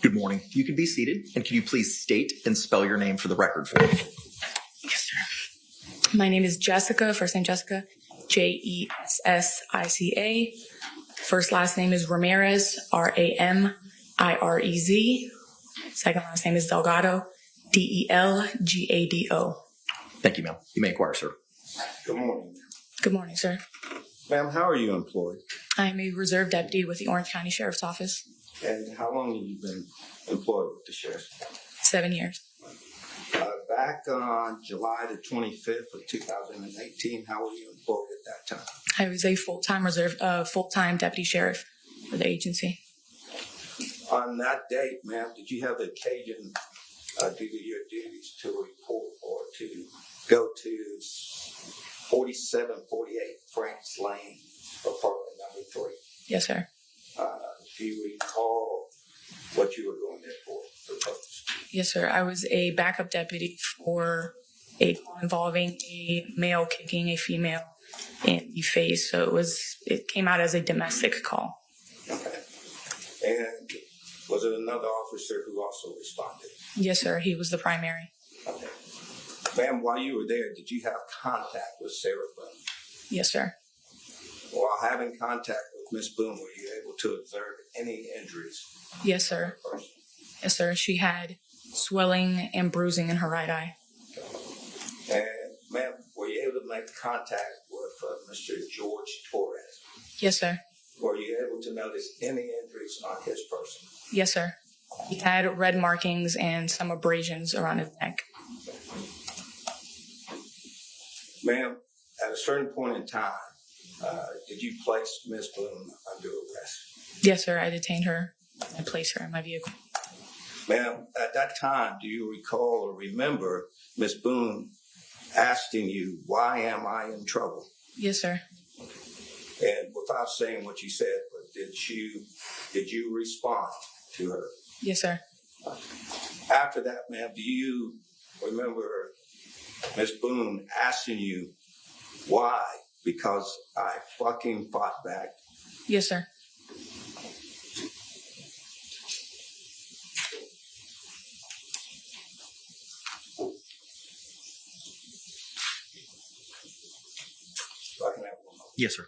Good morning. You can be seated, and can you please state and spell your name for the record for me? Yes, sir. My name is Jessica, first name Jessica, Jessica. First last name is Ramirez, Ramirez. Second last name is Delgado, Delgado. Thank you, ma'am. You may inquire, sir. Good morning. Good morning, sir. Ma'am, how are you employed? I am a reserve deputy with the Orange County Sheriff's Office. And how long have you been employed with the sheriff? 7 years. Back on July the 25th of 2018, how were you employed at that time? I was a full-time deputy sheriff for the agency. On that date, ma'am, did you have the occasion due to your duties to report or to go to 4748 Franks Lane, apartment number 3? Yes, sir. Do you recall what you were going there for purpose? Yes, sir. I was a backup deputy for a call involving a male kicking a female in the face. So it came out as a domestic call. Okay. And was it another officer who also responded? Yes, sir. He was the primary. Okay. Ma'am, while you were there, did you have contact with Sarah Boone? Yes, sir. While having contact with Miss Boone, were you able to observe any injuries? Yes, sir. Yes, sir. She had swelling and bruising in her right eye. And ma'am, were you able to make contact with Mr. Jorge Torres? Yes, sir. Were you able to notice any injuries on his person? Yes, sir. He had red markings and some abrasions around his neck. Ma'am, at a certain point in time, did you place Miss Boone under arrest? Yes, sir. I detained her and placed her in my vehicle. Ma'am, at that time, do you recall or remember Miss Boone asking you, "Why am I in trouble?" Yes, sir. And without saying what you said, but did you respond to her? Yes, sir. After that, ma'am, do you remember Miss Boone asking you why? Because I fucking fought back. Yes, sir. Yes, sir.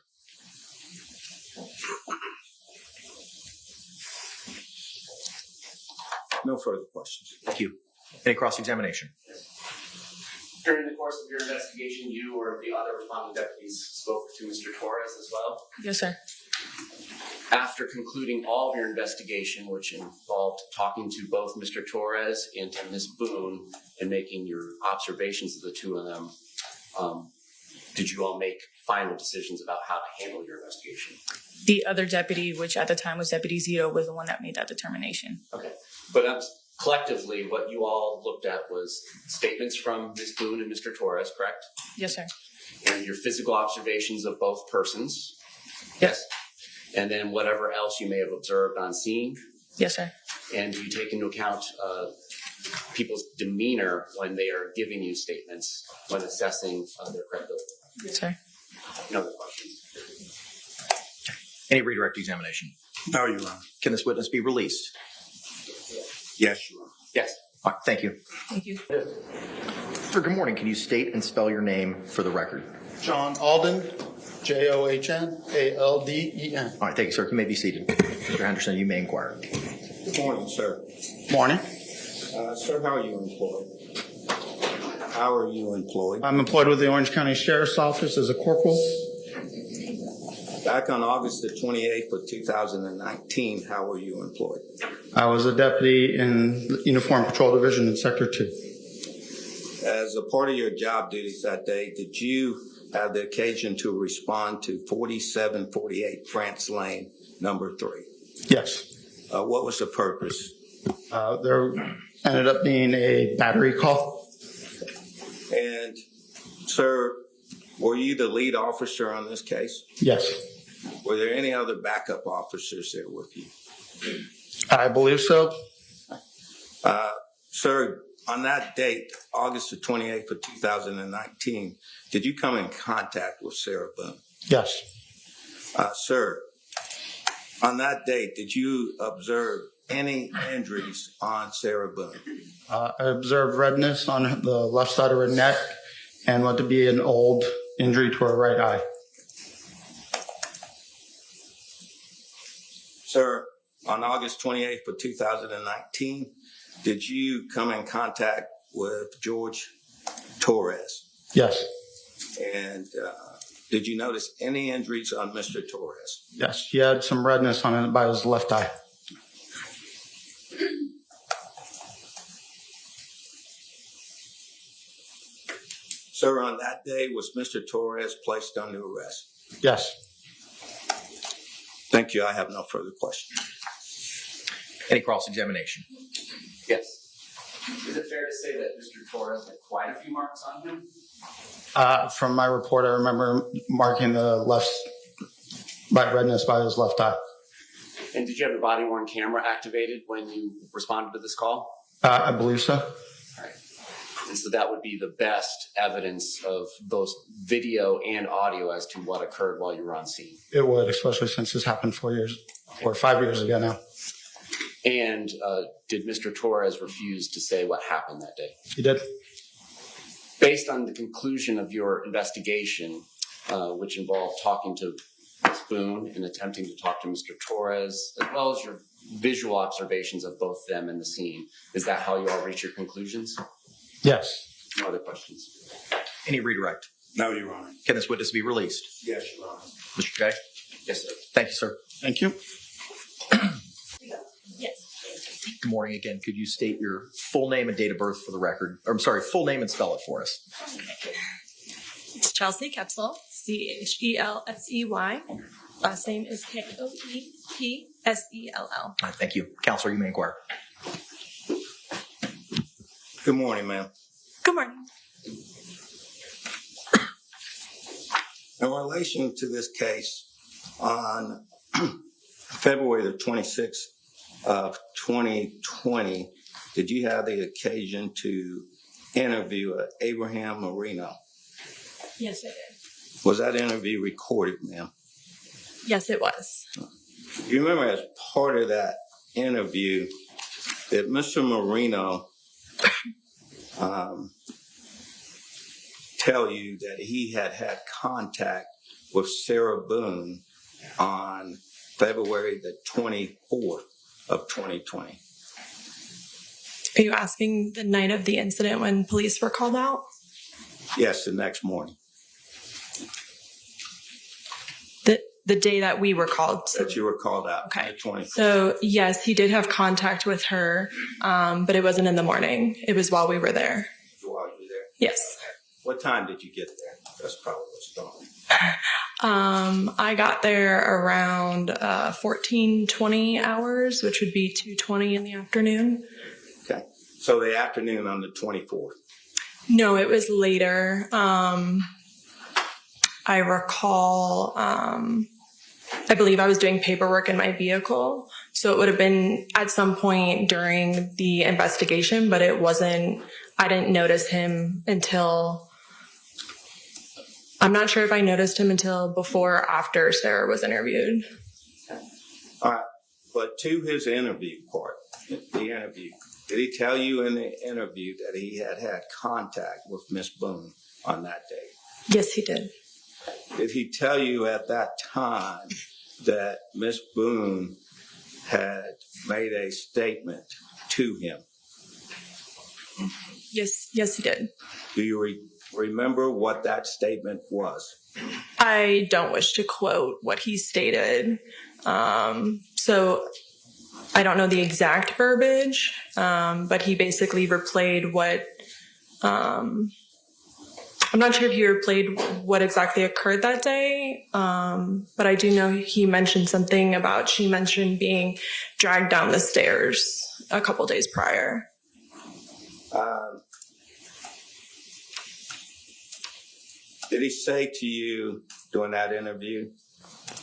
No further questions. Thank you. Any cross-examination? During the course of your investigation, you or the other responding deputies spoke to Mr. Torres as well? Yes, sir. After concluding all of your investigation, which involved talking to both Mr. Torres and to Ms. Boone and making your observations of the two of them, did you all make final decisions about how to handle your investigation? The other deputy, which at the time was Deputy Zito, was the one that made that determination. Okay. But collectively, what you all looked at was statements from Ms. Boone and Mr. Torres, correct? Yes, sir. And your physical observations of both persons? Yes. And then whatever else you may have observed on scene? Yes, sir. And do you take into account people's demeanor when they are giving you statements, when assessing their credibility? Yes, sir. No other questions? Any redirect examination? No, Your Honor. Can this witness be released? Yes, Your Honor. Yes. All right, thank you. Thank you. Sir, good morning. Can you state and spell your name for the record? John Alden, John Alden. All right, thank you, sir. You may be seated. Mr. Henderson, you may inquire. Good morning, sir. Morning. Sir, how are you employed? How are you employed? I'm employed with the Orange County Sheriff's Office as a corporal. Back on August the 28th of 2019, how were you employed? I was a deputy in the Uniform Patrol Division in Sector 2. As a part of your job duties that day, did you have the occasion to respond to 4748 France Lane, number 3? Yes. What was the purpose? There ended up being a battery call. And, sir, were you the lead officer on this case? Yes. Were there any other backup officers there with you? I believe so. Sir, on that date, August the 28th of 2019, did you come in contact with Sarah Boone? Yes. Sir, On that date, did you observe any injuries on Sarah Boone? I observed redness on the left side of her neck and what to be an old injury to her right eye. Sir, on August 28th of 2019, did you come in contact with Jorge Torres? Yes. And did you notice any injuries on Mr. Torres? Yes, he had some redness on it by his left eye. Sir, on that day, was Mr. Torres placed under arrest? Yes. Thank you. I have no further questions. Any cross-examination? Yes. Is it fair to say that Mr. Torres had quite a few marks on him? From my report, I remember marking the left by redness by his left eye. And did you have your body-worn camera activated when you responded to this call? I believe so. All right. And so that would be the best evidence of both video and audio as to what occurred while you were on scene. It would, especially since this happened 4 years or 5 years ago now. And did Mr. Torres refuse to say what happened that day? He did. Based on the conclusion of your investigation, which involved talking to Ms. Boone and attempting to talk to Mr. Torres, as well as your visual observations of both them and the scene, is that how you all reach your conclusions? Yes. No other questions? Any redirect? No, Your Honor. Can this witness be released? Yes, Your Honor. Mr. J? Yes, sir. Thank you, sir. Thank you. Yes. Good morning again. Could you state your full name and date of birth for the record? Or, I'm sorry, full name and spell it for us. It's Chelsy Koepsell, Chelsey. Last name is Koepsell. All right, thank you. Counselor, you may inquire. Good morning, ma'am. Good morning. In relation to this case, on February the 26th of 2020, did you have the occasion to interview Abraham Marino? Yes, it did. Was that interview recorded, ma'am? Yes, it was. You remember as part of that interview that Mr. Marino tell you that he had contact with Sarah Boone on February the 24th of 2020. Are you asking the night of the incident when police were called out? Yes, the next morning. The day that we were called. That you were called out. Okay. The 24th. So yes, he did have contact with her, but it wasn't in the morning. It was while we were there. While you were there? Yes. What time did you get there? That's probably what's wrong. I got there around 14-20 hours, which would be 2:20 in the afternoon. Okay. So the afternoon on the 24th. No, it was later. I recall, I believe I was doing paperwork in my vehicle. So it would have been at some point during the investigation, but it wasn't, I didn't notice him until, I'm not sure if I noticed him until before or after Sarah was interviewed. All right. But to his interview part, the interview, did he tell you in the interview that he had contact with Miss Boone on that day? Yes, he did. Did he tell you at that time that Miss Boone had made a statement to him? Yes, he did. Do you remember what that statement was? I don't wish to quote what he stated. So I don't know the exact verbiage, but he basically replayed what, I'm not sure if he replayed what exactly occurred that day, but I do know he mentioned something about, she mentioned being dragged down the stairs a couple days prior. Did he say to you during that interview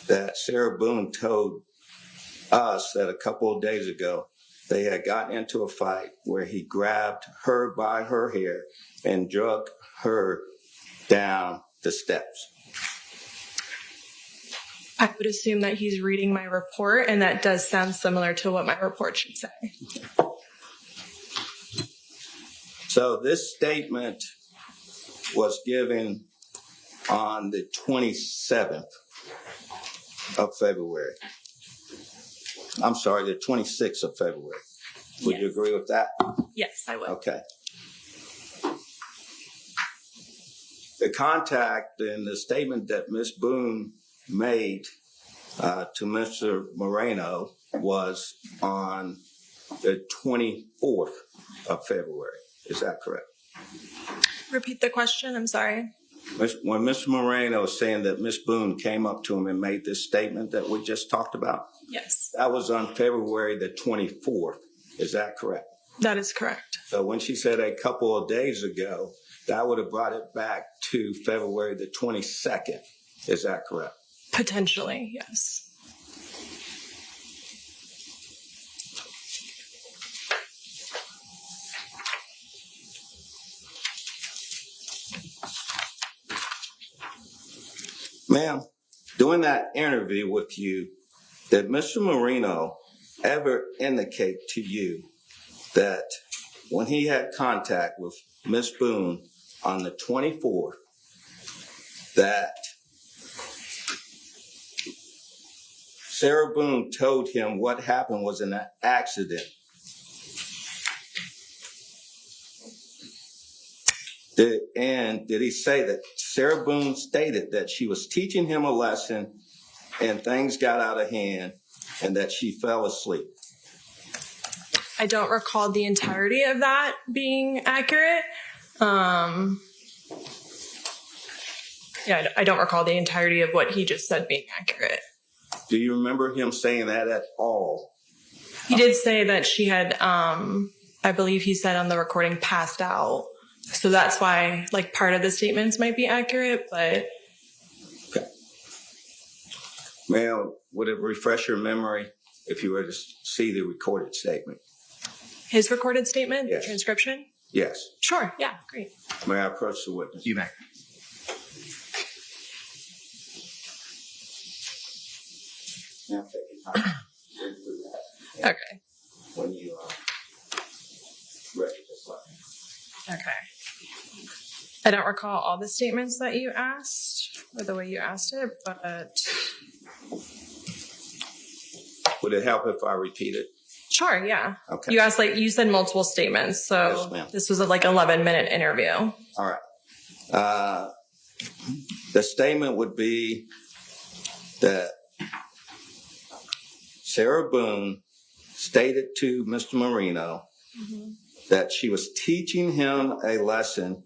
that Sarah Boone told us that a couple of days ago they had gotten into a fight where he grabbed her by her hair and dragged her down the steps? I would assume that he's reading my report, and that does sound similar to what my report should say. So this statement was given on the 27th of February. I'm sorry, the 26th of February. Would you agree with that? Yes, I would. Okay. The contact and the statement that Ms. Boone made to Mr. Moreno was on the 24th of February. Is that correct? Repeat the question. I'm sorry. When Mr. Moreno is saying that Ms. Boone came up to him and made this statement that we just talked about, Yes, that was on February the 24th. Is that correct? that is correct. So when she said a couple of days ago, that would have brought it back to February the 22nd. Is that correct? Potentially, yes. Ma'am, during that interview with you, did Mr. Moreno ever indicate to you that when he had contact with Ms. Boone on the 24th, that Sarah Boone told him what happened was an accident? Did he say that Sarah Boone stated that she was teaching him a lesson and things got out of hand and that she fell asleep? I don't recall the entirety of that being accurate. Yeah, I don't recall the entirety of what he just said being accurate. Do you remember him saying that at all? He did say that she had, I believe he said on the recording, passed out. So that's why, like, part of the statements might be accurate, but... Okay. Ma'am, would it refresh your memory if you were to see the recorded statement? His recorded statement? Yes. The transcription? Yes. Sure, yeah, great. May I approach the witness? You may. Now take your time. Read through that. Okay. When you are ready, just let me. Okay. I don't recall all the statements that you asked or the way you asked it, but Would it help if I repeat it? sure, yeah. Okay. You asked, like, you said multiple statements, so Yes, ma'am. this was a 11-minute interview. All right. The statement would be that Sarah Boone stated to Mr. Moreno that she was teaching him a lesson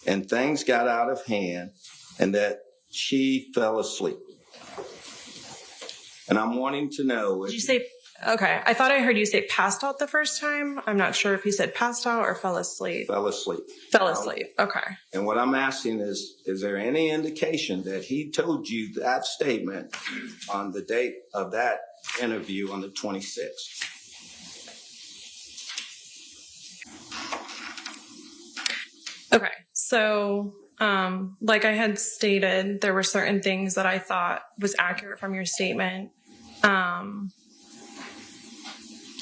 and things got out of hand and that she fell asleep. And I'm wanting to know. Did you say, okay, I thought I heard you say passed out the first time. I'm not sure if you said passed out or fell asleep. Fell asleep. Fell asleep, okay. And what I'm asking is there any indication that he told you that statement on the date of that interview on the 26th? Okay, so like I had stated, there were certain things that I thought was accurate from your statement.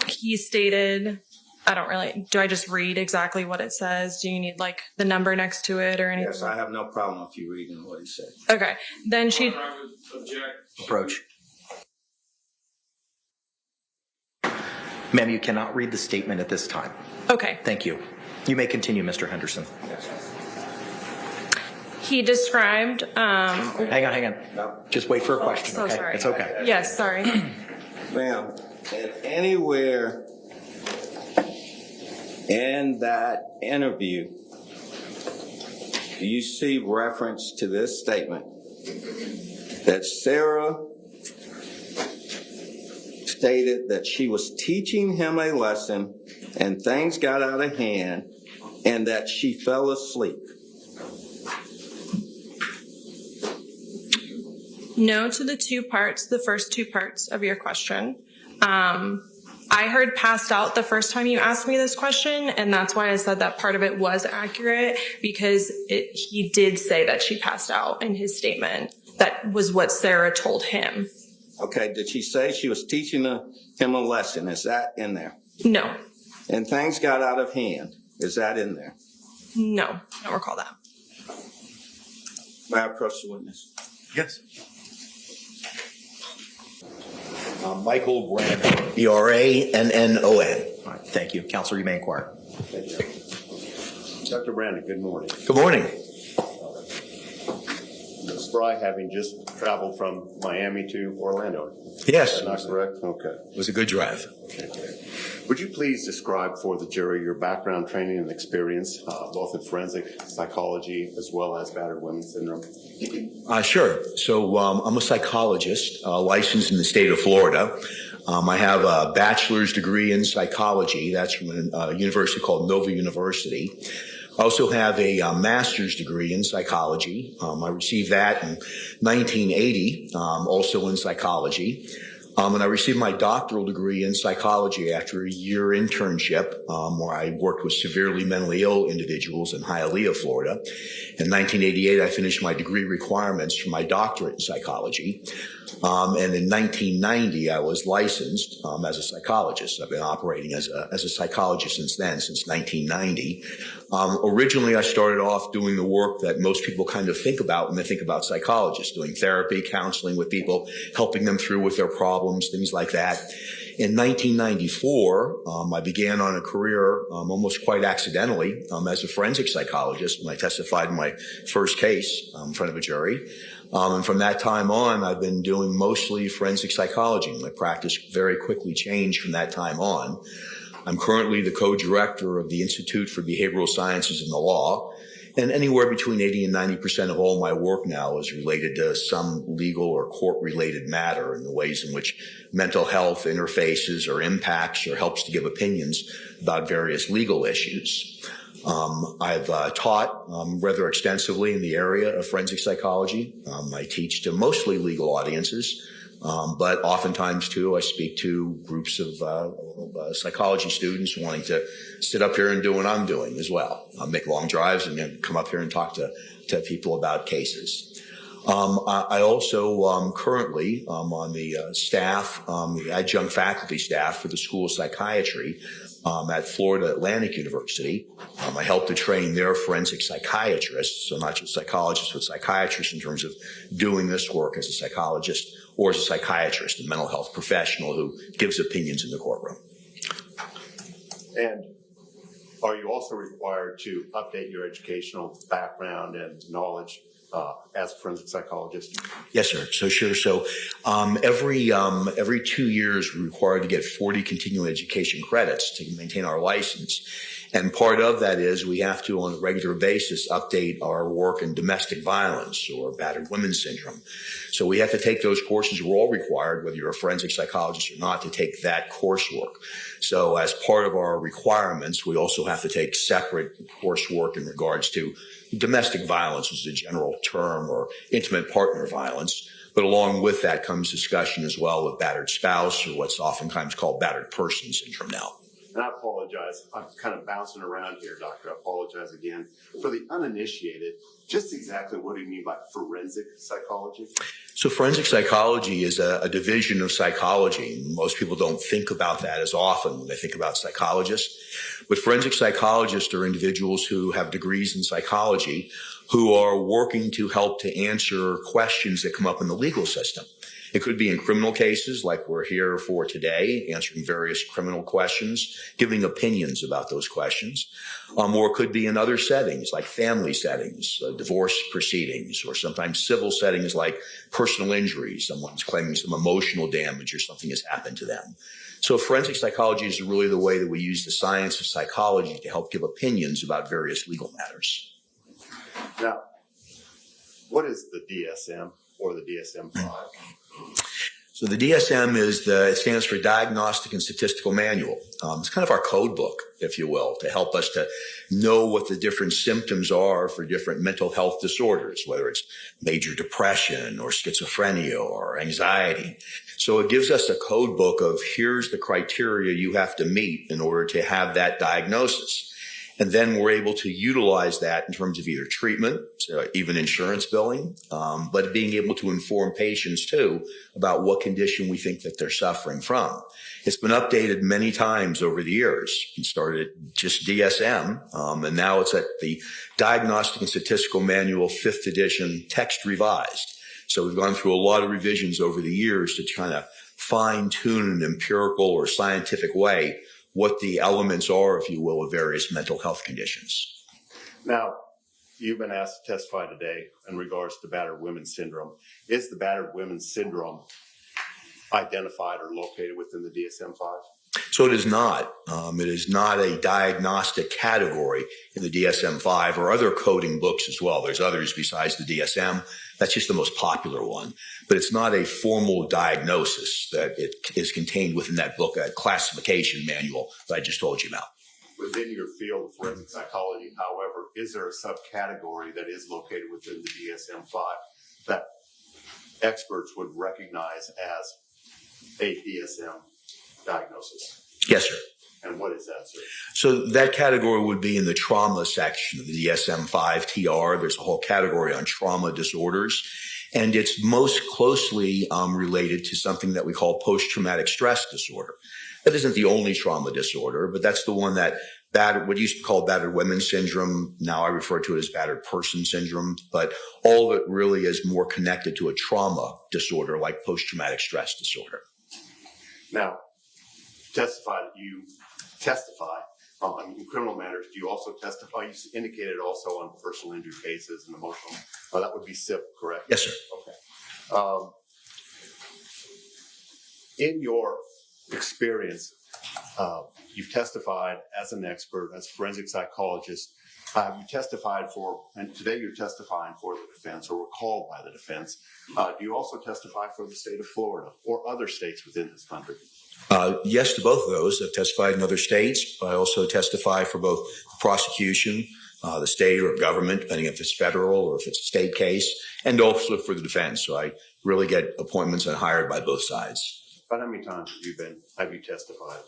He stated, do I just read exactly what it says? Do you need like the number next to it or anything? Yes, I have no problem with you reading what he said. Okay, then she, Approach. Ma'am, you cannot read the statement at this time. okay. Thank you. You may continue, Mr. Henderson. He described, Hang on. No. Just wait for a question, so okay? sorry. It's okay. Yes, sorry. Ma'am, and anywhere in that interview, do you see reference to this statement that Sarah stated that she was teaching him a lesson and things got out of hand and that she fell asleep? No to the first two parts of your question. I heard passed out the first time you asked me this question, and that's why I said that part of it was accurate, because he did say that she passed out in his statement. That was what Sarah told him. Okay, did she say she was teaching him a lesson? Is that in there? No, And things got out of hand. Is that in there? no, I don't recall that. May I approach the witness? Yes. Michael Brannon, Brannon. All right, thank you. Counselor, you may inquire. Thank you. Dr. Brannon, good morning. Good morning. Ms. Fry, having just traveled from Miami to Orlando. Yes, Is that not correct? Okay. it was a good drive. Okay. Would you please describe for the jury your background, training, and experience, both in forensic psychology as well as battered women syndrome? Sure. So I'm a psychologist licensed in the state of Florida. I have a bachelor's degree in psychology. That's from a university called Nova University. I also have a master's degree in psychology. I received that in 1980, also in psychology. And I received my doctoral degree in psychology after a year internship where I worked with severely mentally ill individuals in Hialeah, Florida. In 1988, I finished my degree requirements for my doctorate in psychology. And in 1990, I was licensed as a psychologist. I've been operating as a psychologist since then, since 1990. Originally, I started off doing the work that most people kind of think about when they think about psychologists, doing therapy, counseling with people, helping them through with their problems, things like that. In 1994, I began on a career almost quite accidentally as a forensic psychologist when I testified in my first case in front of a jury. And from that time on, I've been doing mostly forensic psychology. My practice very quickly changed from that time on. I'm currently the co-director of the Institute for Behavioral Sciences and the Law. And anywhere between 80 and 90% of all my work now is related to some legal or court-related matter in the ways in which mental health interfaces or impacts or helps to give opinions about various legal issues. I've taught rather extensively in the area of forensic psychology. I teach to mostly legal audiences, but oftentimes, too, I speak to groups of psychology students wanting to sit up here and do what I'm doing as well. I make long drives and then come up here and talk to people about cases. I also currently on the staff, the adjunct faculty staff for the School of Psychiatry at Florida Atlantic University. I help to train their forensic psychiatrists, so not just psychologists, but psychiatrists in terms of doing this work as a psychologist or as a psychiatrist, a mental health professional who gives opinions in the courtroom. And are you also required to update your educational background and knowledge as a forensic psychologist? Yes, sir. So sure. So every 2 years, we're required to get 40 continuing education credits to maintain our license. And part of that is we have to, on a regular basis, update our work in domestic violence or battered women syndrome. So we have to take those courses. We're all required, whether you're a forensic psychologist or not, to take that coursework. So as part of our requirements, we also have to take separate coursework in regards to domestic violence, which is a general term, or intimate partner violence. But along with that comes discussion as well of battered spouse, or what's oftentimes called battered person syndrome now. And I apologize. I'm kind of bouncing around here, Doctor. I apologize again. For the uninitiated, just exactly what do you mean by forensic psychology? So forensic psychology is a division of psychology. Most people don't think about that as often when they think about psychologists. But forensic psychologists are individuals who have degrees in psychology who are working to help to answer questions that come up in the legal system. It could be in criminal cases like we're here for today, answering various criminal questions, giving opinions about those questions. Or it could be in other settings like family settings, divorce proceedings, or sometimes civil settings like personal injury. Someone's claiming some emotional damage or something has happened to them. So forensic psychology is really the way that we use the science of psychology to help give opinions about various legal matters. Now, what is the DSM or the DSM-5? So the DSM it stands for Diagnostic and Statistical Manual. It's kind of our code book, if you will, to help us to know what the different symptoms are for different mental health disorders, whether it's major depression or schizophrenia or anxiety. So it gives us a code book of here's the criteria you have to meet in order to have that diagnosis. And then we're able to utilize that in terms of either treatment, even insurance billing, but being able to inform patients too about what condition we think that they're suffering from. It's been updated many times over the years. It started at just DSM, and now it's at the Diagnostic and Statistical Manual 5th edition, text revised. So we've gone through a lot of revisions over the years to try to fine tune in an empirical or scientific way what the elements are, if you will, of various mental health conditions. Now, you've been asked to testify today in regards to battered women's syndrome. Is the battered women's syndrome identified or located within the DSM-5? So it is not. It is not a diagnostic category in the DSM-5 or other coding books as well. There's others besides the DSM. That's just the most popular one. But it's not a formal diagnosis that it is contained within that book, a classification manual that I just told you about. Within your field of forensic psychology, however, is there a subcategory that is located within the DSM-5 that experts would recognize as a DSM diagnosis? Yes, sir. And what is that, sir? So that category would be in the trauma section of the DSM-5 TR. There's a whole category on trauma disorders, and it's most closely related to something that we call post-traumatic stress disorder. That isn't the only trauma disorder, but that's the one that what used to be called battered women's syndrome. Now I refer to it as battered person syndrome, but all of it really is more connected to a trauma disorder like post-traumatic stress disorder. Now, testify that you testify in criminal matters. Do you also testify? You indicated also on personal injury cases and emotional. That would be civil, correct? Yes, sir. Okay. In your experience, you've testified as an expert, as a forensic psychologist. You testified for, and today you're testifying for the defense or were called by the defense. Do you also testify for the state of Florida or other states within this country? Yes to both of those. I've testified in other states. I also testify for both the prosecution, the state or government, depending if it's federal or if it's a state case, and also for the defense. So I really get appointments and hired by both sides. About how many times have you testified?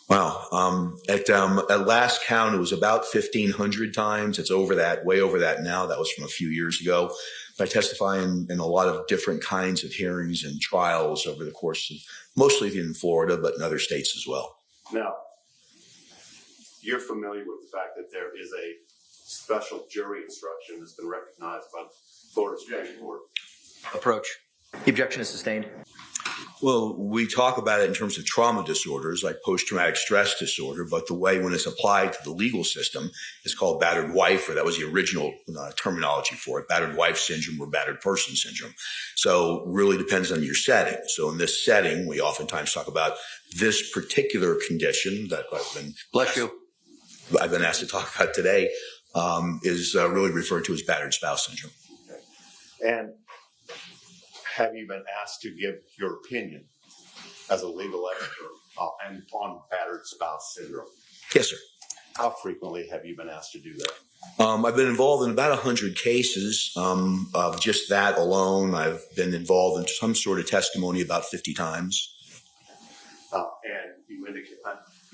Wow. At last count, it was about 1,500 times. It's over that, way over that now. That was from a few years ago. But I testify in a lot of different kinds of hearings and trials over the course of mostly in Florida, but in other states as well. Now, you're familiar with the fact that there is a special jury instruction that's been recognized by the Florida Supreme Court. Approach. The objection is sustained. Well, we talk about it in terms of trauma disorders like post-traumatic stress disorder, but the way when it's applied to the legal system is called battered wife, or that was the original terminology for it, battered wife syndrome or battered person syndrome. So really depends on your setting. So in this setting, we oftentimes talk about this particular condition that I've been asked to talk about today, is really referred to as battered spouse syndrome. Okay. And have you been asked to give your opinion as a legal expert and on battered spouse syndrome? Yes, sir. How frequently have you been asked to do that? I've been involved in about 100 cases of just that alone. I've been involved in some sort of testimony about 50 times. And you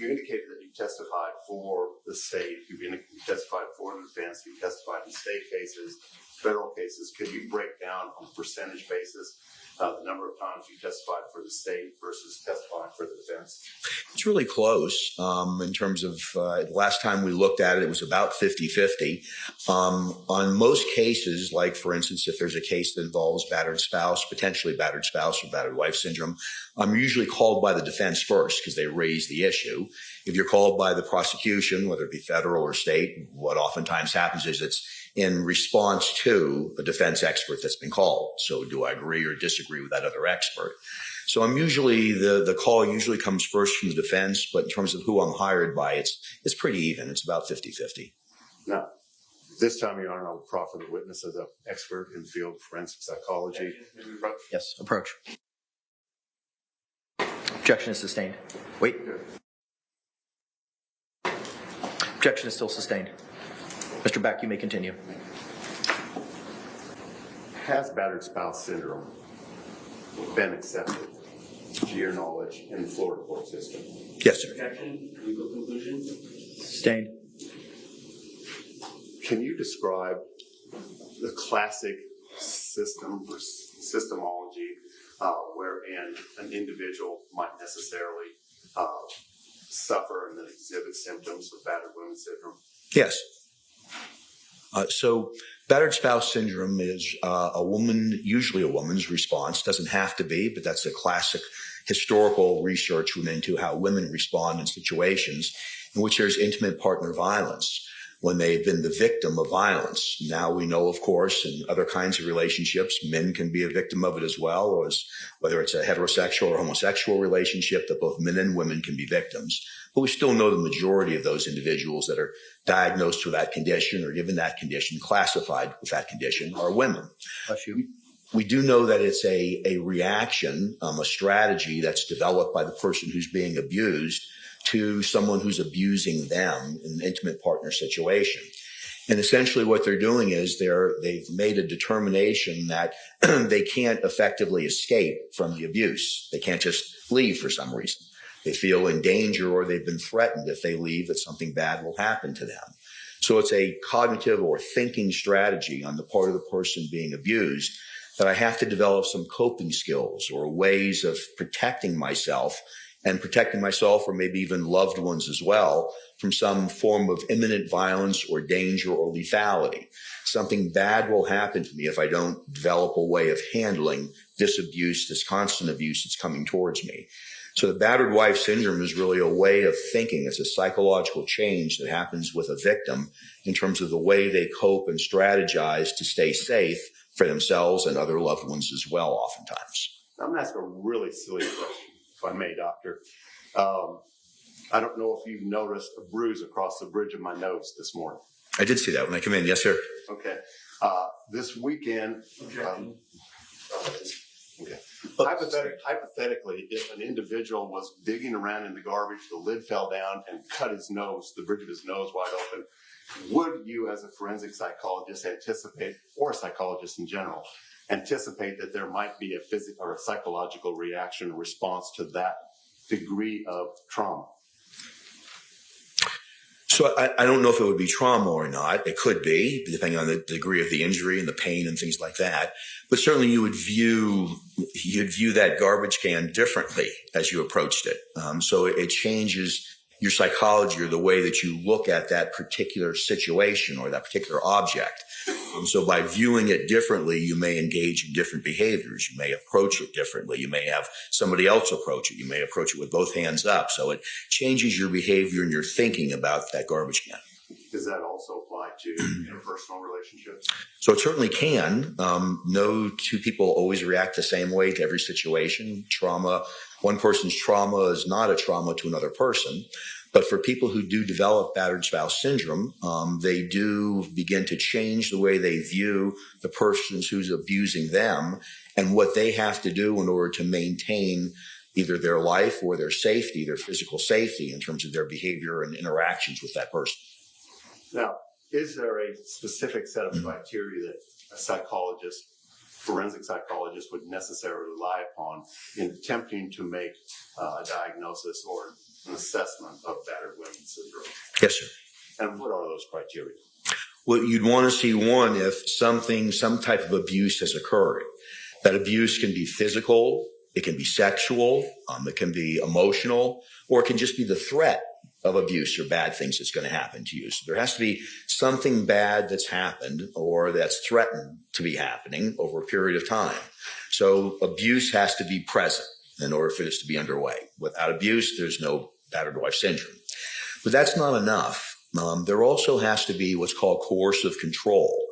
indicated that you testified for the state. You testified for the defense. You testified in state cases, federal cases. Could you break down on a percentage basis the number of times you testified for the state versus testifying for the defense? It's really close in terms of last time we looked at it, it was about 50-50. On most cases, like for instance, if there's a case that involves battered spouse, potentially battered spouse or battered wife syndrome, I'm usually called by the defense first because they raise the issue. If you're called by the prosecution, whether it be federal or state, what oftentimes happens is it's in response to a defense expert that's been called. So do I agree or disagree with that other expert? So I'm usually, the call usually comes first from the defense, but in terms of who I'm hired by, it's pretty even. It's about 50-50. Now, this time, Your Honor, I will proffer the witness as an expert in the field of forensic psychology. Yes, approach. Objection is sustained. Wait. Objection is still sustained. Mr. Beck, you may continue. Has battered spouse syndrome been accepted, to your knowledge, in the Florida court system? Yes, sir. Objection, legal conclusion. Sustained. Can you describe the classic system or systemology wherein an individual might necessarily suffer and then exhibit symptoms of battered women syndrome? Yes. So battered spouse syndrome is usually a woman's response. Doesn't have to be, but that's a classic historical research went into how women respond in situations in which there's intimate partner violence when they've been the victim of violence. Now we know, of course, in other kinds of relationships, men can be a victim of it as well, or whether it's a heterosexual or homosexual relationship, that both men and women can be victims. But we still know the majority of those individuals that are diagnosed with that condition or given that condition, classified with that condition, are women. Bless you. We do know that it's a reaction, a strategy that's developed by the person who's being abused to someone who's abusing them in an intimate partner situation. And essentially what they're doing is they've made a determination that they can't effectively escape from the abuse. They can't just leave for some reason. They feel in danger or they've been threatened if they leave that something bad will happen to them. So it's a cognitive or thinking strategy on the part of the person being abused that I have to develop some coping skills or ways of protecting myself or maybe even loved ones as well from some form of imminent violence or danger or lethality. Something bad will happen to me if I don't develop a way of handling this abuse, this constant abuse that's coming towards me. So the battered wife syndrome is really a way of thinking. It's a psychological change that happens with a victim in terms of the way they cope and strategize to stay safe for themselves and other loved ones as well, oftentimes. I'm going to ask a really silly question, if I may, Doctor. I don't know if you've noticed a bruise across the bridge of my nose this morning. I did see that when I came in. Yes, sir. Okay. This weekend, hypothetically, if an individual was digging around in the garbage, the lid fell down and cut his nose, the bridge of his nose wide open, would you as a forensic psychologist anticipate, or a psychologist in general, anticipate that there might be a physical or a psychological reaction or response to that degree of trauma? So I don't know if it would be trauma or not. It could be, depending on the degree of the injury and the pain and things like that. But certainly you'd view that garbage can differently as you approached it. So it changes your psychology or the way that you look at that particular situation or that particular object. So by viewing it differently, you may engage in different behaviors. You may approach it differently. You may have somebody else approach it. You may approach it with both hands up. So it changes your behavior and your thinking about that garbage can. Does that also apply to interpersonal relationships? So it certainly can. No two people always react the same way to every situation. One person's trauma is not a trauma to another person. But for people who do develop battered spouse syndrome, they do begin to change the way they view the person who's abusing them and what they have to do in order to maintain either their life or their safety, their physical safety in terms of their behavior and interactions with that person. Now, is there a specific set of criteria that a psychologist, forensic psychologist, would necessarily rely upon in attempting to make a diagnosis or an assessment of battered women's syndrome? Yes, sir. And what are those criteria? Well, you'd want to see one if some type of abuse has occurred. That abuse can be physical, it can be sexual, it can be emotional, or it can just be the threat of abuse or bad things that's going to happen to you. So there has to be something bad that's happened or that's threatened to be happening over a period of time. So abuse has to be present in order for this to be underway. Without abuse, there's no battered wife syndrome. But that's not enough. There also has to be what's called coercive control.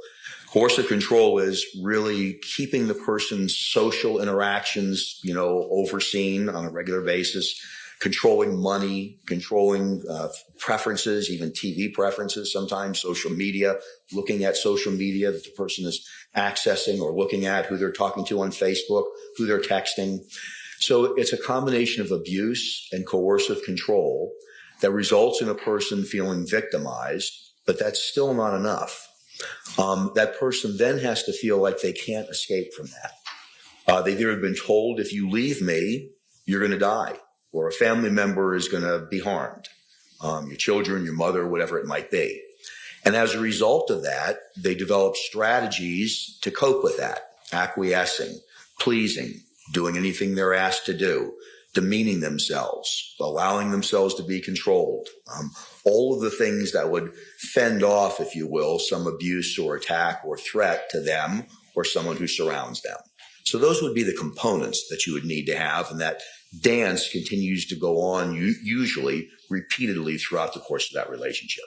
Coercive control is really keeping the person's social interactions, overseen on a regular basis, controlling money, controlling preferences, even TV preferences, sometimes social media, looking at social media that the person is accessing or looking at, who they're talking to on Facebook, who they're texting. So it's a combination of abuse and coercive control that results in a person feeling victimized, but that's still not enough. That person then has to feel like they can't escape from that. They've either been told, if you leave me, you're going to die, or a family member is going to be harmed, your children, your mother, whatever it might be. And as a result of that, they develop strategies to cope with that, acquiescing, pleasing, doing anything they're asked to do, demeaning themselves, allowing themselves to be controlled, all of the things that would fend off, if you will, some abuse or attack or threat to them or someone who surrounds them. So those would be the components that you would need to have, and that dance continues to go on usually repeatedly throughout the course of that relationship.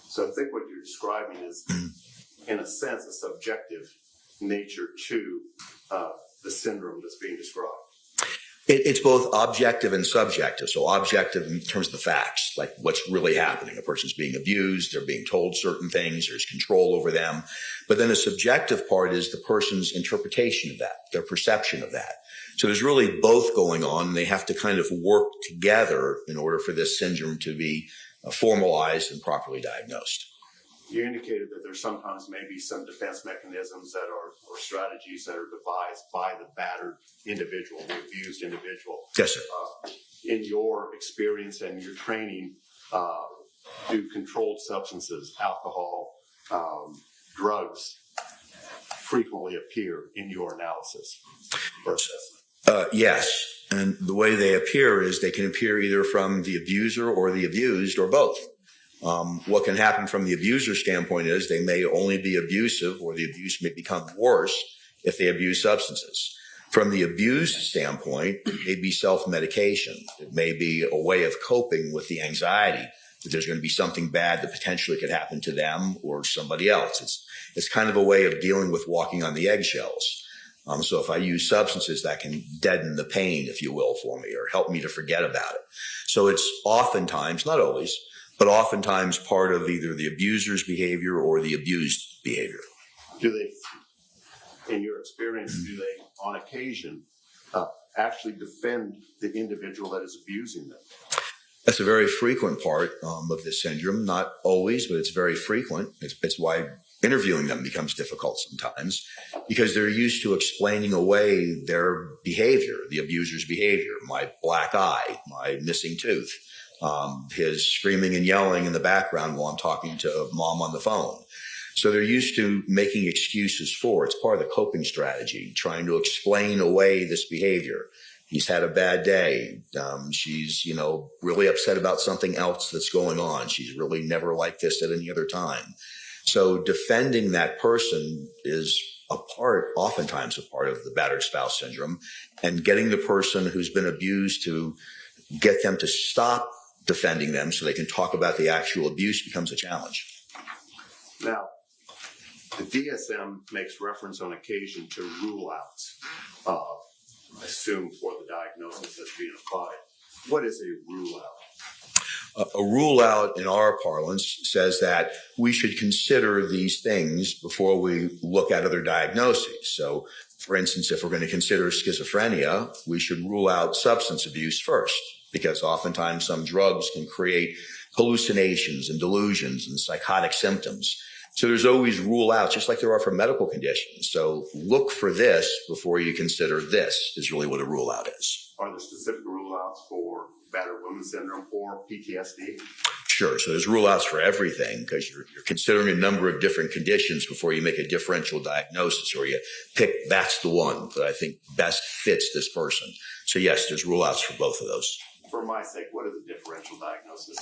So I think what you're describing is, in a sense, a subjective nature to the syndrome that's being described. It's both objective and subjective. So objective in terms of the facts, like what's really happening. A person's being abused, they're being told certain things, there's control over them. But then the subjective part is the person's interpretation of that, their perception of that. So there's really both going on, and they have to kind of work together in order for this syndrome to be formalized and properly diagnosed. You indicated that there sometimes may be some defense mechanisms that are, or strategies that are devised by the battered individual, the abused individual. Yes, sir. In your experience and your training, do controlled substances, alcohol, drugs frequently appear in your analysis or assessment? Yes. And the way they appear is they can appear either from the abuser or the abused or both. What can happen from the abuser standpoint is they may only be abusive, or the abuse may become worse if they abuse substances. From the abused standpoint, it may be self-medication. It may be a way of coping with the anxiety that there's going to be something bad that potentially could happen to them or somebody else. It's kind of a way of dealing with walking on the eggshells. So if I use substances, that can deaden the pain, if you will, for me, or help me to forget about it. So it's oftentimes, not always, but oftentimes part of either the abuser's behavior or the abused behavior. Do they, in your experience, do they, on occasion, actually defend the individual that is abusing them? That's a very frequent part of this syndrome. Not always, but it's very frequent. It's why interviewing them becomes difficult sometimes, because they're used to explaining away their behavior, the abuser's behavior, my black eye, my missing tooth, his screaming and yelling in the background while I'm talking to mom on the phone. So they're used to making excuses for it. It's part of the coping strategy, trying to explain away this behavior. He's had a bad day. She's, really upset about something else that's going on. She's really never like this at any other time. So defending that person is oftentimes a part of the battered spouse syndrome, and getting the person who's been abused to get them to stop defending them so they can talk about the actual abuse becomes a challenge. Now, the DSM makes reference on occasion to rule outs, I assume for the diagnosis that's being applied. What is a rule out? A rule out in our parlance says that we should consider these things before we look at other diagnoses. So, for instance, if we're going to consider schizophrenia, we should rule out substance abuse first, because oftentimes some drugs can create hallucinations and delusions and psychotic symptoms. So there's always rule outs, just like there are for medical conditions. So look for this before you consider this, is really what a rule out is. Are there specific rule outs for battered women syndrome or PTSD? Sure. So there's rule outs for everything, because you're considering a number of different conditions before you make a differential diagnosis, or you pick that's the one that I think best fits this person. So yes, there's rule outs for both of those. For my sake, what is a differential diagnosis?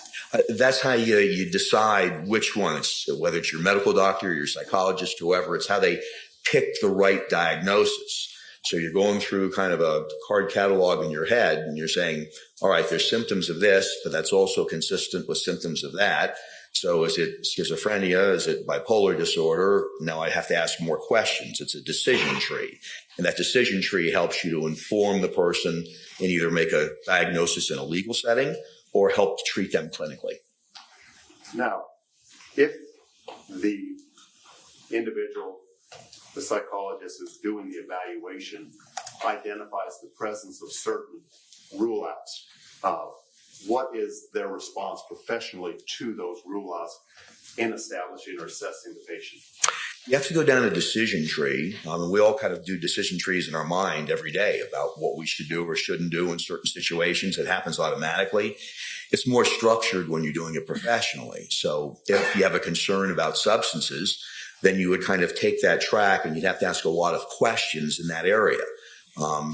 That's how you decide which one. It's whether it's your medical doctor, your psychologist, whoever. It's how they pick the right diagnosis. So you're going through kind of a card catalog in your head, and you're saying, all right, there's symptoms of this, but that's also consistent with symptoms of that. So is it schizophrenia? Is it bipolar disorder? Now I have to ask more questions. It's a decision tree. And that decision tree helps you to inform the person and either make a diagnosis in a legal setting or help to treat them clinically. Now, if the individual, the psychologist is doing the evaluation, identifies the presence of certain rule outs, what is their response professionally to those rule outs in establishing or assessing the patient? You have to go down a decision tree. We all kind of do decision trees in our mind every day about what we should do or shouldn't do in certain situations. It happens automatically. It's more structured when you're doing it professionally. So if you have a concern about substances, then you would kind of take that track and you'd have to ask a lot of questions in that area.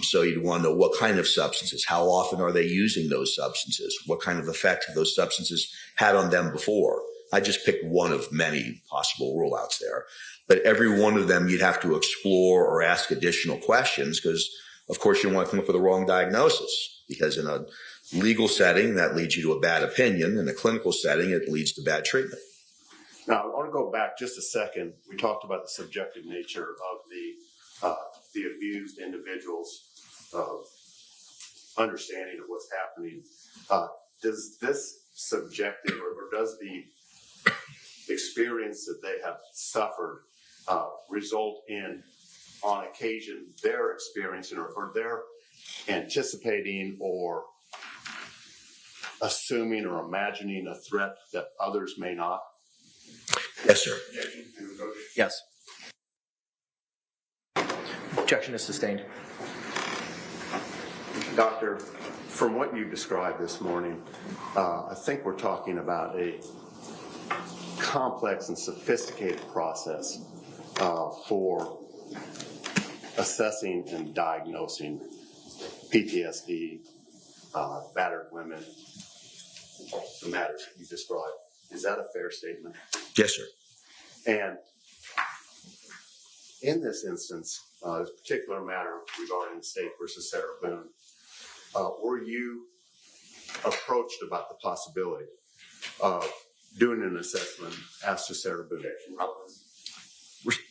So you'd want to know what kind of substances, how often are they using those substances, what kind of effect have those substances had on them before. I just picked one of many possible rule outs there. But every one of them you'd have to explore or ask additional questions because, of course, you don't want to come up with a wrong diagnosis because in a legal setting, that leads you to a bad opinion. In a clinical setting, it leads to bad treatment. Now, I want to go back just a second. We talked about the subjective nature of the abused individual's understanding of what's happening. Does this subjective or does the experience that they have suffered result in, on occasion, their experiencing or their anticipating or assuming or imagining a threat that others may not? Yes, sir. Yes. Objection is sustained. Doctor, from what you described this morning, I think we're talking about a complex and sophisticated process for assessing and diagnosing PTSD, battered women, the matters you described. Is that a fair statement? Yes, sir. And in this instance, this particular matter regarding the state versus Sarah Boone, were you approached about the possibility of doing an assessment as to Sarah Boone?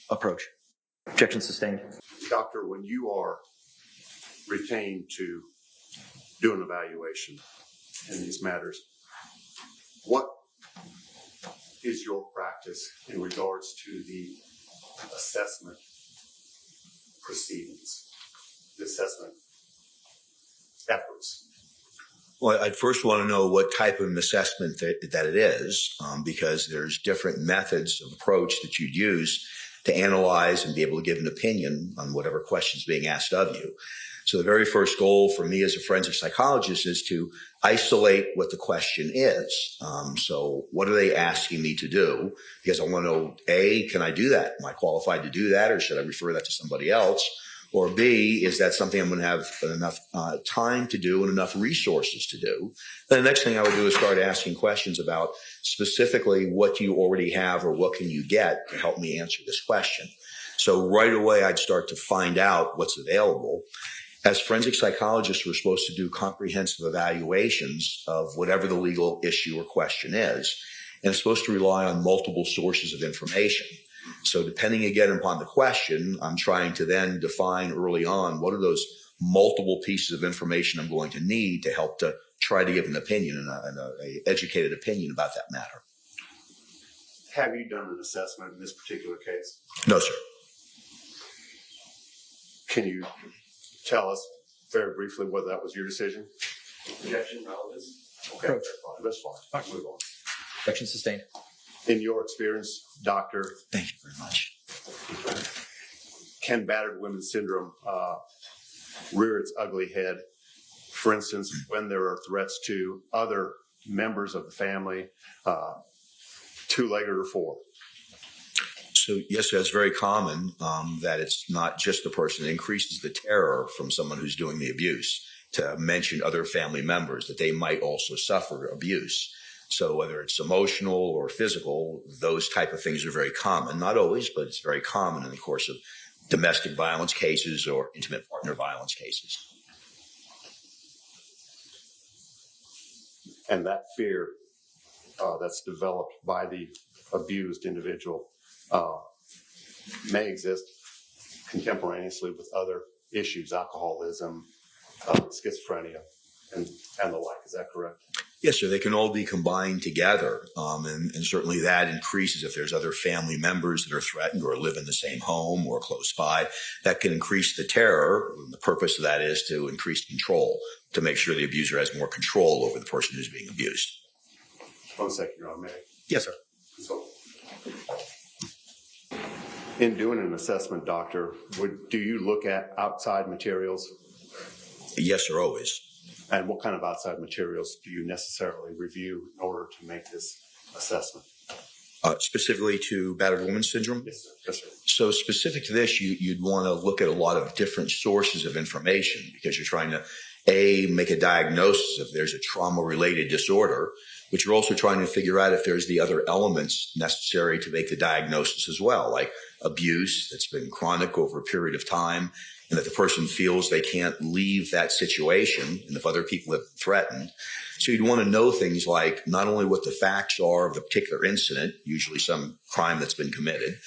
Approach. Objection sustained. Doctor, when you are retained to do an evaluation in these matters, what is your practice in regards to the assessment proceedings, the assessment efforts? Well, I'd first want to know what type of an assessment that it is, because there's different methods of approach that you'd use to analyze and be able to give an opinion on whatever question's being asked of you. So the very first goal for me as a forensic psychologist is to isolate what the question is. So what are they asking me to do? Because I want to know, A, can I do that? Am I qualified to do that, or should I refer that to somebody else? Or B, is that something I'm going to have enough time to do and enough resources to do? Then the next thing I would do is start asking questions about specifically what do you already have or what can you get to help me answer this question? So right away, I'd start to find out what's available. As forensic psychologists, we're supposed to do comprehensive evaluations of whatever the legal issue or question is, and it's supposed to rely on multiple sources of information. So depending again upon the question, I'm trying to then define early on what are those multiple pieces of information I'm going to need to help to try to give an opinion and a educated opinion about that matter. Have you done an assessment in this particular case? No, sir. Can you tell us very briefly whether that was your decision? Objection, relevance. Okay, Approach. that's fine. Move on. Objection sustained. In your experience, doctor, Thank you very much. can battered women syndrome rear its ugly head? For instance, when there are threats to other members of the family, two-legged or four? So yes, that's very common, that it's not just the person. It increases the terror from someone who's doing the abuse to mention other family members that they might also suffer abuse. So whether it's emotional or physical, those type of things are very common. Not always, but it's very common in the course of domestic violence cases or intimate partner violence cases. And that fear that's developed by the abused individual may exist contemporaneously with other issues, alcoholism, schizophrenia, and the like. Is that correct? Yes, sir. They can all be combined together. And certainly that increases if there's other family members that are threatened or live in the same home or close by. That can increase the terror. And the purpose of that is to increase control, to make sure the abuser has more control over the person who's being abused. 1 second, Your Honor. May I? Yes, sir. So, in doing an assessment, doctor, do you look at outside materials? Yes, sir, always. And what kind of outside materials do you necessarily review in order to make this assessment? Specifically to battered woman syndrome? Yes, sir. Yes, sir. So specific to this, you'd want to look at a lot of different sources of information because you're trying to, make a diagnosis if there's a trauma-related disorder, but you're also trying to figure out if there's the other elements necessary to make the diagnosis as well, like abuse that's been chronic over a period of time, and that the person feels they can't leave that situation, and if other people have been threatened. So you'd want to know things like not only what the facts are of the particular incident, usually some crime that's been committed,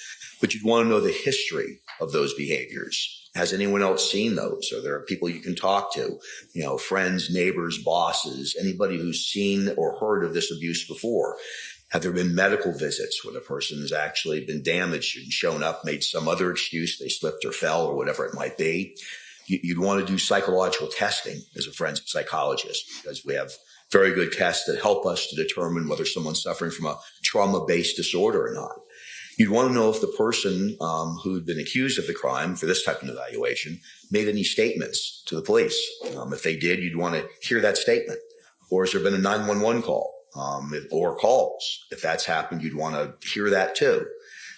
but you'd want to know the history of those behaviors. Has anyone else seen those? Are there people you can talk to? Friends, neighbors, bosses, anybody who's seen or heard of this abuse before? Have there been medical visits where the person has actually been damaged and shown up, made some other excuse, they slipped or fell or whatever it might be? You'd want to do psychological testing as a forensic psychologist because we have very good tests that help us to determine whether someone's suffering from a trauma-based disorder or not. You'd want to know if the person who'd been accused of the crime for this type of evaluation made any statements to the police. If they did, you'd want to hear that statement. Or has there been a 911 call or calls? If that's happened, you'd want to hear that too.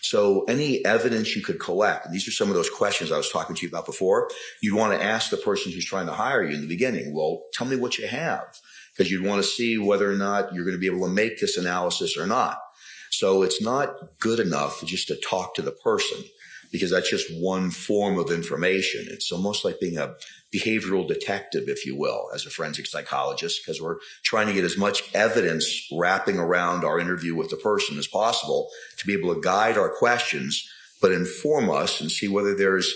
So any evidence you could collect, and these are some of those questions I was talking to you about before, you'd want to ask the person who's trying to hire you in the beginning, well, tell me what you have, because you'd want to see whether or not you're going to be able to make this analysis or not. So it's not good enough just to talk to the person because that's just one form of information. It's almost like being a behavioral detective, if you will, as a forensic psychologist, because we're trying to get as much evidence wrapping around our interview with the person as possible to be able to guide our questions, but inform us and see whether there's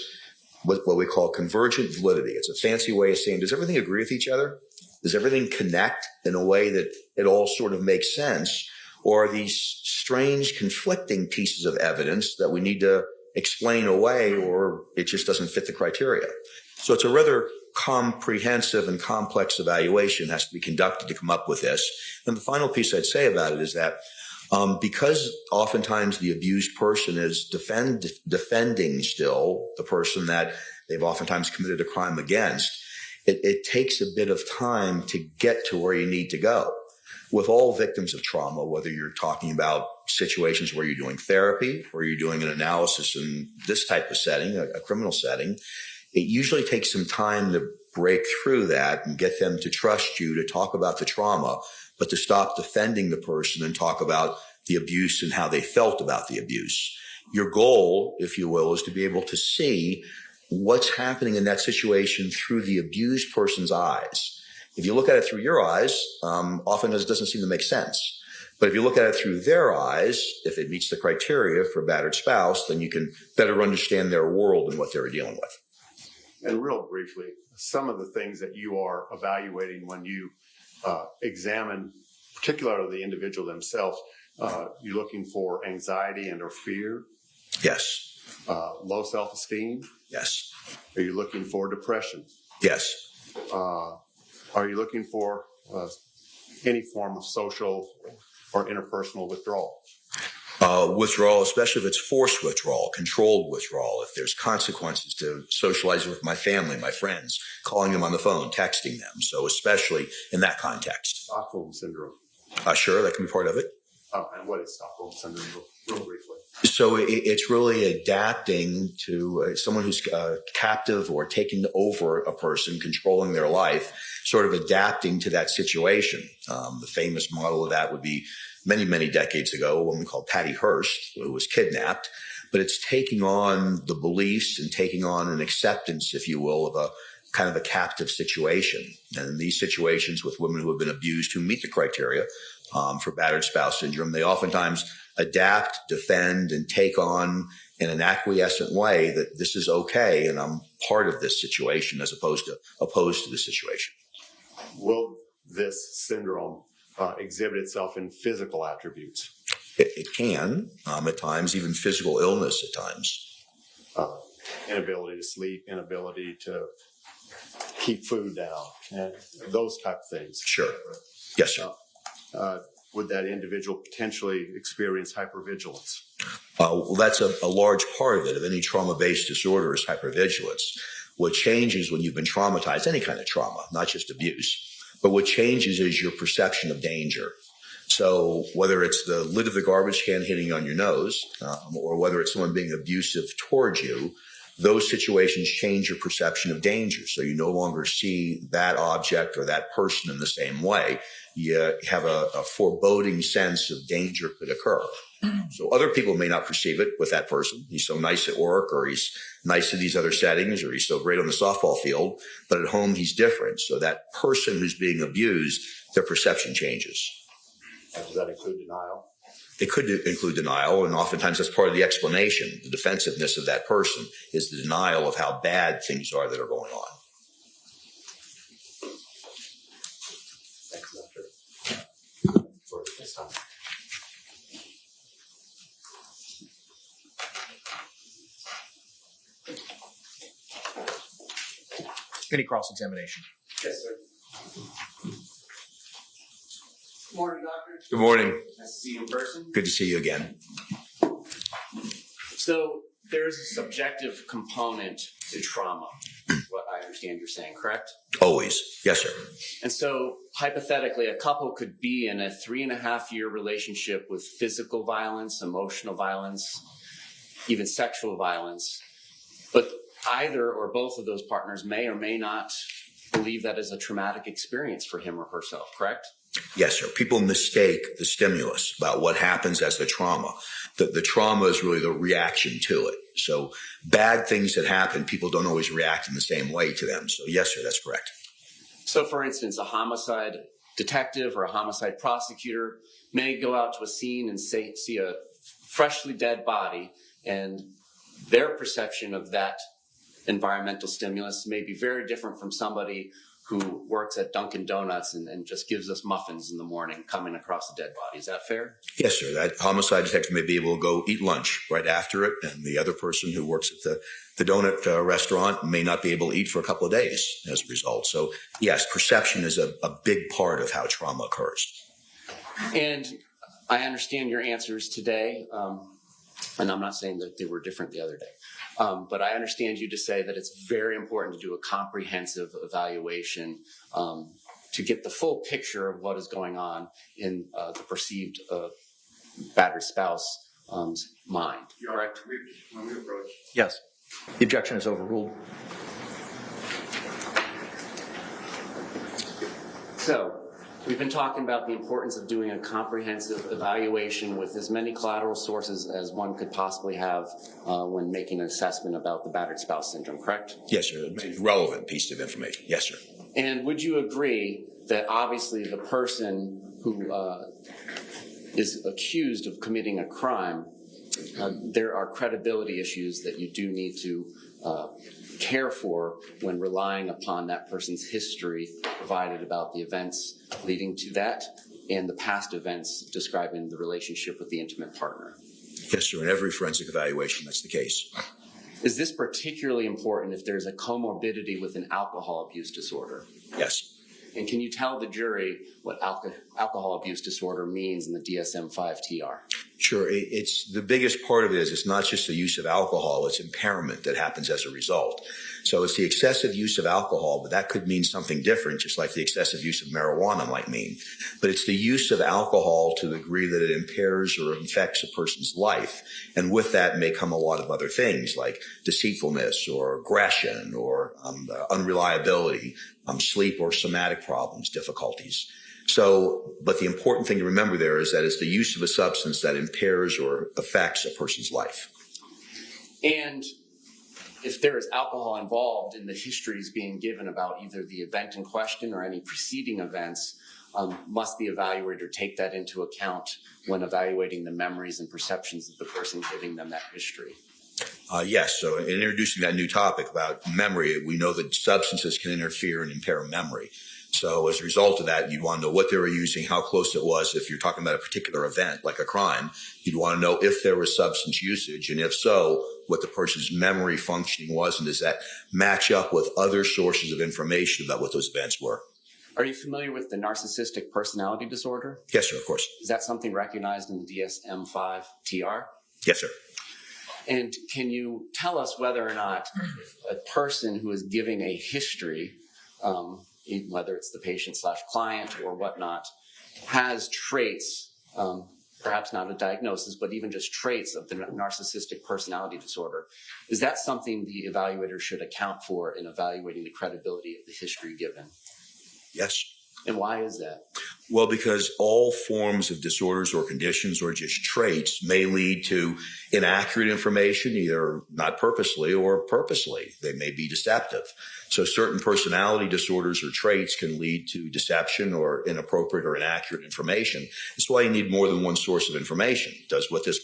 what we call convergent validity. It's a fancy way of saying, does everything agree with each other? Does everything connect in a way that it all sort of makes sense? Or are these strange conflicting pieces of evidence that we need to explain away, or it just doesn't fit the criteria? So it's a rather comprehensive and complex evaluation that has to be conducted to come up with this. And the final piece I'd say about it is that because oftentimes the abused person is defending still the person that they've oftentimes committed a crime against, it takes a bit of time to get to where you need to go. With all victims of trauma, whether you're talking about situations where you're doing therapy or you're doing an analysis in this type of setting, a criminal setting, it usually takes some time to break through that and get them to trust you to talk about the trauma, but to stop defending the person and talk about the abuse and how they felt about the abuse. Your goal, if you will, is to be able to see what's happening in that situation through the abused person's eyes. If you look at it through your eyes, often it doesn't seem to make sense. But if you look at it through their eyes, if it meets the criteria for a battered spouse, then you can better understand their world and what they're dealing with. And real briefly, some of the things that you are evaluating when you examine, particularly the individual themselves, you're looking for anxiety and or fear? Yes. Low self-esteem? Yes. Are you looking for depression? Yes. Are you looking for any form of social or interpersonal withdrawal? Withdrawal, especially if it's forced withdrawal, controlled withdrawal, if there's consequences to socializing with my family, my friends, calling them on the phone, texting them. So especially in that context. Stockholm Syndrome. Sure, that can be part of it. And what is Stockholm Syndrome, real briefly? So it's really adapting to someone who's captive or taking over a person, controlling their life, sort of adapting to that situation. The famous model of that would be many, many decades ago, a woman called Patty Hearst, who was kidnapped. But it's taking on the beliefs and taking on an acceptance, if you will, of a kind of a captive situation. And in these situations with women who have been abused, who meet the criteria for battered spouse syndrome, they oftentimes adapt, defend, and take on in an acquiescent way that this is okay and I'm part of this situation as opposed to the situation. Will this syndrome exhibit itself in physical attributes? It can, at times, even physical illness at times. Inability to sleep, inability to keep food down, and those type of things. Sure. Yes, sir. Would that individual potentially experience hypervigilance? Well, that's a large part of it. Of any trauma-based disorder is hypervigilance. What changes when you've been traumatized, any kind of trauma, not just abuse, but what changes is your perception of danger. So whether it's the lid of the garbage can hitting on your nose, or whether it's someone being abusive towards you, those situations change your perception of danger. So you no longer see that object or that person in the same way. You have a foreboding sense of danger could occur. So other people may not perceive it with that person. He's so nice at work, or he's nice in these other settings, or he's so great on the softball field, but at home he's different. So that person who's being abused, their perception changes. Does that include denial? It could include denial, and oftentimes that's part of the explanation. The defensiveness of that person is the denial of how bad things are that are going on. Thanks, Doctor. For this time. Any cross-examination? Yes, sir. Good morning, Doctor. Good morning. Nice to see you in person. Good to see you again. So there's a subjective component to trauma, is what I understand you're saying, correct? Always. Yes, sir. And so hypothetically, a couple could be in a 3.5-year relationship with physical violence, emotional violence, even sexual violence. But either or both of those partners may or may not believe that is a traumatic experience for him or herself, correct? Yes, sir. People mistake the stimulus about what happens as the trauma. The trauma is really the reaction to it. So bad things that happen, people don't always react in the same way to them. So yes, sir, that's correct. So for instance, a homicide detective or a homicide prosecutor may go out to a scene and see a freshly dead body, and their perception of that environmental stimulus may be very different from somebody who works at Dunkin' Donuts and just gives us muffins in the morning coming across a dead body. Is that fair? Yes, sir. That homicide detective may be able to go eat lunch right after it, and the other person who works at the donut restaurant may not be able to eat for a couple of days as a result. So, yes, perception is a big part of how trauma occurs. And I understand your answers today, and I'm not saying that they were different the other day. But I understand you to say that it's very important to do a comprehensive evaluation to get the full picture of what is going on in the perceived battered spouse's mind, correct? When we approach. Yes. The objection is overruled. So we've been talking about the importance of doing a comprehensive evaluation with as many collateral sources as one could possibly have when making an assessment about the battered spouse syndrome, correct? Yes, sir. It's a relevant piece of information. Yes, sir. And would you agree that obviously the person who is accused of committing a crime, there are credibility issues that you do need to care for when relying upon that person's history provided about the events leading to that and the past events describing the relationship with the intimate partner? Yes, sir. In every forensic evaluation, that's the case. Is this particularly important if there's a comorbidity with an alcohol abuse disorder? Yes. And can you tell the jury what alcohol abuse disorder means in the DSM-5 TR? Sure. It's the biggest part of it is it's not just the use of alcohol, it's impairment that happens as a result. So it's the excessive use of alcohol, but that could mean something different, just like the excessive use of marijuana might mean. But it's the use of alcohol to the degree that it impairs or affects a person's life. And with that may come a lot of other things like deceitfulness or aggression or unreliability, sleep or somatic problems, difficulties. So, but the important thing to remember there is that it's the use of a substance that impairs or affects a person's life. And if there is alcohol involved in the histories being given about either the event in question or any preceding events, must the evaluator take that into account when evaluating the memories and perceptions of the person giving them that history? Yes. So in introducing that new topic about memory, we know that substances can interfere and impair memory. So as a result of that, you'd want to know what they were using, how close it was. If you're talking about a particular event, like a crime, you'd want to know if there was substance usage, and if so, what the person's memory functioning was, and does that match up with other sources of information about what those events were. Are you familiar with the narcissistic personality disorder? Yes, sir, of course. Is that something recognized in the DSM-5 TR? Yes, sir. And can you tell us whether or not a person who is giving a history, whether it's the patient/client or whatnot, has traits, perhaps not a diagnosis, but even just traits of the narcissistic personality disorder? Is that something the evaluator should account for in evaluating the credibility of the history given? Yes. And why is that? Well, because all forms of disorders or conditions or just traits may lead to inaccurate information, either not purposely or purposely. They may be deceptive. So certain personality disorders or traits can lead to deception or inappropriate or inaccurate information. That's why you need more than one source of information. Does what this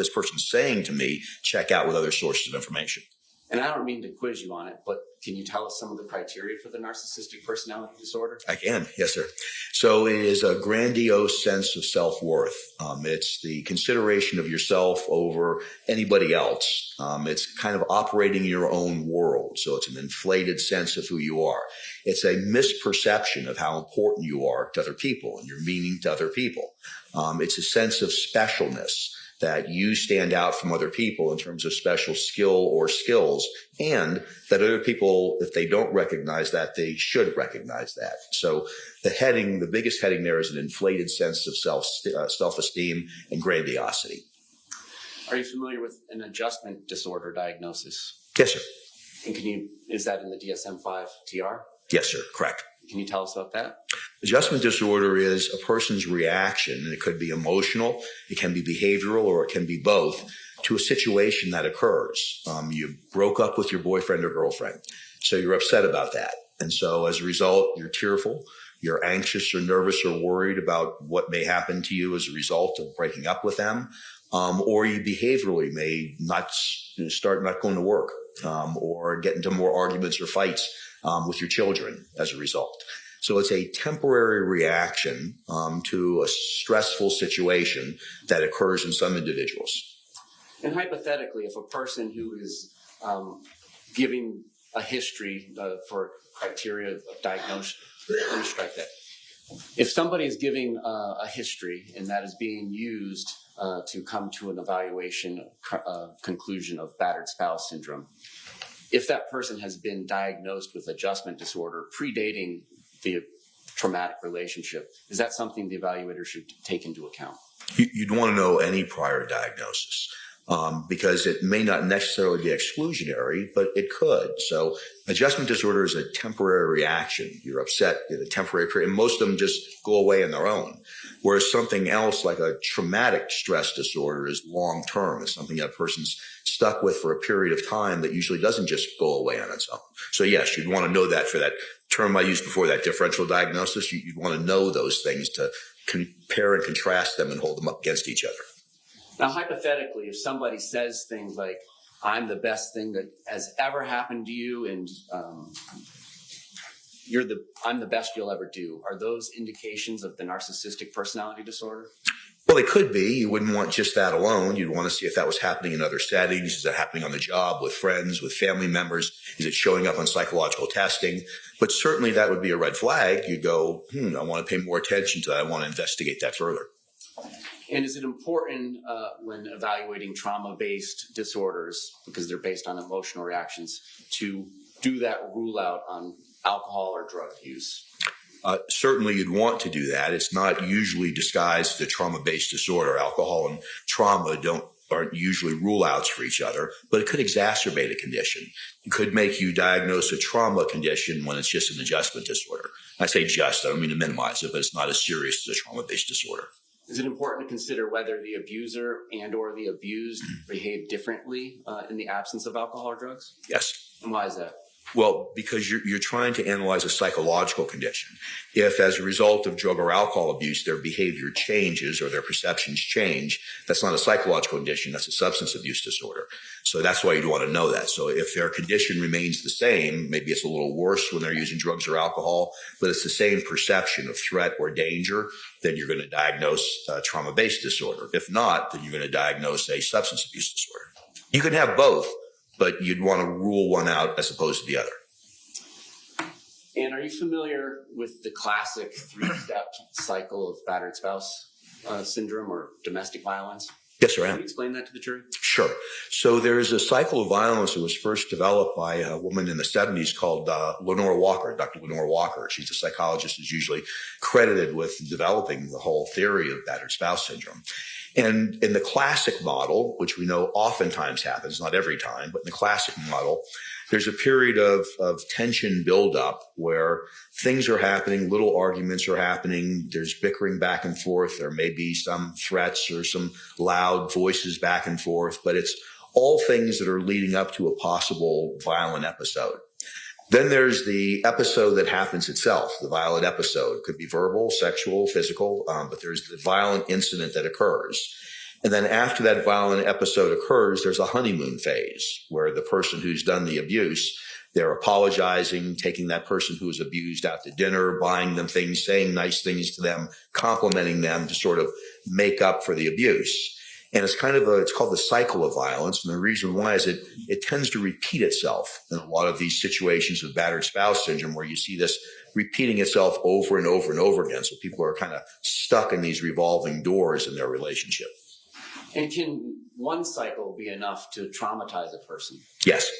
person's saying to me check out with other sources of information? And I don't mean to quiz you on it, but can you tell us some of the criteria for the narcissistic personality disorder? I can. Yes, sir. So it is a grandiose sense of self-worth. It's the consideration of yourself over anybody else. It's kind of operating in your own world. So it's an inflated sense of who you are. It's a misperception of how important you are to other people and your meaning to other people. It's a sense of specialness, that you stand out from other people in terms of special skill or skills, and that other people, if they don't recognize that, they should recognize that. So the biggest heading there is an inflated sense of self-esteem and grandiosity. Are you familiar with an adjustment disorder diagnosis? Yes, sir. And is that in the DSM-5 TR? Yes, sir. Correct. Can you tell us about that? Adjustment disorder is a person's reaction, and it could be emotional, it can be behavioral, or it can be both, to a situation that occurs. You broke up with your boyfriend or girlfriend, so you're upset about that. And so as a result, you're tearful, you're anxious or nervous or worried about what may happen to you as a result of breaking up with them, or you behaviorally may start not going to work, or get into more arguments or fights with your children as a result. So it's a temporary reaction to a stressful situation that occurs in some individuals. And hypothetically, if a person who is giving a history for criteria of diagnosis, let me strike that. If somebody is giving a history and that is being used to come to an evaluation conclusion of battered spouse syndrome, if that person has been diagnosed with adjustment disorder predating the traumatic relationship, is that something the evaluator should take into account? You'd want to know any prior diagnosis, because it may not necessarily be exclusionary, but it could. So adjustment disorder is a temporary reaction. You're upset in a temporary period, and most of them just go away on their own. Whereas something else like a traumatic stress disorder is long-term. It's something that a person's stuck with for a period of time that usually doesn't just go away on its own. So yes, you'd want to know that. For that term I used before, that differential diagnosis, you'd want to know those things to compare and contrast them and hold them up against each other. Now, hypothetically, if somebody says things like, I'm the best thing that has ever happened to you, and I'm the best you'll ever do, are those indications of the narcissistic personality disorder? Well, they could be. You wouldn't want just that alone. You'd want to see if that was happening in other settings. Is that happening on the job, with friends, with family members? Is it showing up on psychological testing? But certainly that would be a red flag. You'd go, I want to pay more attention to that. I want to investigate that further. And is it important when evaluating trauma-based disorders, because they're based on emotional reactions, to do that rule out on alcohol or drug use? Certainly you'd want to do that. It's not usually disguised as a trauma-based disorder. Alcohol and trauma aren't usually rule-outs for each other, but it could exacerbate a condition. It could make you diagnose a trauma condition when it's just an adjustment disorder. I say just, I don't mean to minimize it, but it's not as serious as a trauma-based disorder. Is it important to consider whether the abuser and or the abused behave differently in the absence of alcohol or drugs? Yes. And why is that? Well, because you're trying to analyze a psychological condition. If as a result of drug or alcohol abuse, their behavior changes or their perceptions change, that's not a psychological condition, that's a substance abuse disorder. So that's why you'd want to know that. So if their condition remains the same, maybe it's a little worse when they're using drugs or alcohol, but it's the same perception of threat or danger, then you're going to diagnose a trauma-based disorder. If not, then you're going to diagnose a substance abuse disorder. You can have both, but you'd want to rule one out as opposed to the other. And are you familiar with the classic three-step cycle of battered spouse syndrome or domestic violence? Yes, sir, I am. Can you explain that to the jury? Sure. So there's a cycle of violence that was first developed by a woman in the 70s called Lenore Walker, Dr. Lenore Walker. She's a psychologist who's usually credited with developing the whole theory of battered spouse syndrome. And in the classic model, which we know oftentimes happens, not every time, but in the classic model, there's a period of tension buildup where things are happening, little arguments are happening, there's bickering back and forth, there may be some threats or some loud voices back and forth, but it's all things that are leading up to a possible violent episode. Then there's the episode that happens itself, the violent episode. It could be verbal, sexual, physical, but there's the violent incident that occurs. And then after that violent episode occurs, there's a honeymoon phase where the person who's done the abuse, they're apologizing, taking that person who was abused out to dinner, buying them things, saying nice things to them, complimenting them to sort of make up for the abuse. And it's it's called the cycle of violence. And the reason why is it tends to repeat itself in a lot of these situations of battered spouse syndrome where you see this repeating itself over and over and over again. So people are kind of stuck in these revolving doors in their relationship. And can one cycle be enough to traumatize a person? Yes.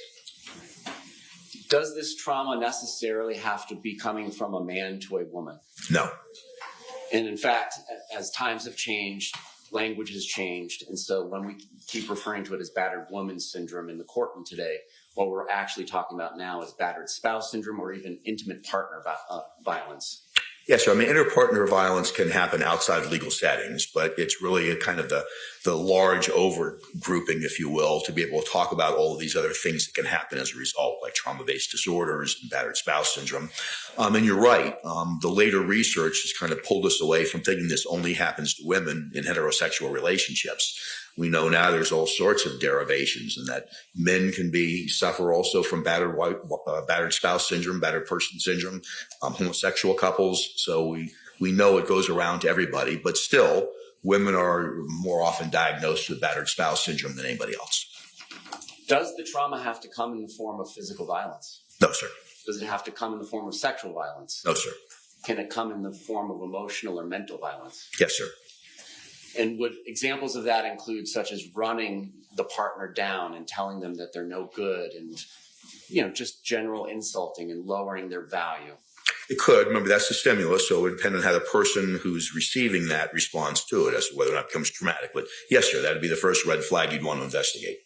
Does this trauma necessarily have to be coming from a man to a woman? No. And in fact, as times have changed, language has changed. And so when we keep referring to it as battered woman syndrome in the courtroom today, what we're actually talking about now is battered spouse syndrome or even intimate partner violence. Yes, so interpartner violence can happen outside of legal settings, but it's really a kind of the large over grouping, if you will, to be able to talk about all of these other things that can happen as a result, like trauma-based disorders and battered spouse syndrome. And you're right. The later research has kind of pulled us away from thinking this only happens to women in heterosexual relationships. We know now there's all sorts of derivations and that men can suffer also from battered spouse syndrome, battered person syndrome, homosexual couples. So we know it goes around to everybody, but still women are more often diagnosed with battered spouse syndrome than anybody else. Does the trauma have to come in the form of physical violence? No, sir. Does it have to come in the form of sexual violence? No, sir. Can it come in the form of emotional or mental violence? Yes, sir. And would examples of that include such as running the partner down and telling them that they're no good and, just general insulting and lowering their value? It could. Remember, that's the stimulus, so it would depend on how the person who's receiving that responds to it as to whether or not it becomes traumatic. But yes, sir, that would be the first red flag you'd want to investigate.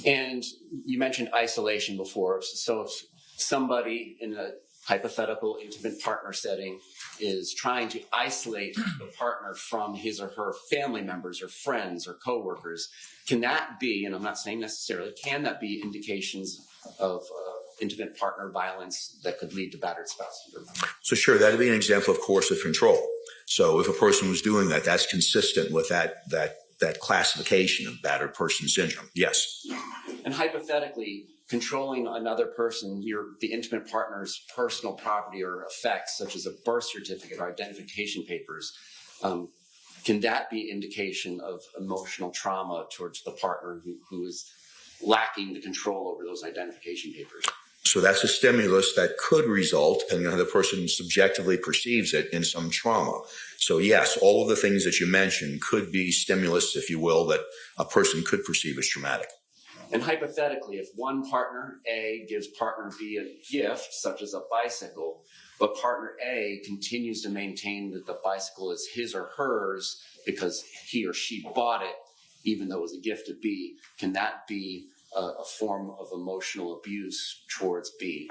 And you mentioned isolation before. So if somebody in a hypothetical intimate partner setting is trying to isolate the partner from his or her family members or friends or coworkers, can that be, and I'm not saying necessarily, can that be indications of intimate partner violence that could lead to battered spouse syndrome? So sure, that'd be an example of coercive control. So if a person was doing that, that's consistent with that classification of battered person syndrome. Yes. And hypothetically, controlling another person, the intimate partner's personal property or effects, such as a birth certificate or identification papers, can that be indication of emotional trauma towards the partner who is lacking the control over those identification papers? So that's a stimulus that could result, depending on how the person subjectively perceives it, in some trauma. So yes, all of the things that you mentioned could be stimulus, if you will, that a person could perceive as traumatic. And hypothetically, if one partner A gives partner B a gift, such as a bicycle, but partner A continues to maintain that the bicycle is his or hers because he or she bought it, even though it was a gift to B, can that be a form of emotional abuse towards B?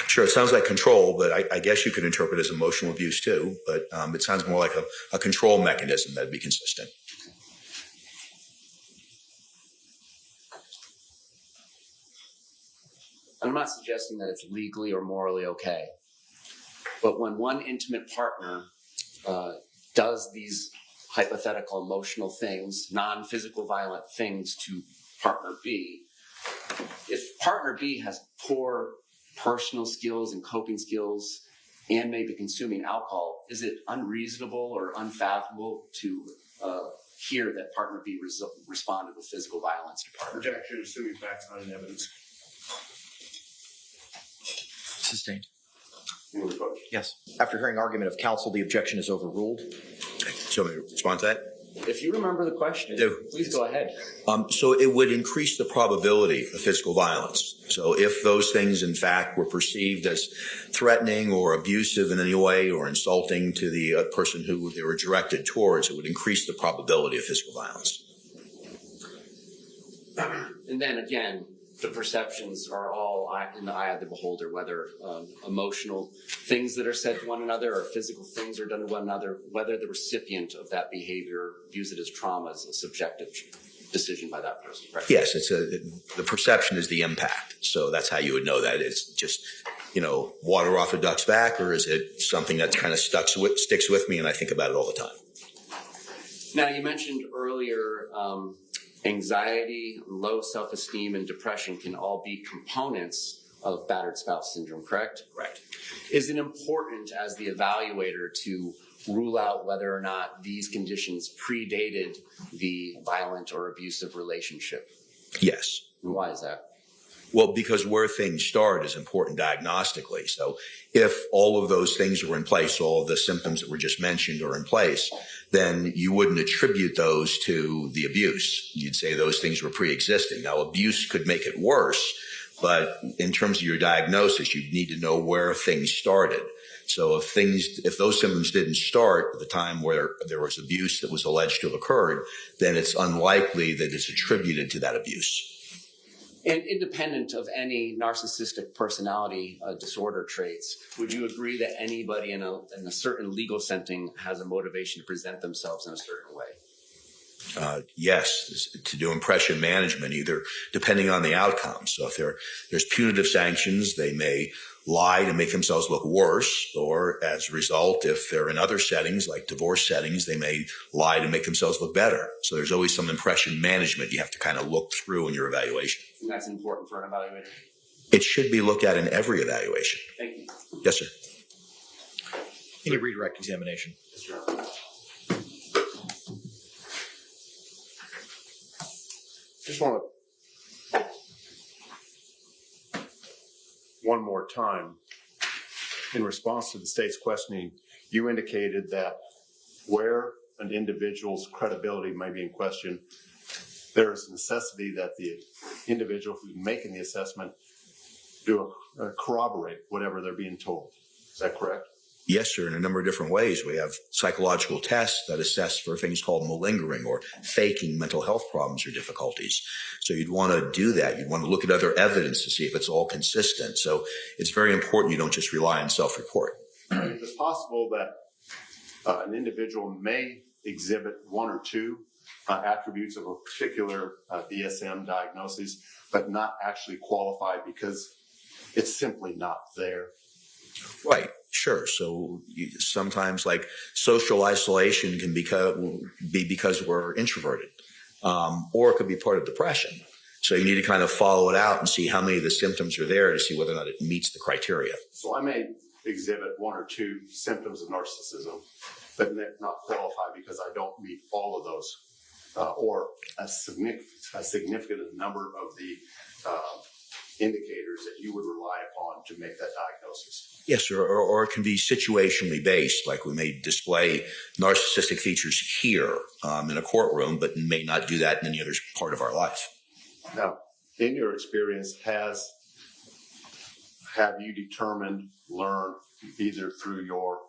Sure, it sounds like control, but I guess you could interpret it as emotional abuse too. But it sounds more like a control mechanism that'd be consistent. I'm not suggesting that it's legally or morally okay, but when one intimate partner does these hypothetical emotional things, non-physical violent things to partner B, if partner B has poor personal skills and coping skills and may be consuming alcohol, is it unreasonable or unfathomable to hear that partner B responded with physical violence to partner B? Objection, assuming facts not in evidence. Sustained. You want to vote? Yes. After hearing argument of counsel, the objection is overruled. So let me respond to that. If you remember the question, please go ahead. So it would increase the probability of physical violence. So if those things, in fact, were perceived as threatening or abusive in any way or insulting to the person who they were directed towards, it would increase the probability of physical violence. And then again, the perceptions are all in the eye of the beholder, whether emotional things that are said to one another or physical things are done to one another, whether the recipient of that behavior views it as trauma is a subjective decision by that person. Right? Yes, the perception is the impact. So that's how you would know that. It's just, water off a duck's back, or is it something that kind of sticks with me and I think about it all the time? Now, you mentioned earlier anxiety, low self-esteem, and depression can all be components of battered spouse syndrome, correct? Correct. Is it important as the evaluator to rule out whether or not these conditions predated the violent or abusive relationship? Yes. And why is that? Well, because where things start is important diagnostically. So if all of those things were in place, all of the symptoms that were just mentioned are in place, then you wouldn't attribute those to the abuse. You'd say those things were pre-existing. Now, abuse could make it worse, but in terms of your diagnosis, you need to know where things started. So if those symptoms didn't start at the time where there was abuse that was alleged to have occurred, then it's unlikely that it's attributed to that abuse. And independent of any narcissistic personality disorder traits, would you agree that anybody in a certain legal setting has a motivation to present themselves in a certain way? Yes, to do impression management, either depending on the outcome. So if there's punitive sanctions, they may lie to make themselves look worse, or as a result, if they're in other settings like divorce settings, they may lie to make themselves look better. So there's always some impression management you have to kind of look through in your evaluation. And that's important for an evaluator? It should be looked at in every evaluation. Thank you. Yes, sir. Any redirect examination? Just want to, one more time, in response to the state's questioning, you indicated that where an individual's credibility may be in question, there is a necessity that the individual who's making the assessment corroborate whatever they're being told. Is that correct? Yes, sir. In a number of different ways. We have psychological tests that assess for things called malingering or faking mental health problems or difficulties. So you'd want to do that. You'd want to look at other evidence to see if it's all consistent. So it's very important you don't just rely on self-report. It's possible that an individual may exhibit one or two attributes of a particular DSM diagnosis, but not actually qualify because it's simply not there. Right. Sure. So sometimes like social isolation can be because we're introverted, or it could be part of depression. So you need to kind of follow it out and see how many of the symptoms are there to see whether or not it meets the criteria. So I may exhibit one or two symptoms of narcissism, but not qualify because I don't meet all of those, or a significant number of the indicators that you would rely upon to make that diagnosis. Yes, sir. Or it can be situationally based, like we may display narcissistic features here in a courtroom, but may not do that in any other part of our life. Now, in your experience, have you learned either through your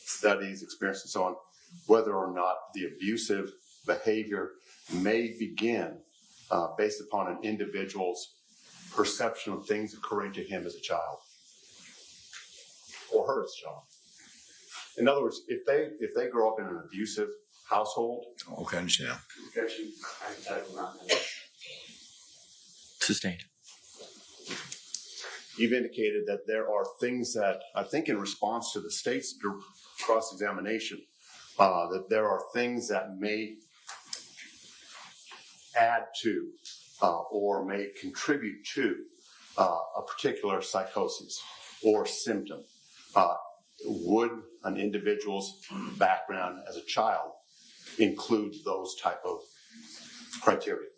studies, experience, and so on, whether or not the abusive behavior may begin based upon an individual's perception of things occurring to him as a child or her as a child? In other words, if they grow up in an abusive household. Okay, I understand. Sustained. You've indicated that there are things that, I think in response to the state's cross-examination, that there are things that may add to or may contribute to a particular psychosis or symptom. Would an individual's background as a child include those type of criteria?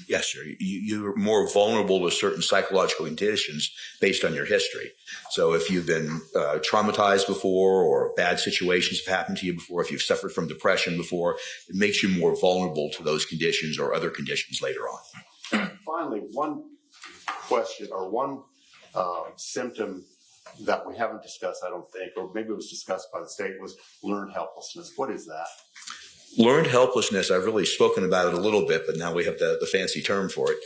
Yes, sir. You're more vulnerable to certain psychological conditions based on your history. So if you've been traumatized before, or bad situations have happened to you before, if you've suffered from depression before, it makes you more vulnerable to those conditions or other conditions later on. Finally, one question or one symptom that we haven't discussed, I don't think, or maybe it was discussed by the state, was learned helplessness. What is that? Learned helplessness, I've really spoken about it a little bit, but now we have the fancy term for it.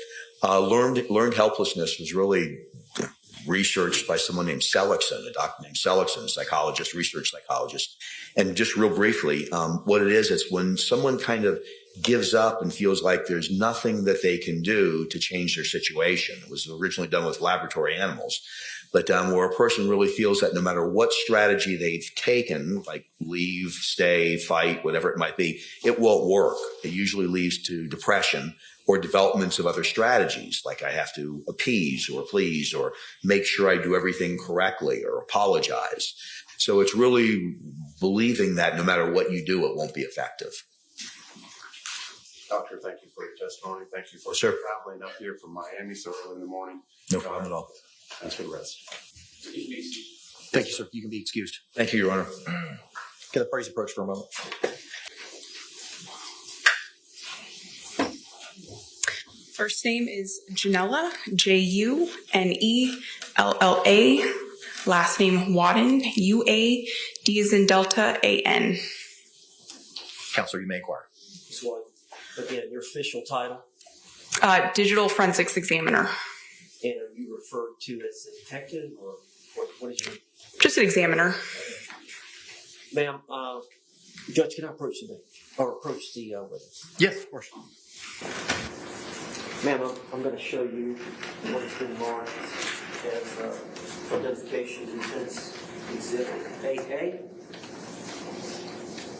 Learned helplessness was really researched by someone named Seligson, a doctor named Seligson, a psychologist, research psychologist. And just real briefly, what it is, it's when someone kind of gives up and feels like there's nothing that they can do to change their situation. It was originally done with laboratory animals. But where a person really feels that no matter what strategy they've taken, like leave, stay, fight, whatever it might be, it won't work. It usually leads to depression or developments of other strategies, like I have to appease or please or make sure I do everything correctly or apologize. So it's really believing that no matter what you do, it won't be effective. Doctor, thank you for your testimony. Thank you for traveling up here from Miami so early in the morning. No problem at all. Thanks for the rest. Thank you, sir. You can be excused. Thank you, Your Honor. Can the parties approach for a moment? First name is Junella, Junella. Last name Uadan, UA, D as in Delta, AN. Counselor, you may inquire. So, again, your official title, Digital Forensics Examiner. and are you referred to as a detective, or what is your... Just an examiner. Ma'am, Judge, can I approach the witness? Yes, of course. Ma'am, I'm going to show you what has been marked as identification defense exhibit AA.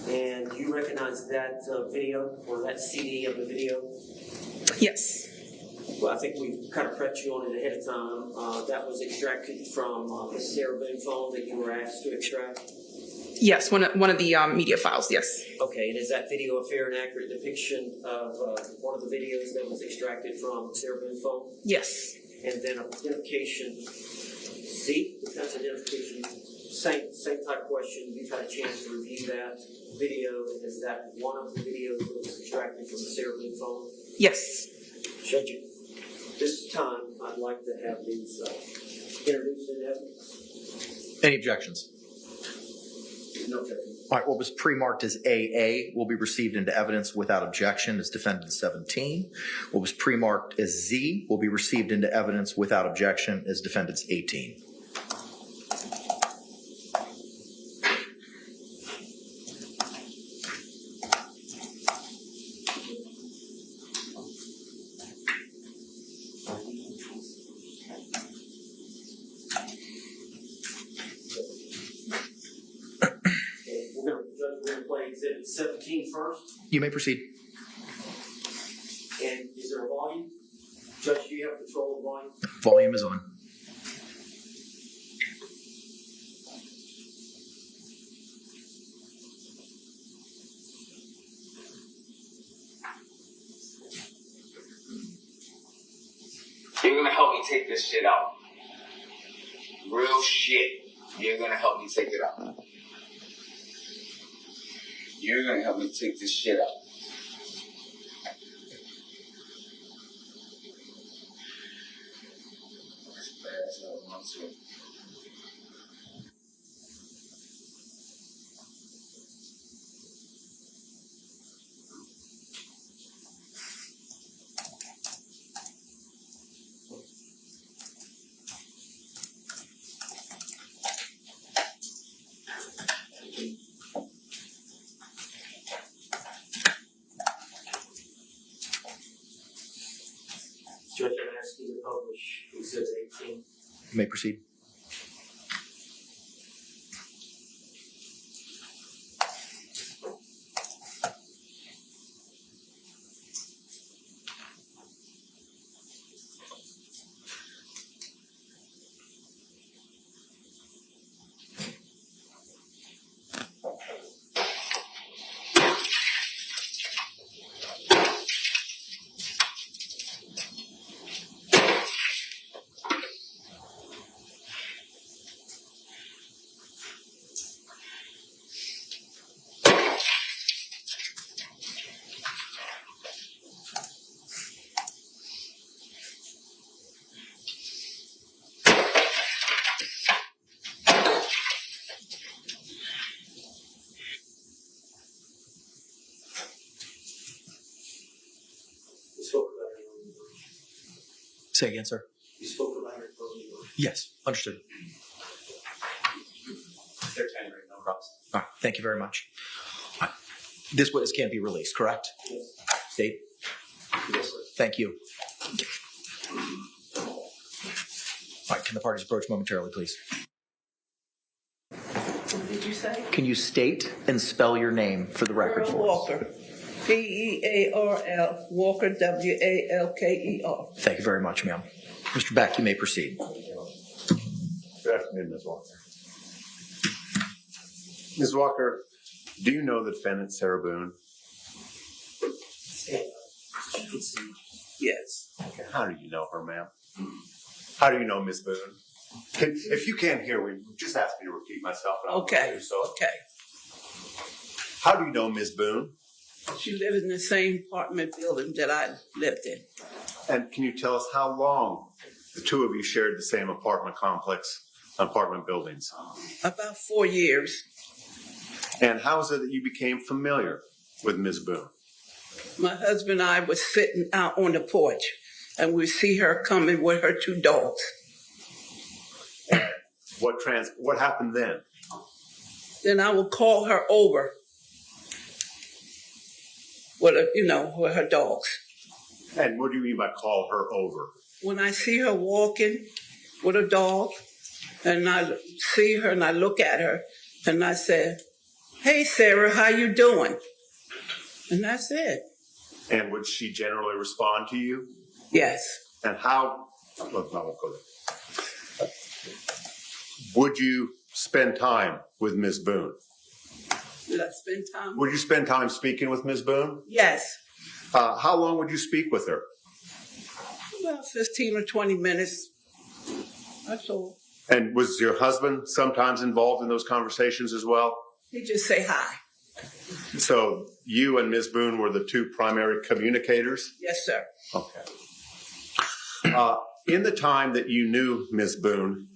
And you recognize that video or that CD of the video? Yes. Well, I think we've kind of prepped you on it ahead of time. That was extracted from the Sarah Boone phone that you were asked to extract? Yes, one of the media files, yes. Okay, and is that video a fair and accurate depiction of one of the videos that was extracted from Sarah Boone's phone? Yes. And then identification C, defense identification, same type question. You've had a chance to review that video, and is that one of the videos that was extracted from the Sarah Boone phone? Yes. Judge, this time I'd like to have these introduced in evidence. Any objections? No objection. All right, what was pre-marked as AA will be received into evidence without objection as defendant 17. What was pre-marked as Z will be received into evidence without objection as defendants 18. We're going to play exhibit 17 first. You may proceed. And is there a volume? Judge, do you have control of the volume? Volume is on. You're gonna help me take this shit out. Real shit. You're gonna help me take it out. You're gonna help me take this shit out. Judge, I'm asking you to publish exhibit 18. You may proceed. Say again, sir. You spoke about her clothing. Yes, understood. They're tendering, no problem. All right, thank you very much. All right. This witness can't be released, correct? Yes. State. Yes, sir. Thank you. All right, can the parties approach momentarily, please? What did you say? Can you state and spell your name for the record Pearl for us? Walker. Pearl Walker, Walker. Thank you very much, ma'am. Mr. Beck, you may proceed. Good afternoon, Ms. Walker. Ms. Walker, do you know the defendant, Sarah Boone? Yes. Okay. How do you know her, ma'am? How do you know Ms. Boone? If you can't hear me, just ask me to repeat myself. And I'll Okay. do so. Okay. How do you know Ms. Boone? She lived in the same apartment building that I lived in. And can you tell us how long the two of you shared the same apartment complex, apartment buildings? About 4 years. And how is it that you became familiar with Ms. Boone? My husband and I was sitting out on the porch, and we see her coming with her 2 dogs. What happened then? Then I would call her over with her dogs. And what do you mean by call her over? When I see her walking with a dog, and I see her and I look at her, and I said, "Hey, Sarah, how you doing?" And that's it. And would she generally respond to you? Yes. And how, look, I won't go there. Would you spend time with Ms. Boone? Did I spend time? Would you spend time speaking with Ms. Boone? Yes. How long would you speak with her? About 15 or 20 minutes. That's all. And was your husband sometimes involved in those conversations as well? He just say hi. So you and Ms. Boone were the 2 primary communicators? Yes, sir. Okay. In the time that you knew Ms. Boone,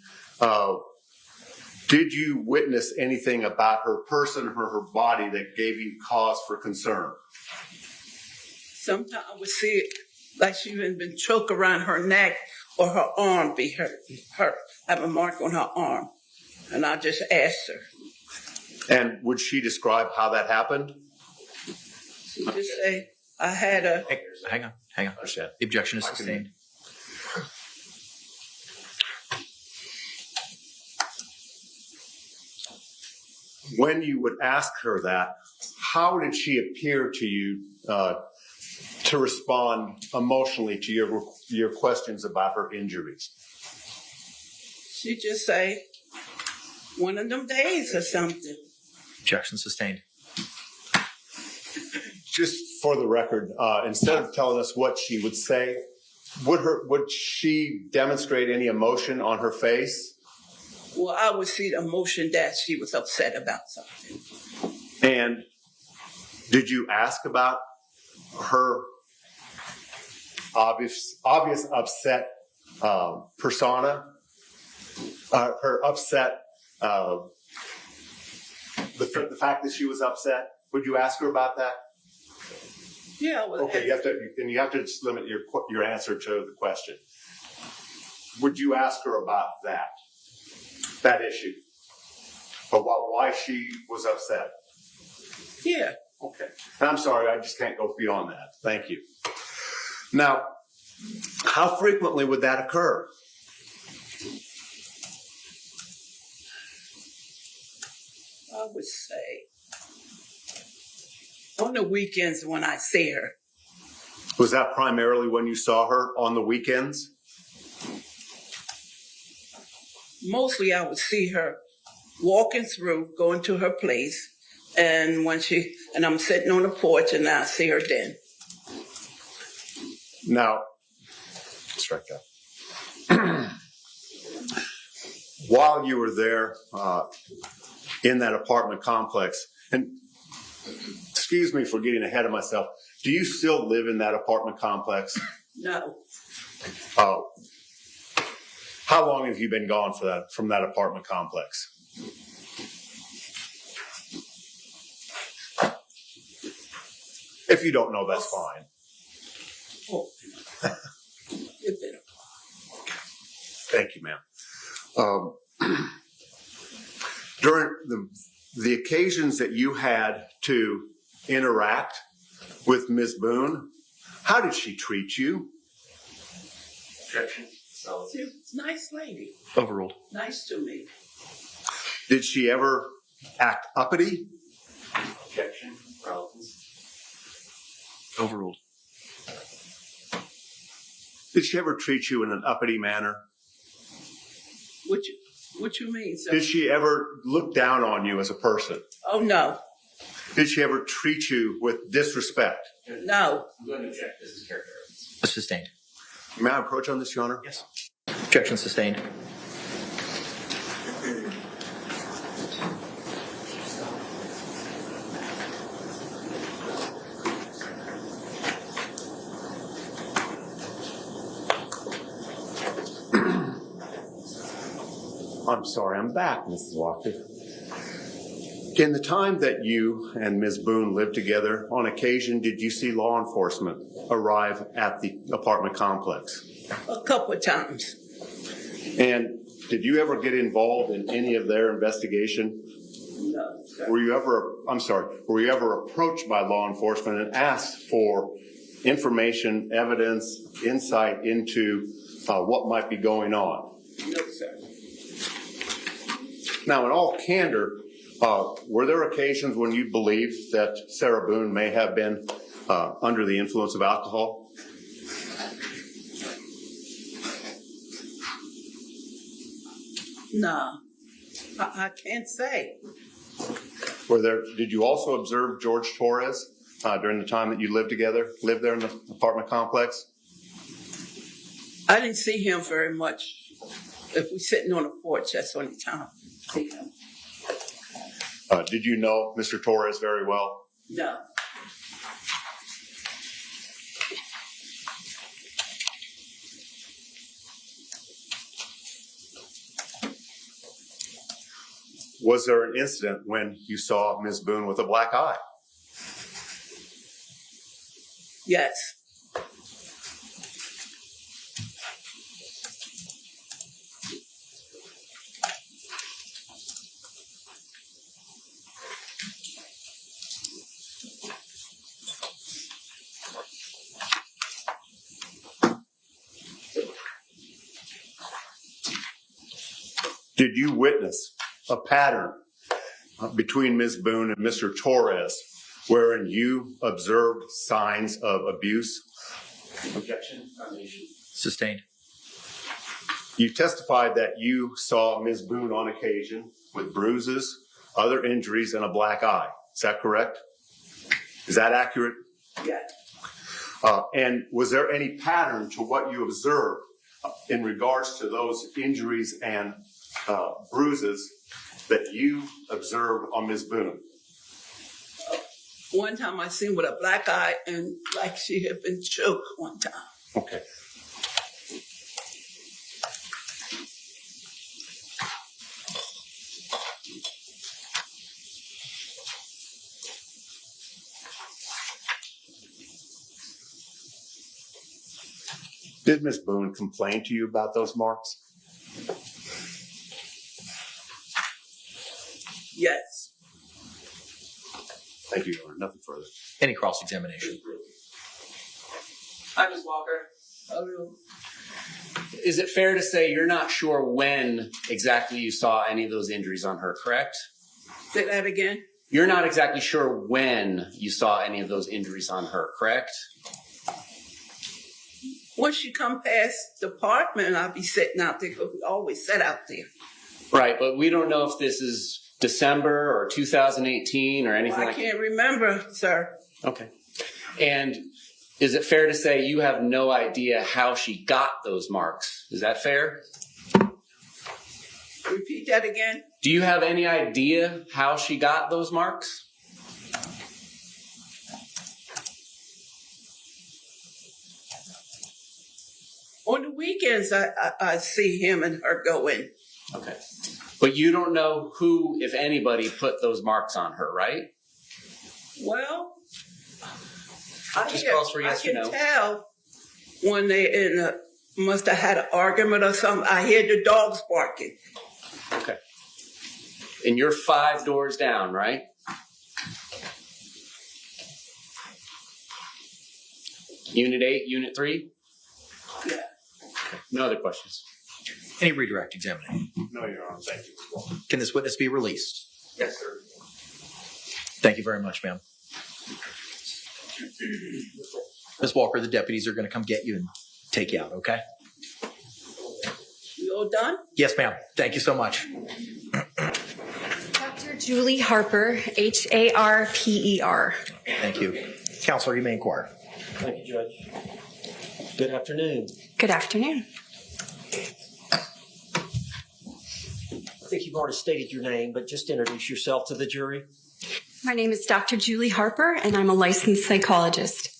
did you witness anything about her person or her body that gave you cause for concern? Sometimes I would see it like she had been choked around her neck or her arm be hurt. I have a mark on her arm. And I just asked her. And would she describe how that happened? She just say, I had a... Hang on. The objection is sustained. When you would ask her that, how did she appear to you to respond emotionally to your questions about her injuries? She just say, one of them days or something. Objection sustained. Just for the record, instead of telling us what she would say, would she demonstrate any emotion on her face? Well, I would see the emotion that she was upset about something. And did you ask about her obvious upset persona? Her upset, the fact that she was upset? Would you ask her about that? Yeah. Well, okay, you have to just limit your answer to the question. Would you ask her about that issue, about why she was upset? Yeah. Okay. And I'm sorry, I just can't go beyond that. Thank you. Now, how frequently would that occur? I would say on the weekends when I see her. Was that primarily when you saw her on the weekends? Mostly I would see her walking through, going to her place, and I'm sitting on the porch and I see her then. Now, strike that. While you were there in that apartment complex, and excuse me for getting ahead of myself, do you still live in that apartment complex? No. How long have you been gone from that apartment complex? If you don't know, that's fine. Oh, it's been a while. Thank you, ma'am. During the occasions that you had to interact with Ms. Boone, how did she treat you? Objection. So, She was a nice lady. Overruled. Nice to me. Did she ever act uppity? objection. Relevance. Overruled. Did she ever treat you in an uppity manner? What you mean, sir? Did she ever look down on you as a person? Oh, no. Did she ever treat you with disrespect? No. I'm going to object. This is character. Sustained. May I approach on this, Your Honor? Yes. Objection sustained. I'm sorry, I'm back, Mrs. Walker. In the time that you and Ms. Boone lived together, on occasion, did you see law enforcement arrive at the apartment complex? A couple of times. And did you ever get involved in any of their investigation? No, sir. Were you ever approached by law enforcement and asked for information, evidence, insight into what might be going on? No, sir. Now, in all candor, were there occasions when you believed that Sarah Boone may have been under the influence of alcohol? No. I can't say. Did you also observe Jorge Torres during the time that you lived there in the apartment complex? I didn't see him very much. If we're sitting on the porch, that's the only time I see him. Did you know Mr. Torres very well? No. Was there an incident when you saw Ms. Boone with a black eye? Yes. Did you witness a pattern between Ms. Boone and Mr. Torres wherein you observed signs of abuse? Objection. Foundation. Sustained. You testified that you saw Ms. Boone on occasion with bruises, other injuries, and a black eye. Is that correct? Is that accurate? Yes. And was there any pattern to what you observed in regards to those injuries and bruises that you observed on Ms. Boone? One time I seen with a black eye and like she had been choked one time. Okay. Did Ms. Boone complain to you about those marks? Yes. Thank you, Your Honor. Nothing further. Any cross-examination? Hi, Ms. Walker. Hello. Is it fair to say you're not sure when exactly you saw any of those injuries on her, correct? Say that again. You're not exactly sure when you saw any of those injuries on her, correct? Once she come past the apartment, I'll be sitting out there because we always sit out there. Right, but we don't know if this is December or 2018 or anything I can't remember, sir. Okay. And is it fair to say you have no idea how she got those marks? Is that fair? Repeat that again. Do you have any idea how she got those marks? On the weekends, I see him and her go in. Okay. But you don't know who, if anybody, put those marks on her, right? Well, Just calls for yes or I no. can tell when they're in Must have had an argument or something. I hear the dogs barking. Okay. And you're 5 doors down, right? Unit 8, Unit 3? Yeah. No other questions? Any redirect examining? No, Your Honor. Thank you. Can this witness be released? Yes, sir. Thank you very much, ma'am. Ms. Walker, the deputies are going to come get you and take you out, okay? You all done? Yes, ma'am. Thank you so much. Dr. Julie Harper, Harper. Thank you. Counselor, you may inquire. Thank you, Judge. Good afternoon. Good afternoon. I think you've already stated your name, but just introduce yourself to the jury. My name is Dr. Julie Harper, and I'm a licensed psychologist.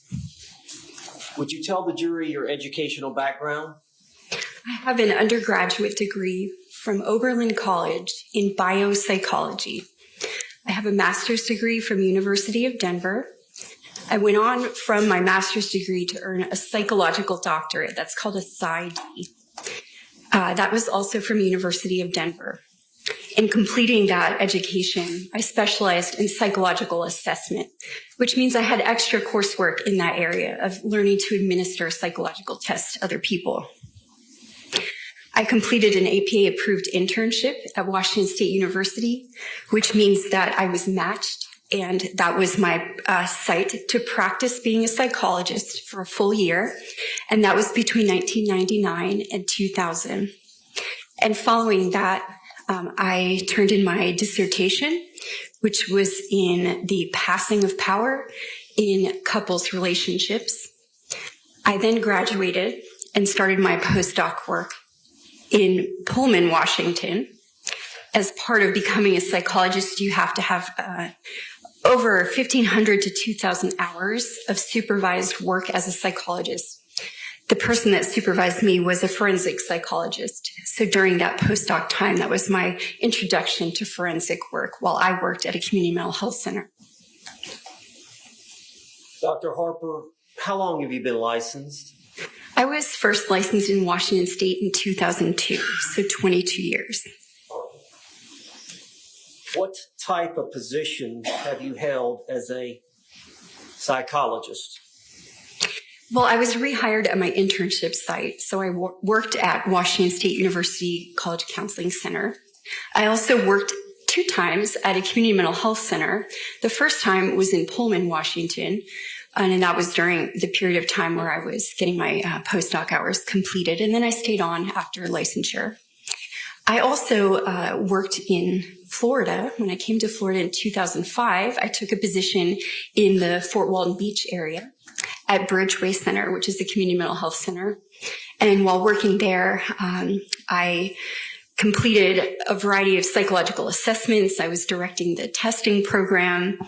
Would you tell the jury your educational background? I have an undergraduate degree from Oberlin College in biopsychology. I have a master's degree from University of Denver. I went on from my master's degree to earn a psychological doctorate. That's called a PsyD. That was also from University of Denver. In completing that education, I specialized in psychological assessment, which means I had extra coursework in that area of learning to administer psychological tests to other people. I completed an APA-approved internship at Washington State University, which means that I was matched, and that was my site to practice being a psychologist for a full year, and that was between 1999 and 2000. And following that, I turned in my dissertation, which was in the passing of power in couples relationships. I then graduated and started my postdoc work in Pullman, Washington. As part of becoming a psychologist, you have to have over 1,500 to 2,000 hours of supervised work as a psychologist. The person that supervised me was a forensic psychologist. So during that postdoc time, that was my introduction to forensic work while I worked at a community mental health center. Dr. Harper, how long have you been licensed? I was first licensed in Washington State in 2002, so 22 years. What type of position have you held as a psychologist? Well, I was rehired at my internship site, so I worked at Washington State University College Counseling Center. I also worked 2 times at a community mental health center. The first time was in Pullman, Washington, and that was during the period of time where I was getting my postdoc hours completed, and then I stayed on after licensure. I also worked in Florida. When I came to Florida in 2005, I took a position in the Fort Walton Beach area at Bridgeway Center, which is a community mental health center. And while working there, I completed a variety of psychological assessments. I was directing the testing program.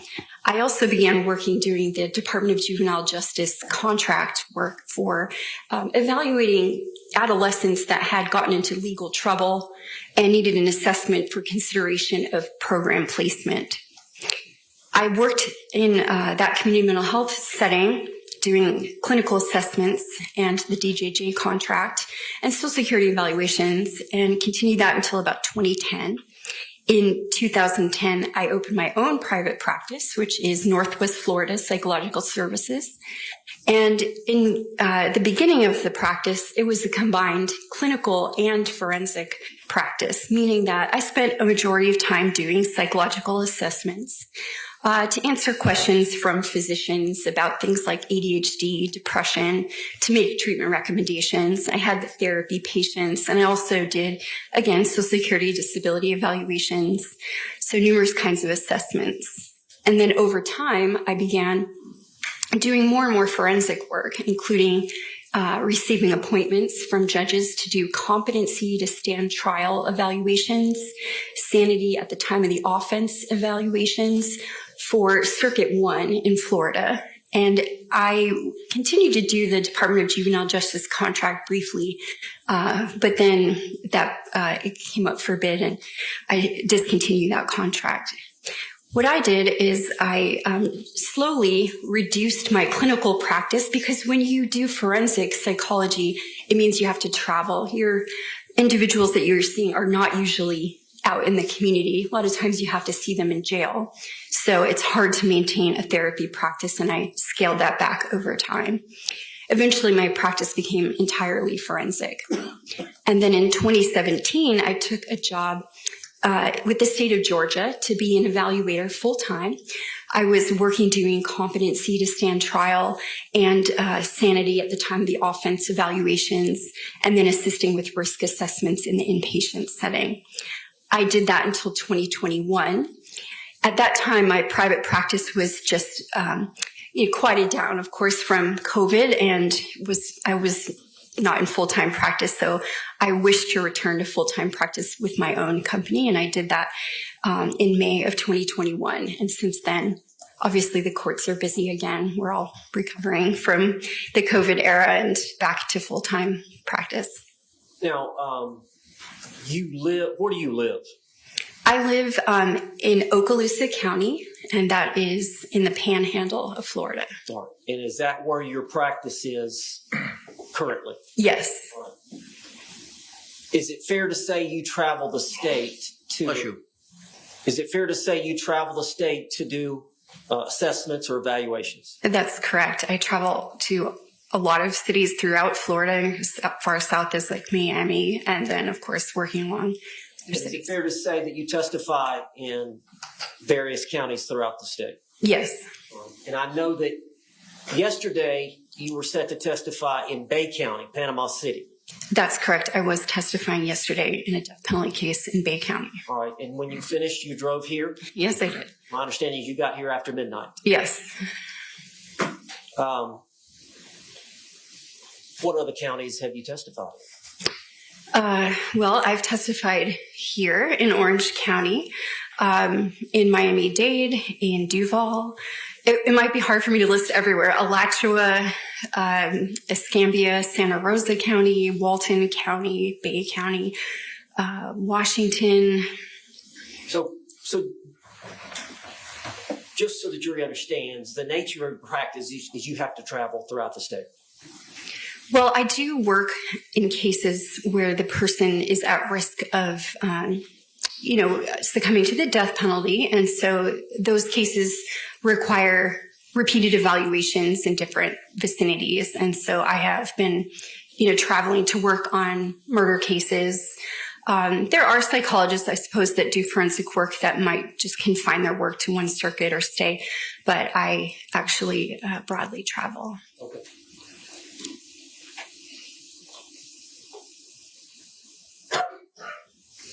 I also began working during the Department of Juvenile Justice contract work for evaluating adolescents that had gotten into legal trouble and needed an assessment for consideration of program placement. I worked in that community mental health setting doing clinical assessments and the DJJ contract and Social Security evaluations, and continued that until about 2010. In 2010, I opened my own private practice, which is Northwest Florida Psychological Services. And in the beginning of the practice, it was a combined clinical and forensic practice, meaning that I spent a majority of time doing psychological assessments to answer questions from physicians about things like ADHD, depression, to make treatment recommendations. I had the therapy patients, and I also did, again, Social Security disability evaluations, so numerous kinds of assessments. And then over time, I began doing more and more forensic work, including receiving appointments from judges to do competency to stand trial evaluations, sanity at the time of the offense evaluations for Circuit 1 in Florida. And I continued to do the Department of Juvenile Justice contract briefly, but then that it came up for bid and I discontinued that contract. What I did is I slowly reduced my clinical practice because when you do forensic psychology, it means you have to travel. Your individuals that you're seeing are not usually out in the community. A lot of times you have to see them in jail. So it's hard to maintain a therapy practice, and I scaled that back over time. Eventually, my practice became entirely forensic. And then in 2017, I took a job with the state of Georgia to be an evaluator full-time. I was working doing competency to stand trial and sanity at the time of the offense evaluations, and then assisting with risk assessments in the inpatient setting. I did that until 2021. At that time, my private practice was just quieted down, of course, from COVID, and I was not in full-time practice, so I wished to return to full-time practice with my own company, and I did that in May of 2021. And since then, obviously the courts are busy again. We're all recovering from the COVID era and back to full-time practice. Now, where do you live? I live in Okaloosa County, and that is in the panhandle of Florida. All right. And is that where your practice is currently? Yes. All right. Is it fair to say you travel the state to? Bless you. Is it fair to say you travel the state to do assessments or evaluations? That's correct. I travel to a lot of cities throughout Florida, as far south as like Miami, and then of course working along. Is it fair to say that you testify in various counties throughout the state? Yes. And I know that yesterday you were set to testify in Bay County, Panama City. That's correct. I was testifying yesterday in a death penalty case in Bay County. All right. And when you finished, you drove here? Yes, I did. My understanding is you got here after midnight. Yes. What other counties have you testified in? Well, I've testified here in Orange County, in Miami-Dade, in Duval. It might be hard for me to list everywhere. Alachua, Escambia, Santa Rosa County, Walton County, Bay County, Washington. So just so the jury understands, the nature of practice is you have to travel throughout the state. Well, I do work in cases where the person is at risk of, succumbing to the death penalty. And so those cases require repeated evaluations in different vicinities. And so I have been, traveling to work on murder cases. There are psychologists, I suppose, that do forensic work that might just confine their work to one circuit or stay. But I actually broadly travel. Okay.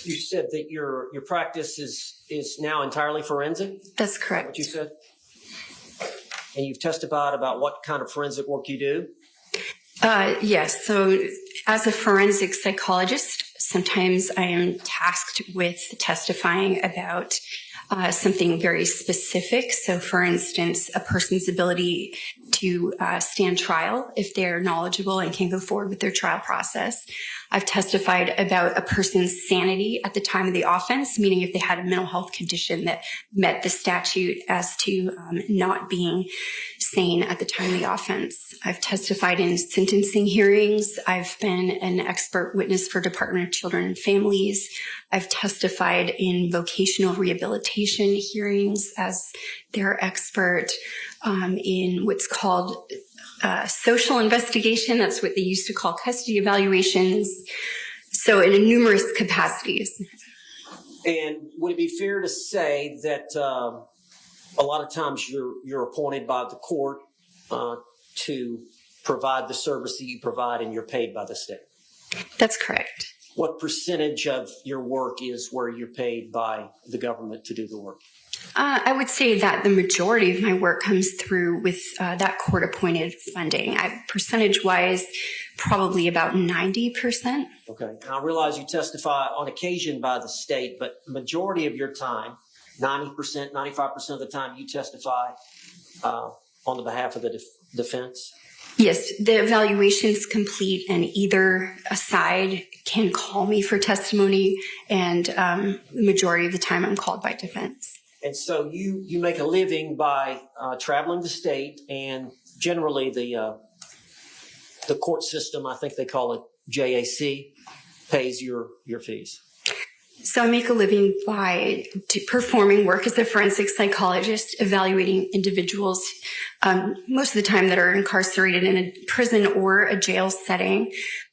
You said that your practice is now entirely forensic? That's correct. What you said? And you've testified about what kind of forensic work you do? Yes. So as a forensic psychologist, sometimes I am tasked with testifying about something very specific. So for instance, a person's ability to stand trial if they're knowledgeable and can go forward with their trial process. I've testified about a person's sanity at the time of the offense, meaning if they had a mental health condition that met the statute as to not being sane at the time of the offense. I've testified in sentencing hearings. I've been an expert witness for Department of Children and Families. I've testified in vocational rehabilitation hearings as their expert, in what's called social investigation. That's what they used to call custody evaluations. So in numerous capacities. And would it be fair to say that a lot of times you're appointed by the court to provide the service that you provide and you're paid by the state? That's correct. What percentage of your work is where you're paid by the government to do the work? I would say that the majority of my work comes through with that court-appointed funding. Percentage-wise, probably about 90%. Okay. And I realize you testify on occasion by the state, but majority of your time, 90%, 95% of the time, you testify on the behalf of the defense? Yes, the evaluation is complete, and either side can call me for testimony, and the majority of the time I'm called by defense. And so you make a living by traveling the state, and generally the court system, I think they call it JAC, pays your fees. So I make a living by performing work as a forensic psychologist, evaluating individuals, most of the time that are incarcerated in a prison or a jail setting,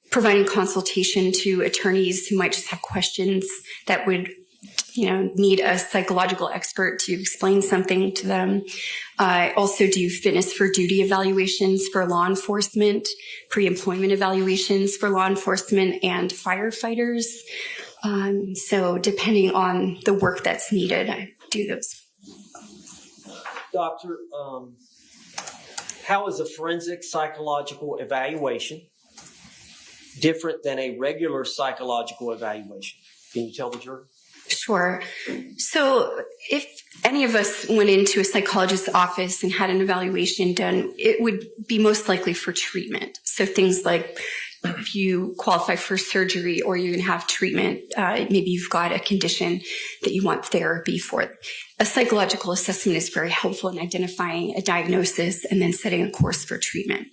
providing consultation to attorneys who might just have questions that would need a psychological expert to explain something to them. I also do fitness for duty evaluations for law enforcement, pre-employment evaluations for law enforcement and firefighters. So depending on the work that's needed, I do those. Doctor, how is a forensic psychological evaluation different than a regular psychological evaluation? Can you tell the jury? Sure. So if any of us went into a psychologist's office and had an evaluation done, it would be most likely for treatment. So things like if you qualify for surgery or you're going to have treatment, maybe you've got a condition that you want therapy for. A psychological assessment is very helpful in identifying a diagnosis and then setting a course for treatment.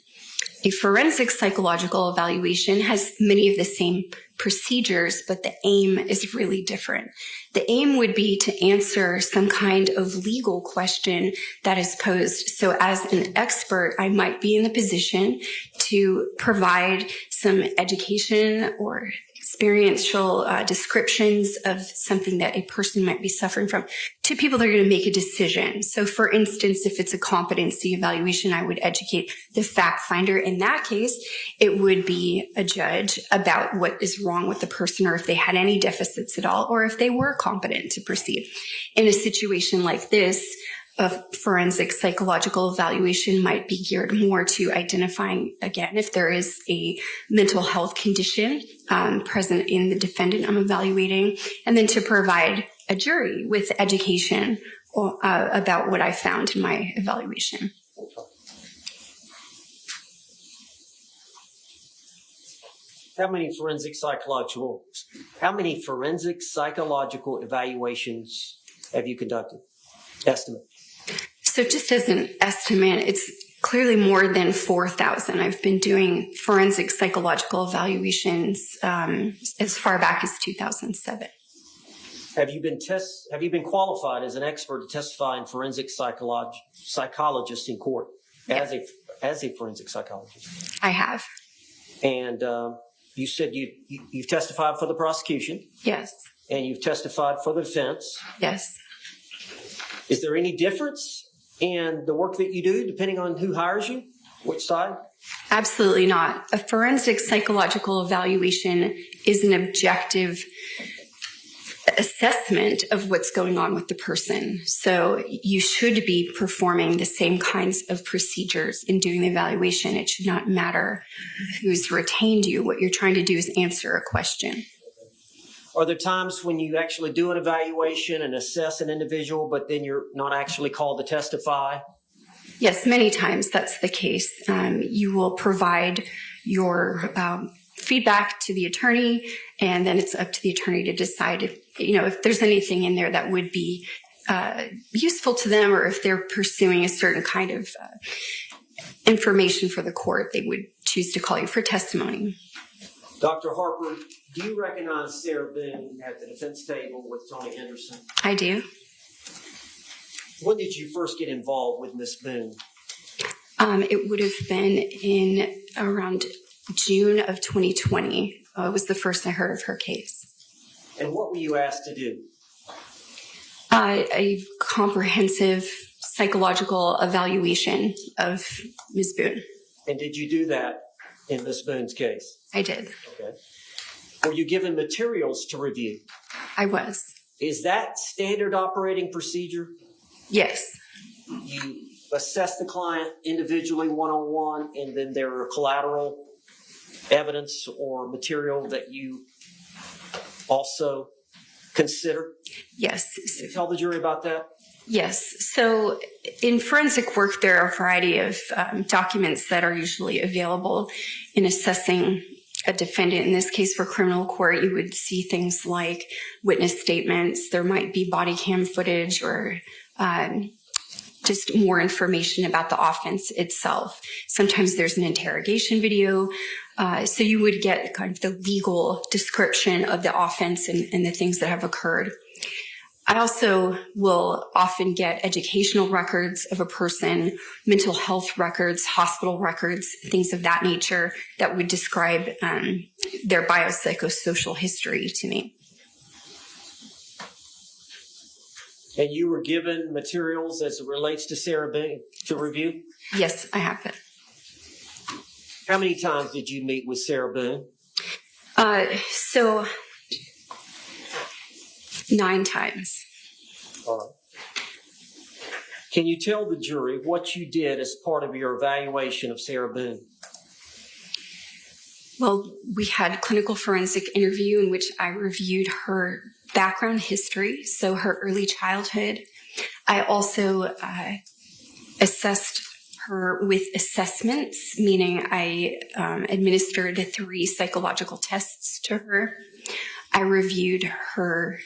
A forensic psychological evaluation has many of the same procedures, but the aim is really different. The aim would be to answer some kind of legal question that is posed. So as an expert, I might be in the position to provide some education or experiential descriptions of something that a person might be suffering from to people that are going to make a decision. So for instance, if it's a competency evaluation, I would educate the fact finder. In that case, it would be a judge about what is wrong with the person or if they had any deficits at all, or if they were competent to proceed. In a situation like this, a forensic psychological evaluation might be geared more to identifying, again, if there is a mental health condition present in the defendant I'm evaluating, and then to provide a jury with education about what I found in my evaluation. How many forensic psychological evaluations have you conducted? Estimate. So just as an estimate, it's clearly more than 4,000. I've been doing forensic psychological evaluations as far back as 2007. Have you been qualified as an expert to testify in forensic psychologist in court as a forensic psychologist? I have. And you said you've testified for the prosecution. Yes. And you've testified for the defense. Yes. Is there any difference in the work that you do depending on who hires you? Which side? Absolutely not. A forensic psychological evaluation is an objective assessment of what's going on with the person. So you should be performing the same kinds of procedures in doing the evaluation. It should not matter who's retained you. What you're trying to do is answer a question. Are there times when you actually do an evaluation and assess an individual, but then you're not actually called to testify? Yes, many times that's the case. You will provide your feedback to the attorney, and then it's up to the attorney to decide if there's anything in there that would be useful to them, or if they're pursuing a certain kind of information for the court, they would choose to call you for testimony. Dr. Harper, do you recognize Sarah Boone at the defense table with Tony Henderson? I do. When did you first get involved with Miss Boone? It would have been in around June of 2020. It was the first I heard of her case. And what were you asked to do? A comprehensive psychological evaluation of Ms. Boone. And did you do that in Miss Boone's case? I did. Okay. Were you given materials to review? I was. Is that standard operating procedure? Yes. You assess the client individually, one-on-one, and then there are collateral evidence or material that you also consider? Yes. Can you tell the jury about that? Yes. So in forensic work, there are a variety of documents that are usually available in assessing a defendant, in this case for criminal court, you would see things like witness statements. There might be body cam footage or just more information about the offense itself. Sometimes there's an interrogation video. So you would get kind of the legal description of the offense and the things that have occurred. I also will often get educational records of a person, mental health records, hospital records, things of that nature that would describe their biopsychosocial history to me. And you were given materials as it relates to Sarah Boone to review? Yes, I have it. How many times did you meet with Sarah Boone? So 9 times. Can you tell the jury what you did as part of your evaluation of Sarah Boone? Well, we had a clinical forensic interview in which I reviewed her background history, so her early childhood. I also assessed her with assessments, meaning I administered 3 psychological tests to her. I reviewed her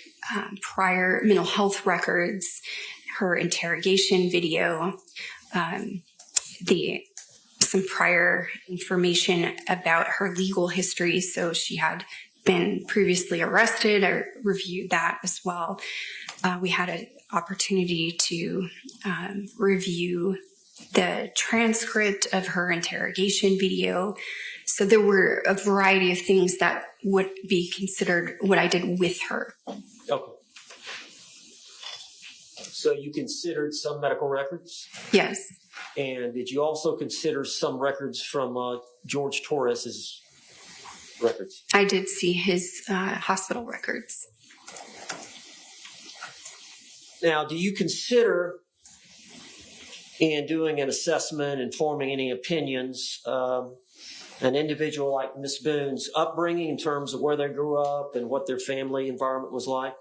prior mental health records, her interrogation video, some prior information about her legal history. So she had been previously arrested. I reviewed that as well. We had an opportunity to review the transcript of her interrogation video. So there were a variety of things that would be considered what I did with her. Okay. So you considered some medical records? Yes. And did you also consider some records from Jorge Torres' records? I did see his hospital records. Now, do you consider, in doing an assessment and forming any opinions, an individual like Ms. Boone's upbringing in terms of where they grew up and what their family environment was like?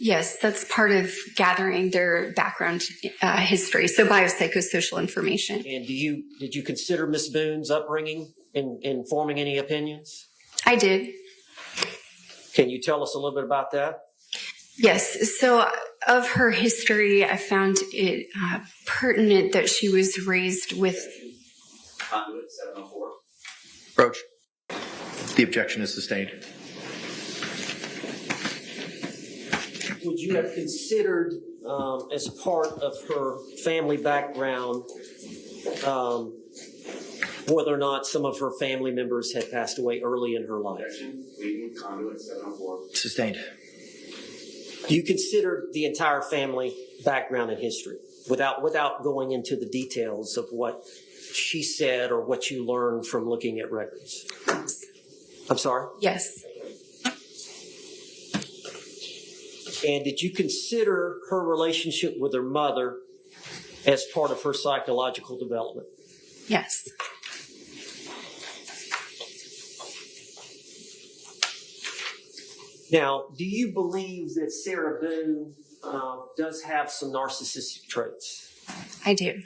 Yes, that's part of gathering their background history, so biopsychosocial information. And did you consider Ms. Boone's upbringing in forming any opinions? I did. Can you tell us a little bit about that? Yes, so of her history, I found it pertinent that she was raised with... Conduit 704. Roach. The objection is sustained. Would you have considered, as part of her family background, whether or not some of her family members had passed away early in her life? Objection. Pleading. Conduit 704. Sustained. Do you consider the entire family background and history without going into the details of what she said or what you learned from looking at records? I'm sorry? Yes. And did you consider her relationship with her mother as part of her psychological development? Yes. Now, do you believe that Sarah Boone does have some narcissistic traits? I do.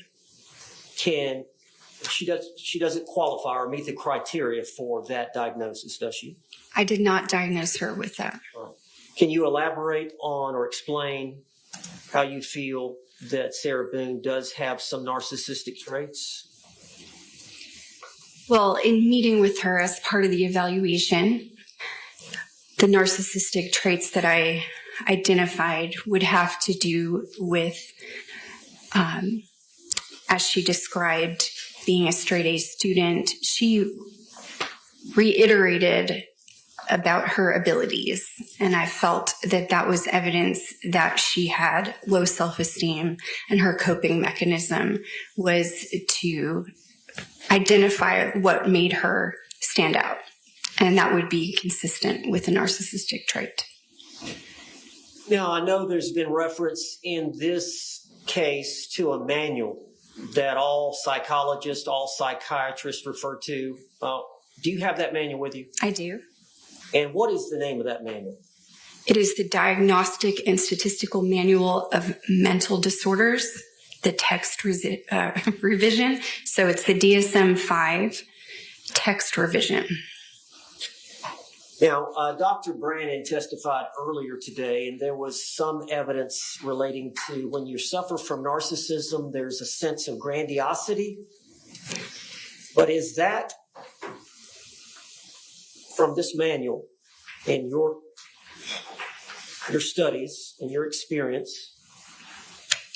She doesn't qualify or meet the criteria for that diagnosis, does she? I did not diagnose her with that. Can you elaborate on or explain how you feel that Sarah Boone does have some narcissistic traits? Well, in meeting with her as part of the evaluation, the narcissistic traits that I identified would have to do with, as she described, being a straight A student. She reiterated about her abilities, and I felt that that was evidence that she had low self-esteem, and her coping mechanism was to identify what made her stand out, and that would be consistent with a narcissistic trait. Now, I know there's been reference in this case to a manual that all psychologists, all psychiatrists refer to. Do you have that manual with you? I do. And what is the name of that manual? It is the Diagnostic and Statistical Manual of Mental Disorders, the text revision. So it's the DSM-5 text revision. Now, Dr. Brannon testified earlier today, and there was some evidence relating to when you suffer from narcissism, there's a sense of grandiosity. But is that from this manual and your studies and your experience,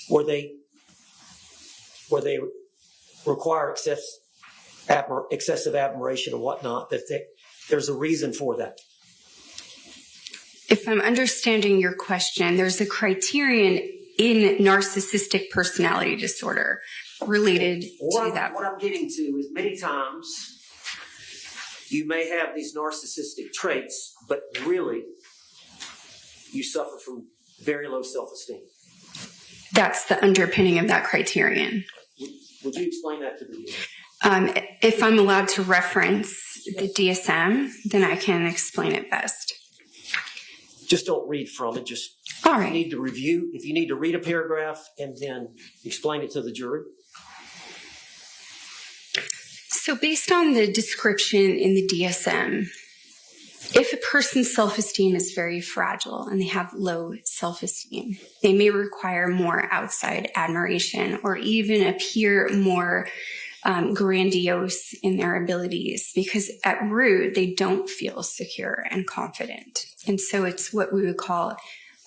where they require excessive admiration and whatnot, that there's a reason for that? If I'm understanding your question, there's a criterion in narcissistic personality disorder related to that. What I'm getting to is many times you may have these narcissistic traits, but really you suffer from very low self-esteem. That's the underpinning of that criterion. Would you explain that to me? If I'm allowed to reference the DSM, then I can explain it best. Just don't read from it. Just all right. You need to review. If you need to read a paragraph and then explain it to the jury. So based on the description in the DSM, if a person's self-esteem is very fragile and they have low self-esteem, they may require more outside admiration or even appear more grandiose in their abilities, because at root, they don't feel secure and confident. And so it's what we would call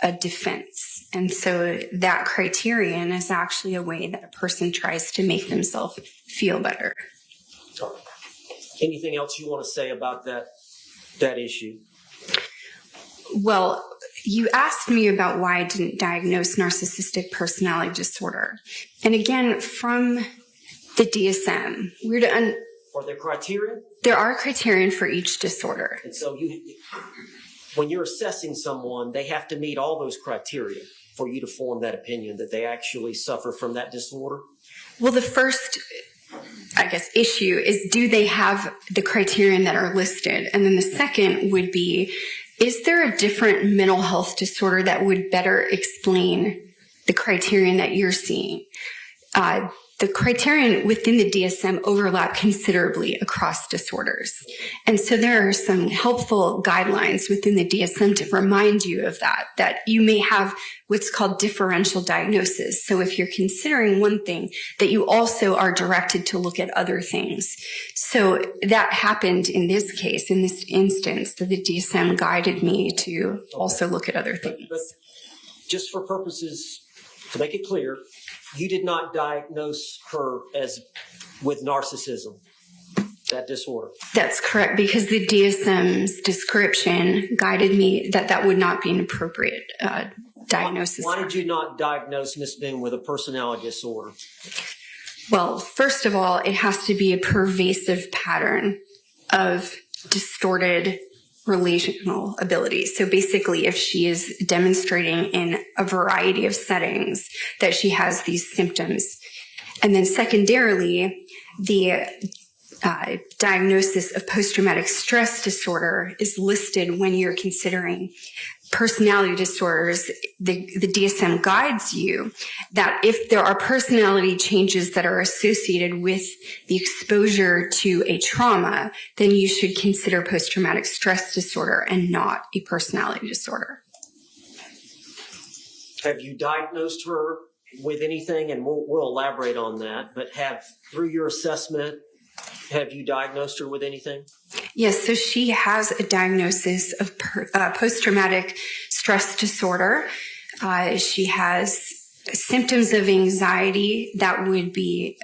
a defense. And so that criterion is actually a way that a person tries to make themselves feel better. Anything else you want to say about that issue? Well, you asked me about why I didn't diagnose narcissistic personality disorder. And again, from the DSM, Are there criteria? There are criteria for each disorder. And so when you're assessing someone, they have to meet all those criteria for you to form that opinion that they actually suffer from that disorder? Well, the first, I guess, issue is, do they have the criterion that are listed? And then the second would be, is there a different mental health disorder that would better explain the criterion that you're seeing? The criterion within the DSM overlap considerably across disorders. And so there are some helpful guidelines within the DSM to remind you of that you may have what's called differential diagnosis. So if you're considering one thing, that you also are directed to look at other things. So that happened in this case, in this instance, that the DSM guided me to also look at other things. But just for purposes, to make it clear, you did not diagnose her with narcissism, that disorder. That's correct, because the DSM's description guided me that would not be an appropriate diagnosis. Why did you not diagnose Ms. Boone with a personality disorder? Well, first of all, it has to be a pervasive pattern of distorted relational abilities. So basically, if she is demonstrating in a variety of settings that she has these symptoms. And then secondarily, the diagnosis of post-traumatic stress disorder is listed when you're considering personality disorders. The DSM guides you that if there are personality changes that are associated with the exposure to a trauma, then you should consider post-traumatic stress disorder and not a personality disorder. Have you diagnosed her with anything? And we'll elaborate on that, but through your assessment, have you diagnosed her with anything? Yes, so she has a diagnosis of post-traumatic stress disorder. She has symptoms of anxiety that would be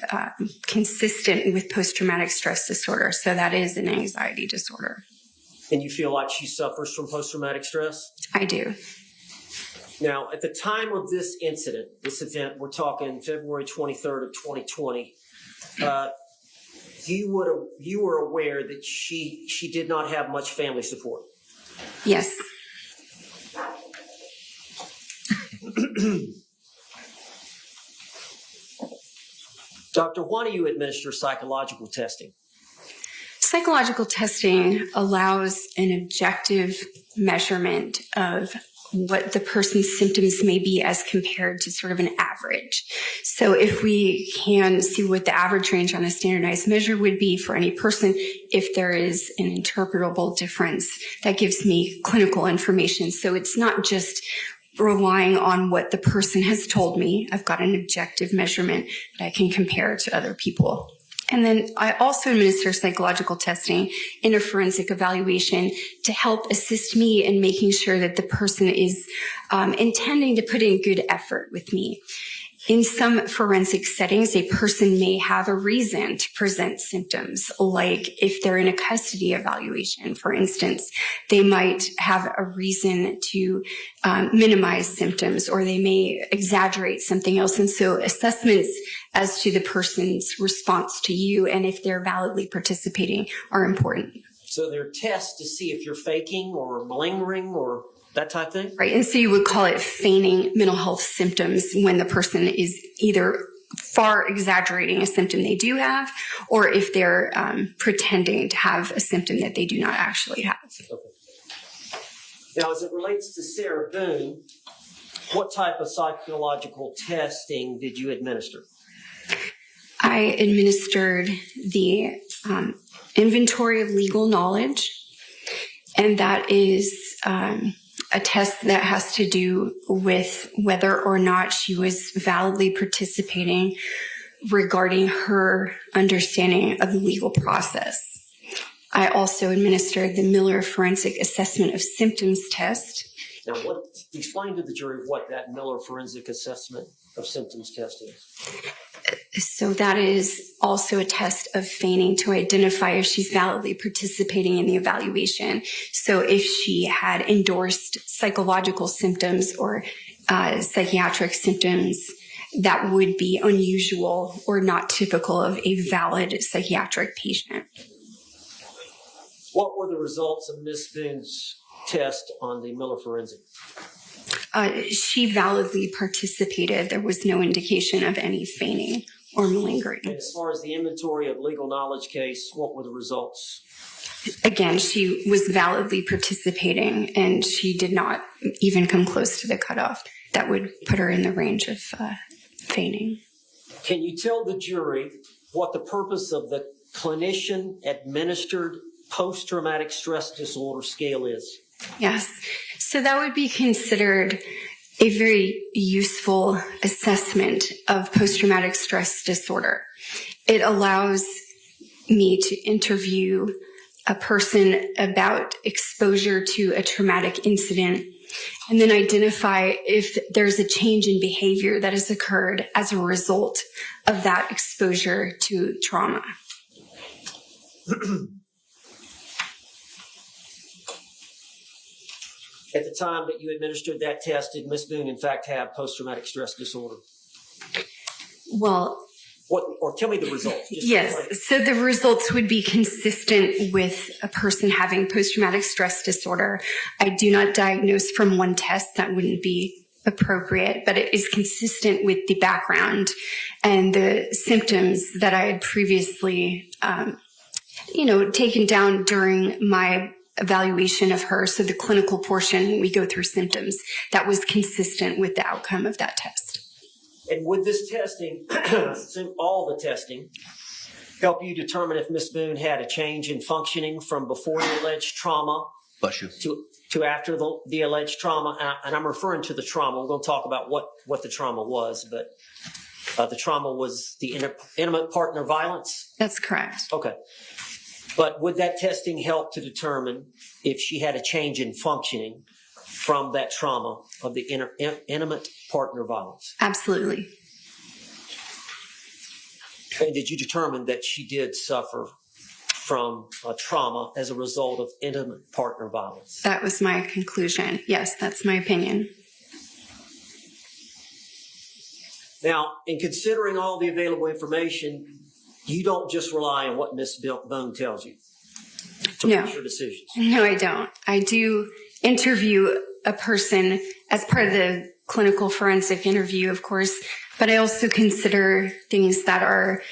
consistent with post-traumatic stress disorder. So that is an anxiety disorder. And you feel like she suffers from post-traumatic stress? I do. Now, at the time of this event, we're talking February 23rd of 2020, you were aware that she did not have much family support? Yes. Doctor, why do you administer psychological testing? Psychological testing allows an objective measurement of what the person's symptoms may be as compared to sort of an average. So if we can see what the average range on a standardized measure would be for any person, if there is an interpretable difference, that gives me clinical information. So it's not just relying on what the person has told me. I've got an objective measurement that I can compare to other people. And then I also administer psychological testing in a forensic evaluation to help assist me in making sure that the person is intending to put in good effort with me. In some forensic settings, a person may have a reason to present symptoms, like if they're in a custody evaluation, for instance, they might have a reason to minimize symptoms, or they may exaggerate something else. And so assessments as to the person's response to you and if they're validly participating are important. So there are tests to see if you're faking or malingering or that type of thing? Right. And so you would call it feigning mental health symptoms when the person is either far exaggerating a symptom they do have, or if they're pretending to have a symptom that they do not actually have. Okay. Now, as it relates to Sarah Boone, what type of psychological testing did you administer? I administered the inventory of legal knowledge, and that is a test that has to do with whether or not she was validly participating regarding her understanding of the legal process. I also administered the Miller Forensic Assessment of Symptoms test. Now, explain to the jury what that Miller Forensic Assessment of Symptoms test is. So that is also a test of feigning to identify if she's validly participating in the evaluation. So if she had endorsed psychological symptoms or psychiatric symptoms, that would be unusual or not typical of a valid psychiatric patient. What were the results of Ms. Boone's test on the Miller Forensic? She validly participated. There was no indication of any feigning or malingering. And as far as the inventory of legal knowledge case, what were the results? Again, she was validly participating, and she did not even come close to the cutoff. That would put her in the range of feigning. Can you tell the jury what the purpose of the clinician-administered post-traumatic stress disorder scale is? Yes. So that would be considered a very useful assessment of post-traumatic stress disorder. It allows me to interview a person about exposure to a traumatic incident and then identify if there's a change in behavior that has occurred as a result of that exposure to trauma. At the time that you administered that test, did Ms. Boone in fact have post-traumatic stress disorder? Well, or tell me the results. Yes. So the results would be consistent with a person having post-traumatic stress disorder. I do not diagnose from one test. That wouldn't be appropriate, but it is consistent with the background and the symptoms that I had previously, taken down during my evaluation of her. So the clinical portion, we go through symptoms. That was consistent with the outcome of that test. And would this testing, all the testing, help you determine if Ms. Boone had a change in functioning from before the alleged trauma to after the alleged trauma? And I'm referring to the trauma. We're going to talk about what the trauma was, but the trauma was the intimate partner violence? That's correct. Okay. But would that testing help to determine if she had a change in functioning from that trauma of the intimate partner violence? Absolutely. And did you determine that she did suffer from a trauma as a result of intimate partner violence? That was my conclusion. Yes, that's my opinion. Now, in considering all the available information, you don't just rely on what Ms. Boone tells you to make your decisions. No, I don't. I do interview a person as part of the clinical forensic interview, of course, but I also consider things that are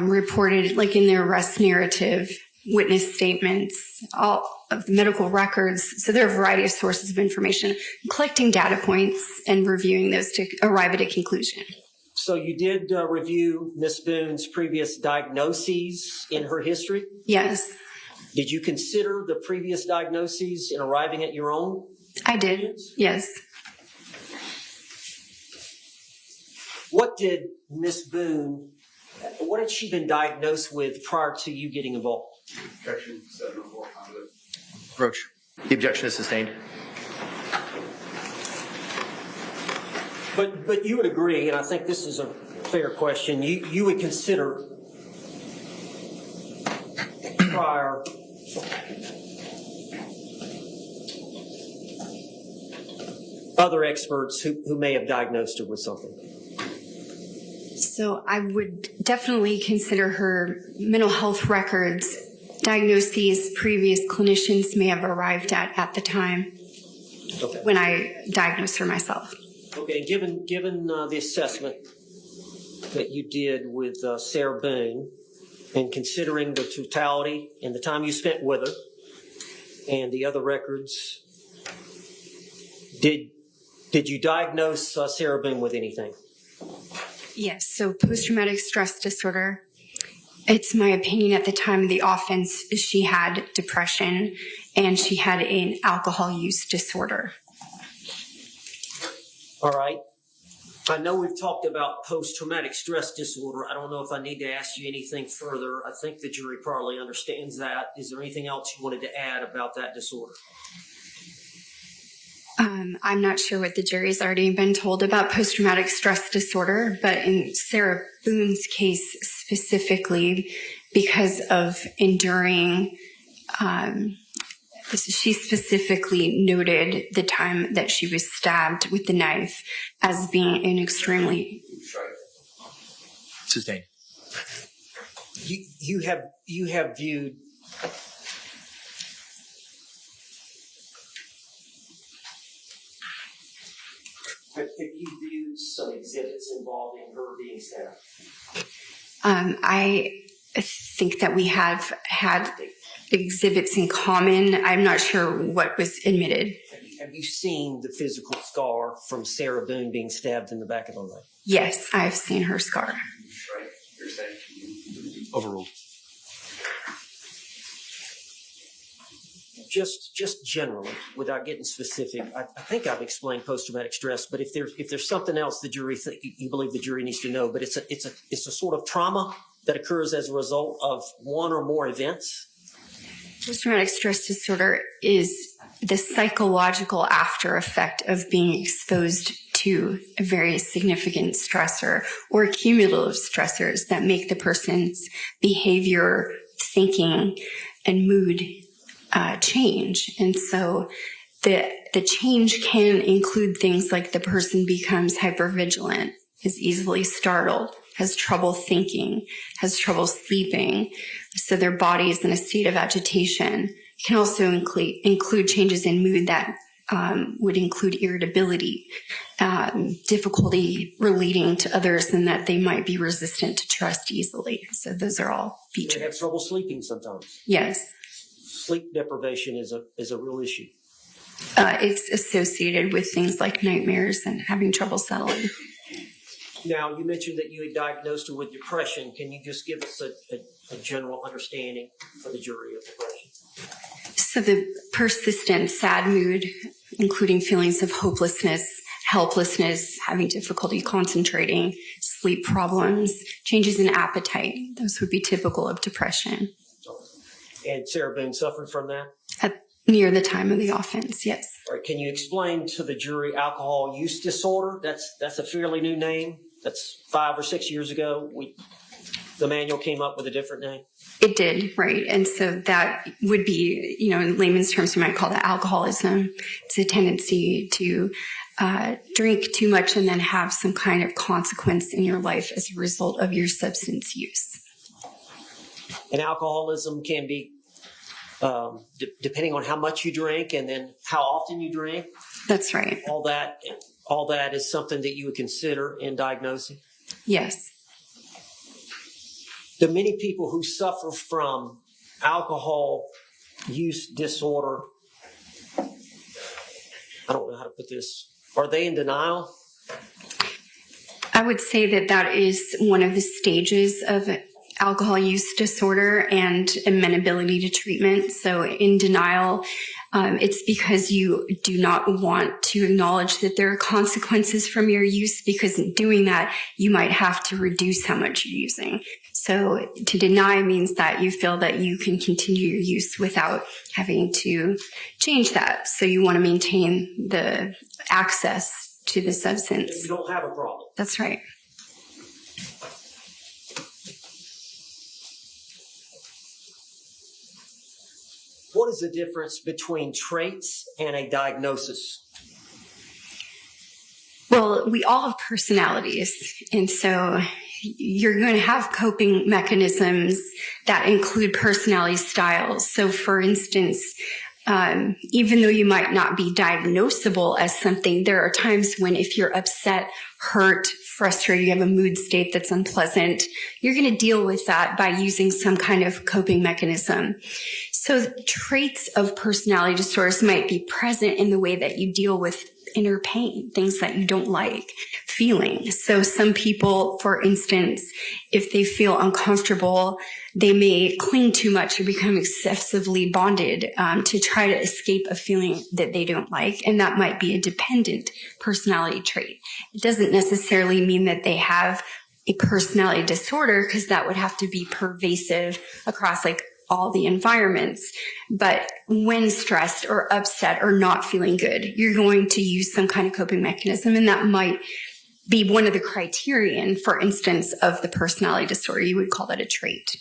reported, like in the arrest narrative, witness statements, of the medical records. So there are a variety of sources of information, collecting data points and reviewing those to arrive at a conclusion. So you did review Ms. Boone's previous diagnoses in her history? Yes. Did you consider the previous diagnoses in arriving at your own? I did, yes. What did Ms. Boone, what had she been diagnosed with prior to you getting involved? Objection 704. Roach. The objection is sustained. But you would agree, and I think this is a fair question, you would consider prior other experts who may have diagnosed her with something? So I would definitely consider her mental health records, diagnoses previous clinicians may have arrived at the time when I diagnosed her myself. Okay, given the assessment that you did with Sarah Boone, and considering the totality and the time you spent with her and the other records, did you diagnose Sarah Boone with anything? Yes, so post-traumatic stress disorder. It's my opinion at the time of the offense, she had depression and she had an alcohol use disorder. All right. I know we've talked about post-traumatic stress disorder. I don't know if I need to ask you anything further. I think the jury probably understands that. Is there anything else you wanted to add about that disorder? I'm not sure what the jury's already been told about post-traumatic stress disorder, but in Sarah Boone's case specifically, because of enduring, she specifically noted the time that she was stabbed with the knife as being an extremely... Sustained. You have viewed some exhibits involving her being stabbed? I think that we have had exhibits in common. I'm not sure what was admitted. Have you seen the physical scar from Sarah Boone being stabbed in the back of the leg? Yes, I've seen her scar. Right. You're saying? Overruled. Just generally, without getting specific, I think I've explained post-traumatic stress. But if there's something else the jury you believe the jury needs to know, but it's a sort of trauma that occurs as a result of one or more events. Post-traumatic stress disorder is the psychological after effect of being exposed to a very significant stressor or cumulative stressors that make the person's behavior, thinking, and mood change. And so the change can include things like the person becomes hypervigilant, is easily startled, has trouble thinking, has trouble sleeping. So their body is in a state of agitation. It can also include changes in mood that would include irritability, difficulty relating to others, and that they might be resistant to trust easily. So those are all features. They have trouble sleeping sometimes. Yes. Sleep deprivation is a real issue. It's associated with things like nightmares and having trouble settling. Now, you mentioned that you had diagnosed her with depression. Can you just give us a general understanding for the jury of depression? So the persistent sad mood, including feelings of hopelessness, helplessness, having difficulty concentrating, sleep problems, changes in appetite, those would be typical of depression. And Sarah Boone suffered from that? Near the time of the offense, yes. All right, can you explain to the jury alcohol use disorder? That's a fairly new name. That's 5 or 6 years ago. The manual came up with a different name. It did, right. And so that would be, in layman's terms, we might call that alcoholism. It's a tendency to drink too much and then have some kind of consequence in your life as a result of your substance use. And alcoholism can be depending on how much you drink and then how often you drink. That's right. All that is something that you would consider in diagnosing? Yes. The many people who suffer from alcohol use disorder, I don't know how to put this, are they in denial? I would say that that is one of the stages of alcohol use disorder and amenability to treatment. So in denial, it's because you do not want to acknowledge that there are consequences from your use, because in doing that, you might have to reduce how much you're using. So to deny means that you feel that you can continue your use without having to change that. So you want to maintain the access to the substance. You don't have a problem. That's right. What is the difference between traits and a diagnosis? Well, we all have personalities, and so you're going to have coping mechanisms that include personality styles. So for instance, even though you might not be diagnosable as something, there are times when if you're upset, hurt, frustrated, you have a mood state that's unpleasant, you're going to deal with that by using some kind of coping mechanism. So traits of personality disorders might be present in the way that you deal with inner pain, things that you don't like feeling. So some people, for instance, if they feel uncomfortable, they may cling too much or become excessively bonded to try to escape a feeling that they don't like. And that might be a dependent personality trait. It doesn't necessarily mean that they have a personality disorder, because that would have to be pervasive across like all the environments. But when stressed or upset or not feeling good, you're going to use some kind of coping mechanism, and that might be one of the criterion, for instance, of the personality disorder. You would call that a trait.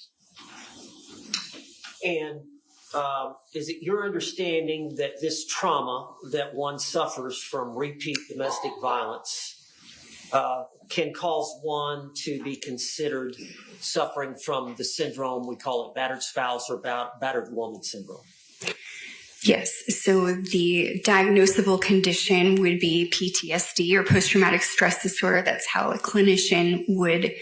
And is it your understanding that this trauma that one suffers from repeat domestic violence can cause one to be considered suffering from the syndrome, we call it battered spouse or battered woman syndrome? Yes. So the diagnosable condition would be PTSD or post-traumatic stress disorder. That's how a clinician would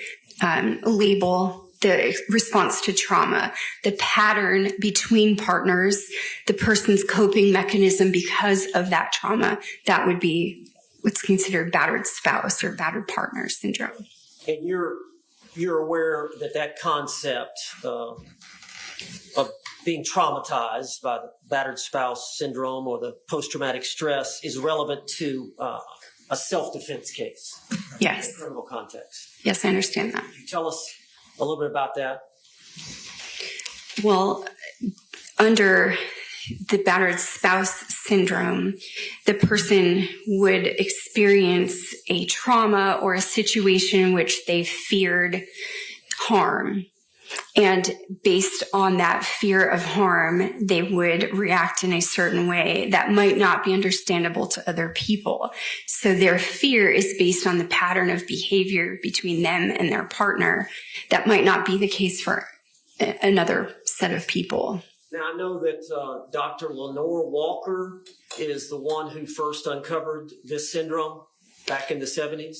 label the response to trauma. The pattern between partners, the person's coping mechanism because of that trauma, that would be what's considered battered spouse or battered partner syndrome. And you're aware that that concept of being traumatized by the battered spouse syndrome or the post-traumatic stress is relevant to a self-defense case. Yes. In a criminal context. Yes, I understand that. Can you tell us a little bit about that? Well, under the battered spouse syndrome, the person would experience a trauma or a situation in which they feared harm. And based on that fear of harm, they would react in a certain way that might not be understandable to other people. So their fear is based on the pattern of behavior between them and their partner. That might not be the case for another set of people. Now, I know that Dr. Lenore Walker is the one who first uncovered this syndrome back in the 70s.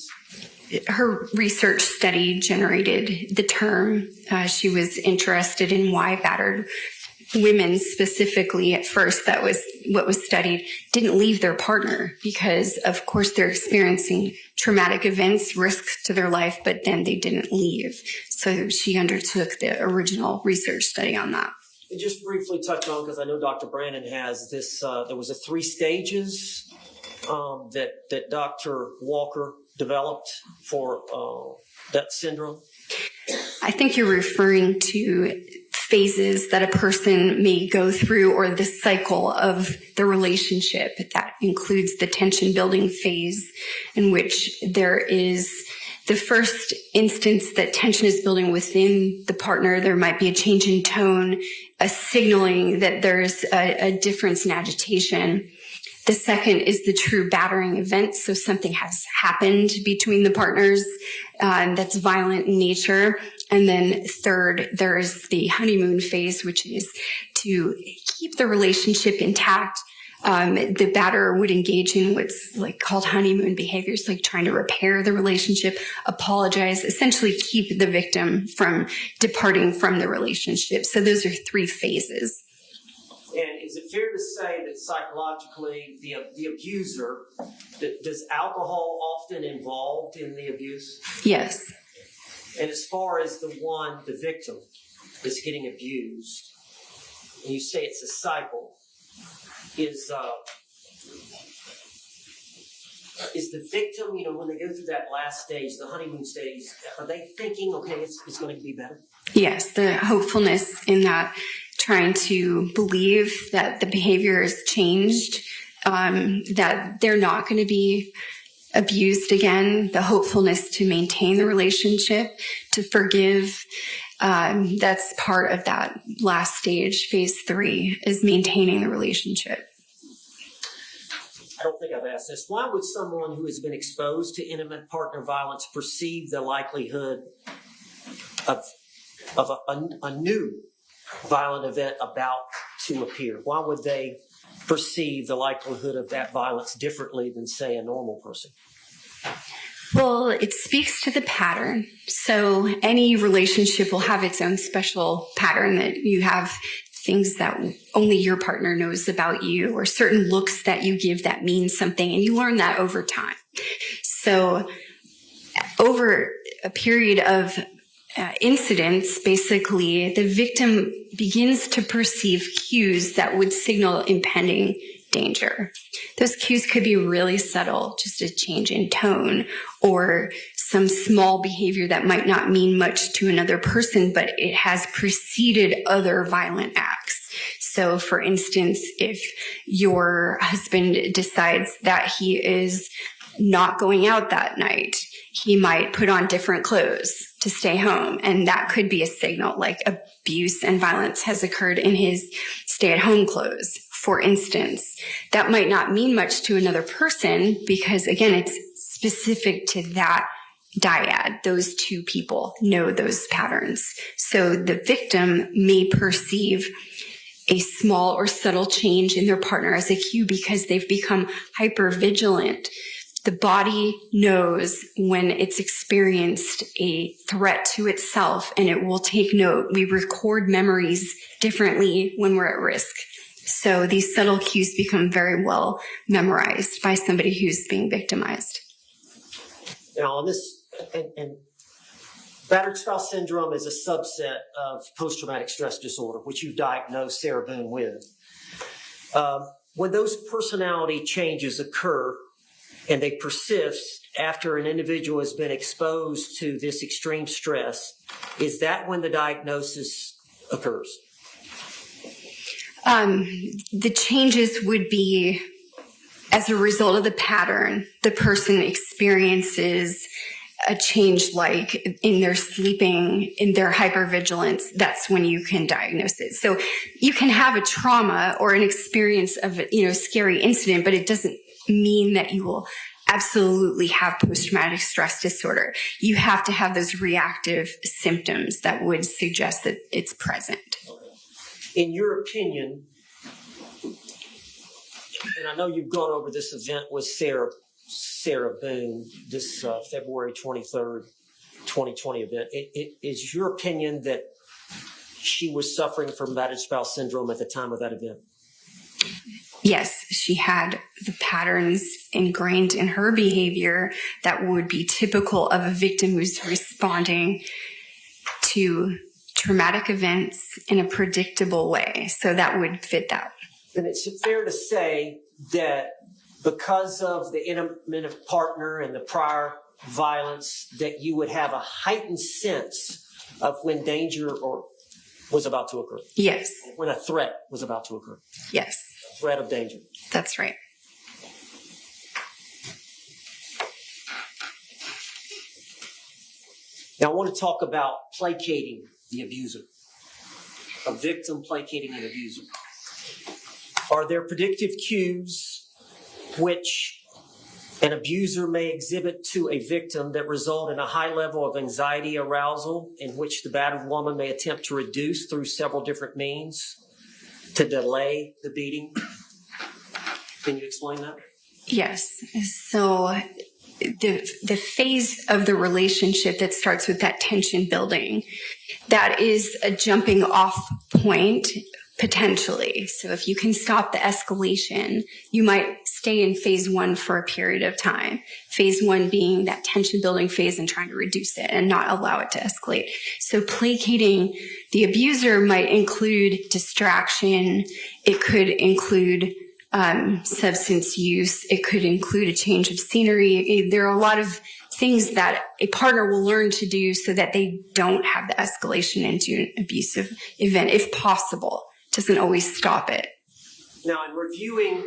Her research study generated the term. She was interested in why battered women specifically at first, that was what was studied, didn't leave their partner because, of course, they're experiencing traumatic events, risks to their life, but then they didn't leave. So she undertook the original research study on that. And just briefly touch on, because I know Dr. Brannon has this, there was a 3 stages that Dr. Walker developed for that syndrome. I think you're referring to phases that a person may go through, or the cycle of the relationship. That includes the tension building phase, in which there is the first instance that tension is building within the partner. There might be a change in tone, a signaling that there's a difference in agitation. The second is the true battering event. So something has happened between the partners that's violent in nature. And then third, there is the honeymoon phase, which is to keep the relationship intact. The batterer would engage in what's like called honeymoon behaviors, like trying to repair the relationship, apologize, essentially keep the victim from departing from the relationship. So those are 3 phases. is it fair to say that psychologically the abuser, does alcohol often involved in the abuse? Yes. And as far as the victim that's getting abused, and you say it's a cycle, is the victim, when they go through that last stage, the honeymoon stage, are they thinking, okay, it's going to be better? Yes, the hopefulness in that, trying to believe that the behavior has changed, that they're not going to be abused again, the hopefulness to maintain the relationship, to forgive. That's part of that last stage, phase 3, is maintaining the relationship. I don't think I've asked this. Why would someone who has been exposed to intimate partner violence perceive the likelihood of a new violent event about to appear? Why would they perceive the likelihood of that violence differently than, say, a normal person? Well, it speaks to the pattern. So any relationship will have its own special pattern, that you have things that only your partner knows about you, or certain looks that you give that mean something, and you learn that over time. So over a period of incidents, basically, the victim begins to perceive cues that would signal impending danger. Those cues could be really subtle, just a change in tone, or some small behavior that might not mean much to another person, but it has preceded other violent acts. So, for instance, if your husband decides that he is not going out that night, he might put on different clothes to stay home. And that could be a signal, like abuse and violence has occurred in his stay-at-home clothes, for instance. That might not mean much to another person because, again, it's specific to that dyad. Those two people know those patterns. So the victim may perceive a small or subtle change in their partner as a cue because they've become hypervigilant. The body knows when it's experienced a threat to itself, and it will take note. We record memories differently when we're at risk. So these subtle cues become very well memorized by somebody who's being victimized. Now, on this, and battered spouse syndrome is a subset of post-traumatic stress disorder, which you've diagnosed Sarah Boone with. When those personality changes occur and they persist after an individual has been exposed to this extreme stress, is that when the diagnosis occurs? The changes would be as a result of the pattern. The person experiences a change, like in their sleeping, in their hypervigilance. That's when you can diagnose it. So you can have a trauma or an experience of a scary incident, but it doesn't mean that you will absolutely have post-traumatic stress disorder. You have to have those reactive symptoms that would suggest that it's present. In your opinion, and I know you've gone over this event with Sarah Boone, this February 23rd, 2020 event, is your opinion that she was suffering from battered spouse syndrome at the time of that event? Yes, she had the patterns ingrained in her behavior that would be typical of a victim who's responding to traumatic events in a predictable way. So that would fit that. And it's fair to say that because of the intimate partner and the prior violence, that you would have a heightened sense of when danger was about to occur. Yes. When a threat was about to occur. Yes. A threat of danger. That's right. Now I want to talk about placating the abuser. A victim placating an abuser. Are there predictive cues which an abuser may exhibit to a victim that result in a high level of anxiety arousal, in which the battered woman may attempt to reduce through several different means to delay the beating? Can you explain that? Yes. So the phase of the relationship that starts with that tension building, that is a jumping off point Potentially. So if you can stop the escalation, you might stay in phase 1 for a period of time. Phase 1 being that tension building phase and trying to reduce it and not allow it to escalate. So placating the abuser might include distraction. It could include substance use. It could include a change of scenery. There are a lot of things that a partner will learn to do so that they don't have the escalation into an abusive event, if possible. Doesn't always stop it. Now, in reviewing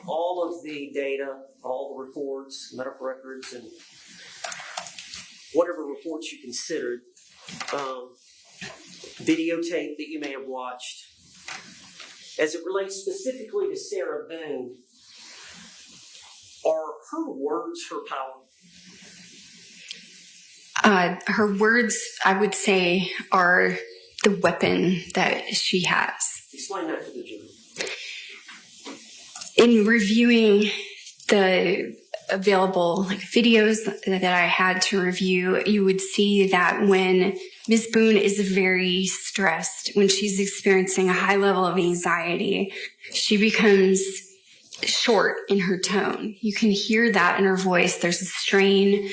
all of the data, all the reports, medical records, and whatever reports you considered, videotape that you may have watched, as it relates specifically to Sarah Boone, are her words her power? Her words, I would say, are the weapon that she has. Explain that to the jury. In reviewing the available videos that I had to review, you would see that when Ms. Boone is very stressed, when she's experiencing a high level of anxiety, she becomes short in her tone. You can hear that in her voice. There's a strain.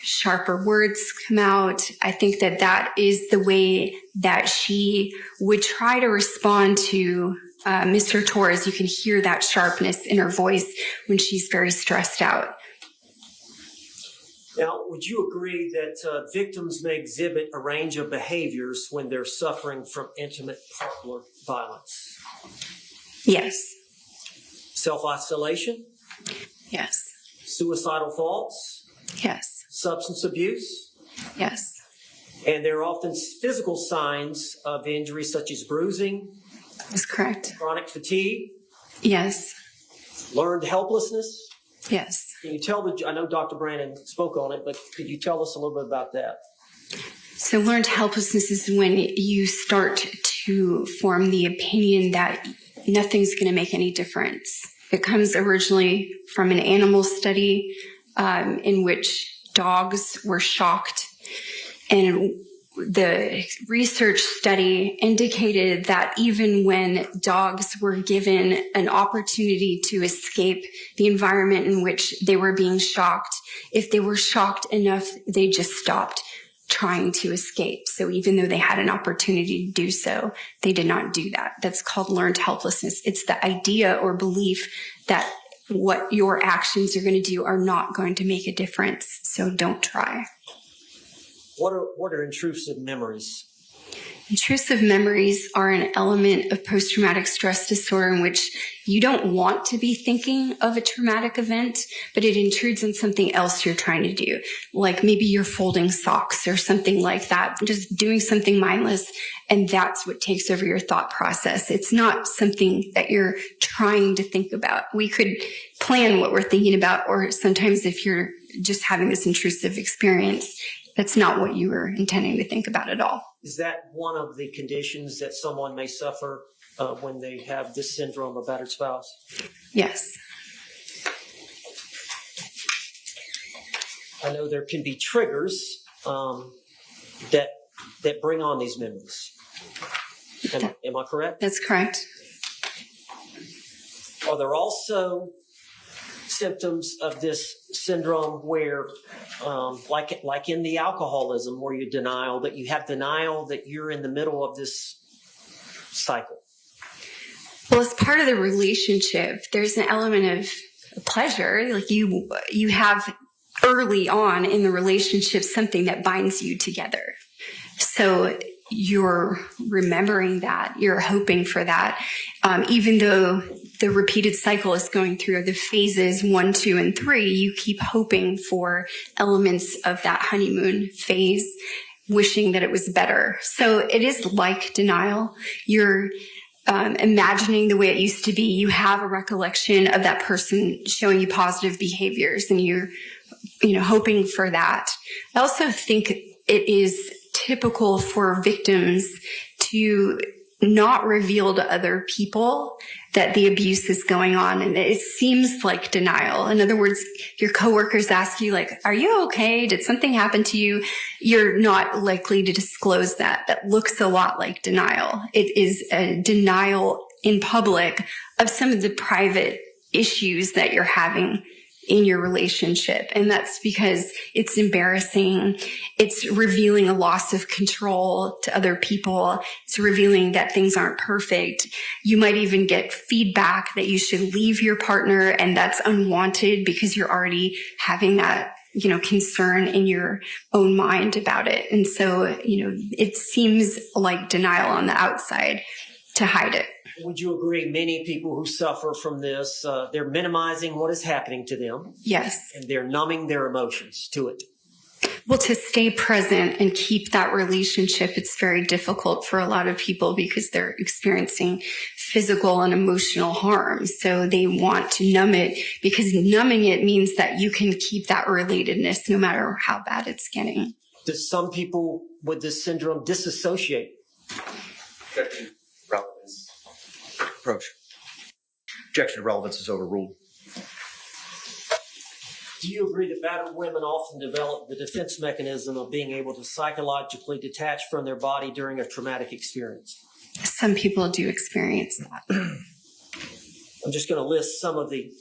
Sharper words come out. I think that that is the way that she would try to respond to Mr. Torres. You can hear that sharpness in her voice when she's very stressed out. Now, would you agree that victims may exhibit a range of behaviors when they're suffering from intimate partner violence? Yes. Self-isolation? Yes. Suicidal thoughts? Yes. Substance abuse? Yes. And there are often physical signs of injury such as bruising? That's correct. Chronic fatigue? Yes. Learned helplessness? Yes. Can you tell I know Dr. Brannon spoke on it, but could you tell us a little bit about that? So learned helplessness is when you start to form the opinion that nothing's going to make any difference. It comes originally from an animal study in which dogs were shocked, and the research study indicated that even when dogs were given an opportunity to escape the environment in which they were being shocked, if they were shocked enough, they just stopped trying to escape. So even though they had an opportunity to do so, they did not do that. That's called learned helplessness. It's the idea or belief that what your actions are going to do are not going to make a difference, so don't try. What are intrusive memories? Intrusive memories are an element of post-traumatic stress disorder in which you don't want to be thinking of a traumatic event, but it intrudes on something else you're trying to do. Like maybe you're folding socks or something like that, just doing something mindless, and that's what takes over your thought process. It's not something that you're trying to think about. We could plan what we're thinking about, or sometimes if you're just having this intrusive experience, that's not what you were intending to think about at all. Is that one of the conditions that someone may suffer when they have this syndrome of battered spouse? Yes. I know there can be triggers that bring on these memories. Am I correct? That's correct. Are there also symptoms of this syndrome where, like in the alcoholism, where you have denial that you're in the middle of this cycle? Well, as part of the relationship, there's an element of pleasure. Like you have early on in the relationship something that binds you together. So you're remembering that, you're hoping for that, even though the repeated cycle is going through the phases 1, 2, and 3, you keep hoping for elements of that honeymoon phase, wishing that it was better. So it is like denial. You're imagining the way it used to be. You have a recollection of that person showing you positive behaviors, and you're hoping for that. I also think it is typical for victims to not reveal to other people that the abuse is going on. And it seems like denial. In other words, your coworkers ask you, like, are you okay? Did something happen to you? You're not likely to disclose that. That looks a lot like denial. It is a denial in public of some of the private issues that you're having in your relationship. And that's because it's embarrassing. It's revealing a loss of control to other people. It's revealing that things aren't perfect. You might even get feedback that you should leave your partner, and that's unwanted because you're already having that, concern in your own mind about it. And so, it seems like denial on the outside to hide it. Would you agree many people who suffer from this, they're minimizing what is happening to them? Yes. And they're numbing their emotions to it. Well, to stay present and keep that relationship, it's very difficult for a lot of people because they're experiencing physical and emotional harm. So they want to numb it because numbing it means that you can keep that relatedness no matter how bad it's getting. Does some people with this syndrome disassociate? Relevance. Approach. Objection to relevance is overruled. Do you agree that battered women often develop the defense mechanism of being able to psychologically detach from their body during a traumatic experience? Some people do experience that. I'm just going to list some of the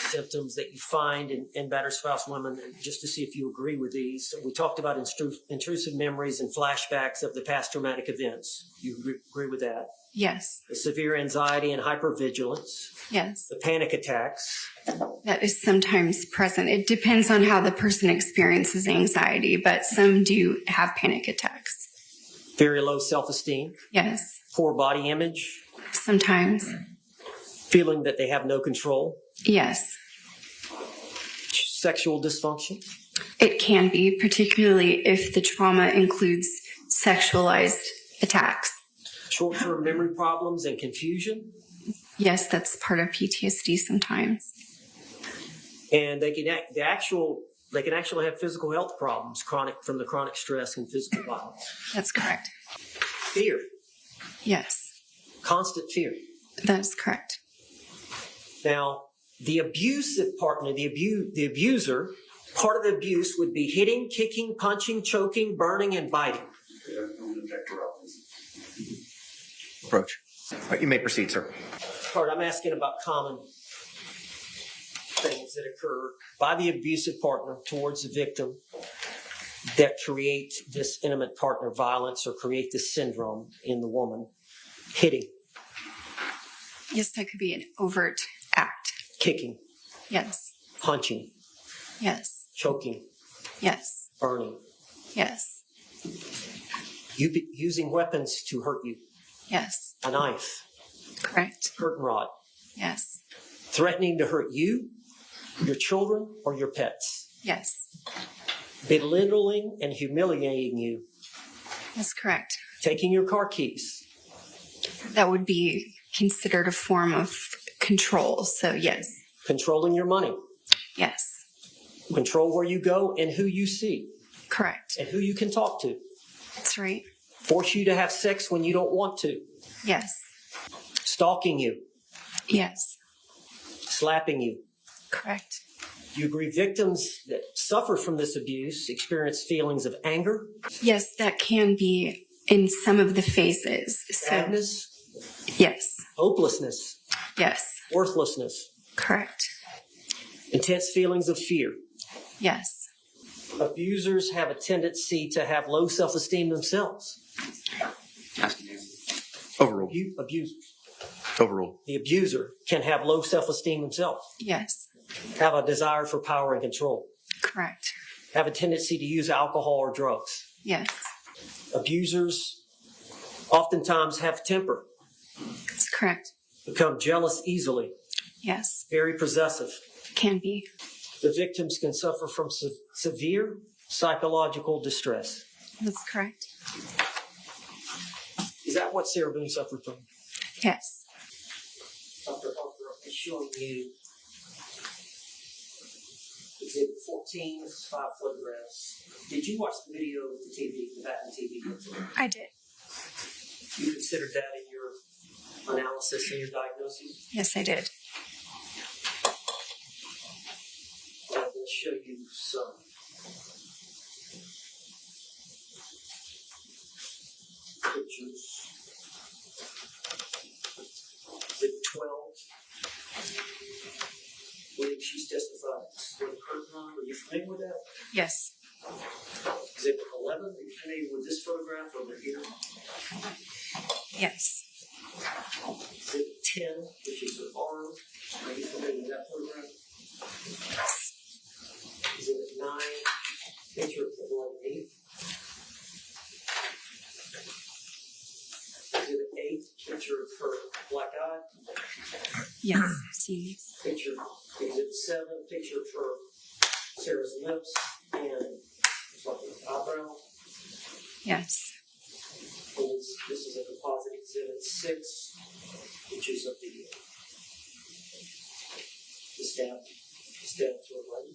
symptoms that you find in battered spouse women just to see if you agree with these. So we talked about intrusive memories and flashbacks of the past traumatic events. You agree with that? Yes. The severe anxiety and hypervigilance. Yes. The panic attacks. That is sometimes present. It depends on how the person experiences anxiety, but some do have panic attacks. Very low self-esteem. Yes. Poor body image. Sometimes. Feeling that they have no control. Yes. Sexual dysfunction. It can be, particularly if the trauma includes sexualized attacks. Short-term memory problems and confusion. Yes, that's part of PTSD sometimes. And they can actually have physical health problems from the chronic stress and physical violence. That's correct. Fear. Yes. Constant fear. That's correct. Now, the abusive partner, the abuser, part of the abuse would be hitting, kicking, punching, choking, burning, and biting. Approach. All right, you may proceed, sir. Part, I'm asking about common things that occur by the abusive partner towards the victim that create this intimate partner violence or create this syndrome in the woman. Hitting. Yes, that could be an overt act. Kicking. Yes. Punching. Yes. Choking. Yes. Burning. Yes. Using weapons to hurt you. Yes. A knife. Correct. Curtain rod. Yes. Threatening to hurt you, your children, or your pets. Yes. Belittling and humiliating you. That's correct. Taking your car keys. That would be considered a form of control. So yes. Controlling your money. Yes. Control where you go and who you see. Correct. And who you can talk to. That's right. Force you to have sex when you don't want to. Yes. Stalking you. Yes. Slapping you. Correct. You agree victims that suffer from this abuse experience feelings of anger? Yes, that can be in some of the phases. Sadness? Yes. Hopelessness? Yes. Worthlessness? Correct. Intense feelings of fear? Yes. Abusers have a tendency to have low self-esteem themselves. Overruled. Abusers. Overruled. The abuser can have low self-esteem himself. Yes. Have a desire for power and control. Correct. Have a tendency to use alcohol or drugs. Yes. Abusers oftentimes have temper. That's correct. Become jealous easily. Yes. Very possessive. Can be. The victims can suffer from severe psychological distress. That's correct. Is that what Sarah Boone suffered from? Yes. Dr. Harper, I'm showing you Exhibit 14. This is 5 photographs. Did you watch the video of the TV, the Batten TV? I did. You considered that in your analysis and your diagnosis? Yes, I did. I'm going to show you some pictures. Exhibit 12. I believe she's testified for the curtain line. Are you familiar with that? Yes. Exhibit 11. Are you familiar with this photograph over here? Yes. Exhibit 10, which is her arm. Are you familiar with that photograph? Exhibit 9, picture of the blood knee. Exhibit 8, picture of her black eye. Yes, I've seen this. Picture, exhibit 7, picture of her Sarah's lips and it's like an eyebrow. Yes. And this is a composite exhibit 6, which is of the stab to her leg.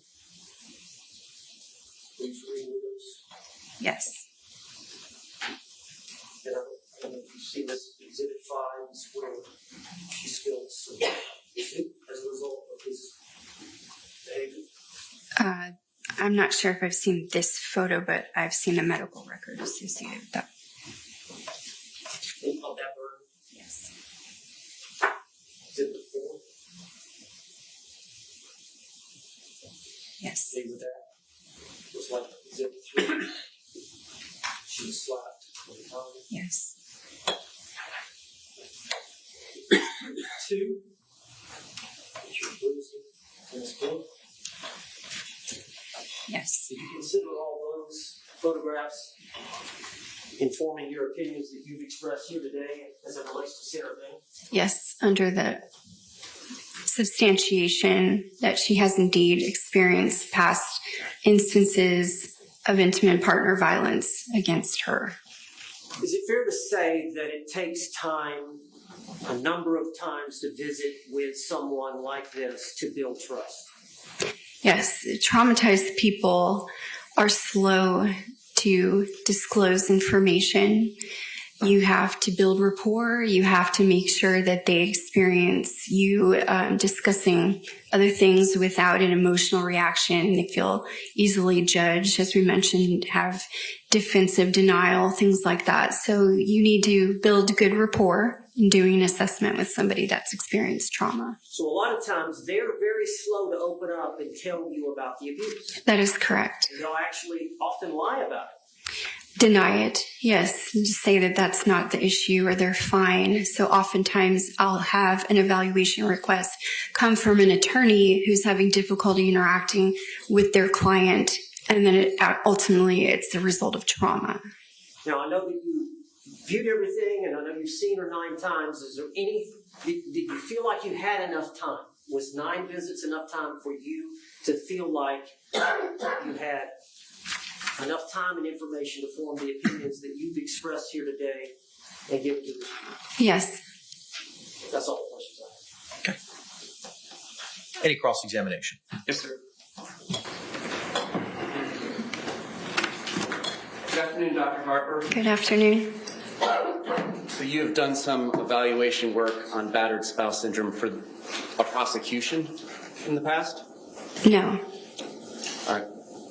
Are you familiar with those? Yes. And I don't know if you see this exhibit 5 is where she spilled some soup as a result of his behavior. I'm not sure if I've seen this photo, but I've seen a medical record associated with that. Of that burn? Yes. Exhibit 4? Yes. See with that? Looks like exhibit 3. She was slapped with a tongue. Yes. 2. Picture of bruising in his book. Yes. Did you consider all those photographs informing your opinions that you've expressed here today as it relates to Sarah Boone? Yes, under the substantiation that she has indeed experienced past instances of intimate partner violence against her. Is it fair to say that it takes time, a number of times, to visit with someone like this to build trust? Yes, traumatized people are slow to disclose information. You have to build rapport. You have to make sure that they experience you discussing other things without an emotional reaction. They feel easily judged, as we mentioned, have defensive denial, things like that. So you need to build good rapport in doing an assessment with somebody that's experienced trauma. So a lot of times they're very slow to open up and tell you about the abuse. That is correct. And they'll actually often lie about it. Deny it, yes. Just say that that's not the issue or they're fine. So oftentimes I'll have an evaluation request come from an attorney who's having difficulty interacting with their client, and then ultimately it's the result of trauma. Now, I know that you viewed everything, and I know you've seen her 9 times. Is there did you feel like you had enough time? Was 9 visits enough time for you to feel like you had enough time and information to form the opinions that you've expressed here today and given to the Yes. That's all the questions I have. Okay. Any cross-examination? Yes, sir. Good afternoon, Dr. Harper. Good afternoon. So you have done some evaluation work on battered spouse syndrome for a prosecution in the past? No. All right.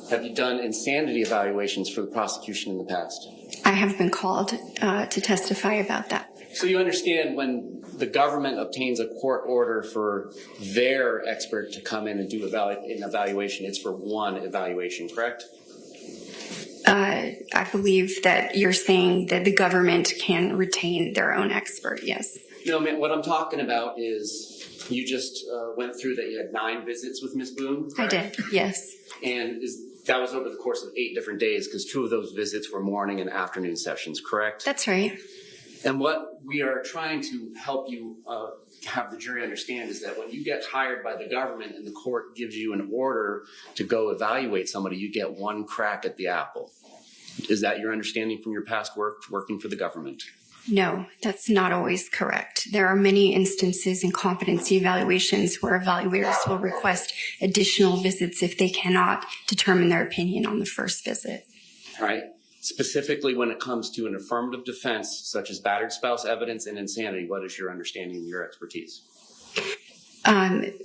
Have you done insanity evaluations for the prosecution in the past? I have been called to testify about that. So you understand when the government obtains a court order for their expert to come in and do an evaluation, it's for one evaluation, correct? I believe that you're saying that the government can retain their own expert, yes. No, man, what I'm talking about is you just went through that you had 9 visits with Ms. Boone, correct? I did, yes. And that was over the course of 8 different days because 2 of those visits were morning and afternoon sessions, correct? That's right. And what we are trying to help you have the jury understand is that when you get hired by the government and the court gives you an order to go evaluate somebody, you get one crack at the apple. Is that your understanding from your past work working for the government? No, that's not always correct. There are many instances in competency evaluations where evaluators will request additional visits if they cannot determine their opinion on the first visit. All right. Specifically, when it comes to an affirmative defense, such as battered spouse evidence and insanity, what is your understanding and your expertise?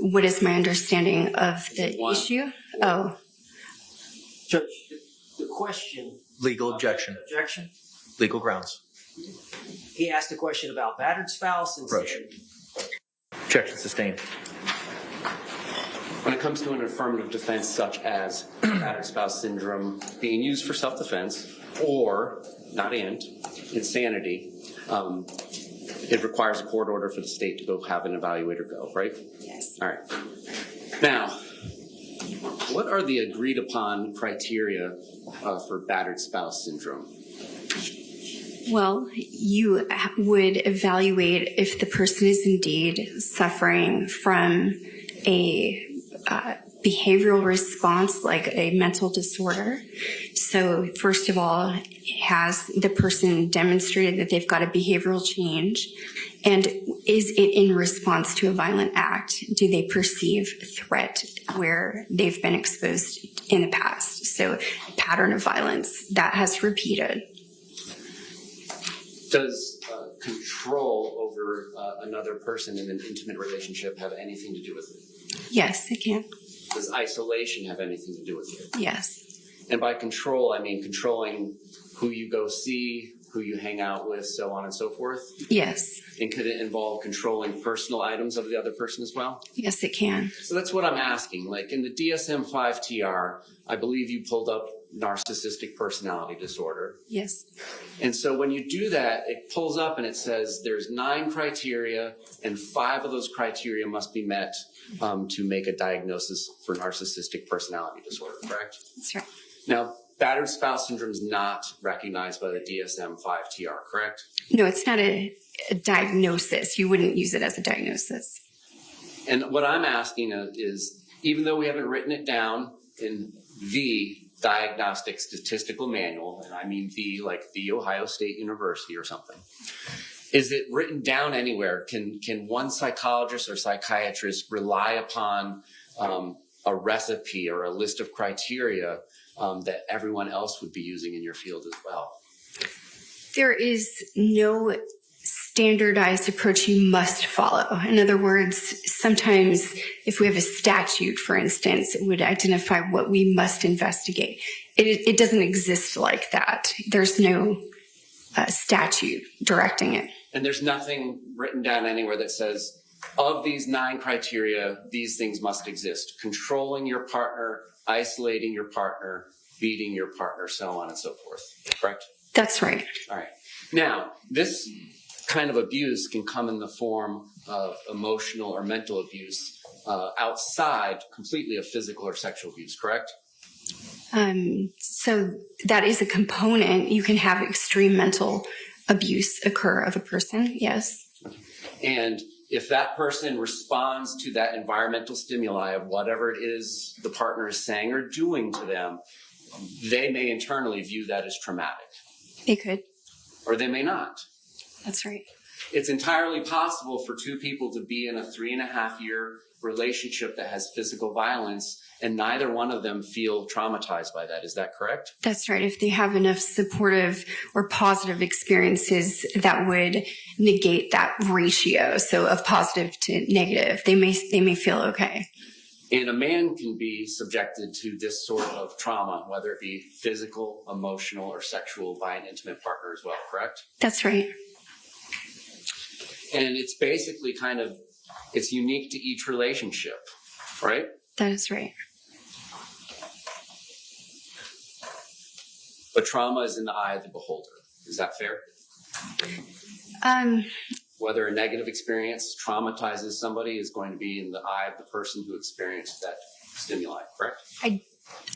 What is my understanding of the issue? Oh. Judge, the question. Legal objection. Objection? Legal grounds. He asked a question about battered spouse and Approach. Objection sustained. When it comes to an affirmative defense such as battered spouse syndrome being used for self-defense or, not and, insanity, it requires a court order for the state to go have an evaluator go, right? Yes. All right. Now, what are the agreed upon criteria for battered spouse syndrome? Well, you would evaluate if the person is indeed suffering from a behavioral response like a mental disorder. So first of all, has the person demonstrated that they've got a behavioral change? And is it in response to a violent act? Do they perceive threat where they've been exposed in the past? So a pattern of violence that has repeated. Does control over another person in an intimate relationship have anything to do with it? Yes, it can. Does isolation have anything to do with it? Yes. And by control, I mean controlling who you go see, who you hang out with, so on and so forth? Yes. And could it involve controlling personal items of the other person as well? Yes, it can. So that's what I'm asking. Like in the DSM-5 TR, I believe you pulled up narcissistic personality disorder. Yes. And so when you do that, it pulls up and it says there's 9 criteria and 5 of those criteria must be met to make a diagnosis for narcissistic personality disorder, correct? That's right. Now, battered spouse syndrome is not recognized by the DSM-5 TR, correct? No, it's not a diagnosis. You wouldn't use it as a diagnosis. And what I'm asking is, even though we haven't written it down in the Diagnostic Statistical Manual, and I mean like the Ohio State University or something, is it written down anywhere? Can one psychologist or psychiatrist rely upon a recipe or a list of criteria that everyone else would be using in your field as well? There is no standardized approach you must follow. In other words, sometimes if we have a statute, for instance, it would identify what we must investigate. It doesn't exist like that. There's no statute directing it. And there's nothing written down anywhere that says, of these 9 criteria, these things must exist. Controlling your partner, isolating your partner, beating your partner, so on and so forth, correct? That's right. All right. Now, this kind of abuse can come in the form of emotional or mental abuse outside completely of physical or sexual abuse, correct? So that is a component. You can have extreme mental abuse occur of a person, yes. And if that person responds to that environmental stimuli of whatever it is the partner is saying or doing to them, they may internally view that as traumatic. They could. Or they may not. That's right. It's entirely possible for 2 people to be in a 3.5-year relationship that has physical violence and neither one of them feel traumatized by that. Is that correct? That's right. If they have enough supportive or positive experiences that would negate that ratio, so of positive to negative, they may feel okay. And a man can be subjected to this sort of trauma, whether it be physical, emotional, or sexual, by an intimate partner as well, correct? That's right. And it's basically it's unique to each relationship, right? That is right. But trauma is in the eye of the beholder. Is that fair? Whether a negative experience traumatizes somebody is going to be in the eye of the person who experienced that stimuli, correct?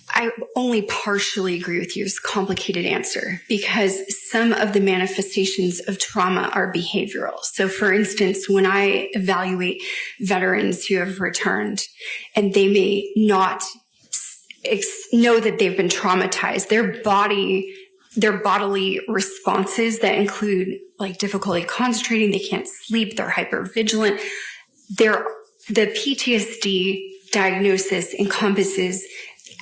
I only partially agree with you. It's a complicated answer because some of the manifestations of trauma are behavioral. So for instance, when I evaluate veterans who have returned and they may not know that they've been traumatized, their bodily responses that include like difficulty concentrating, they can't sleep, they're hypervigilant. The PTSD diagnosis encompasses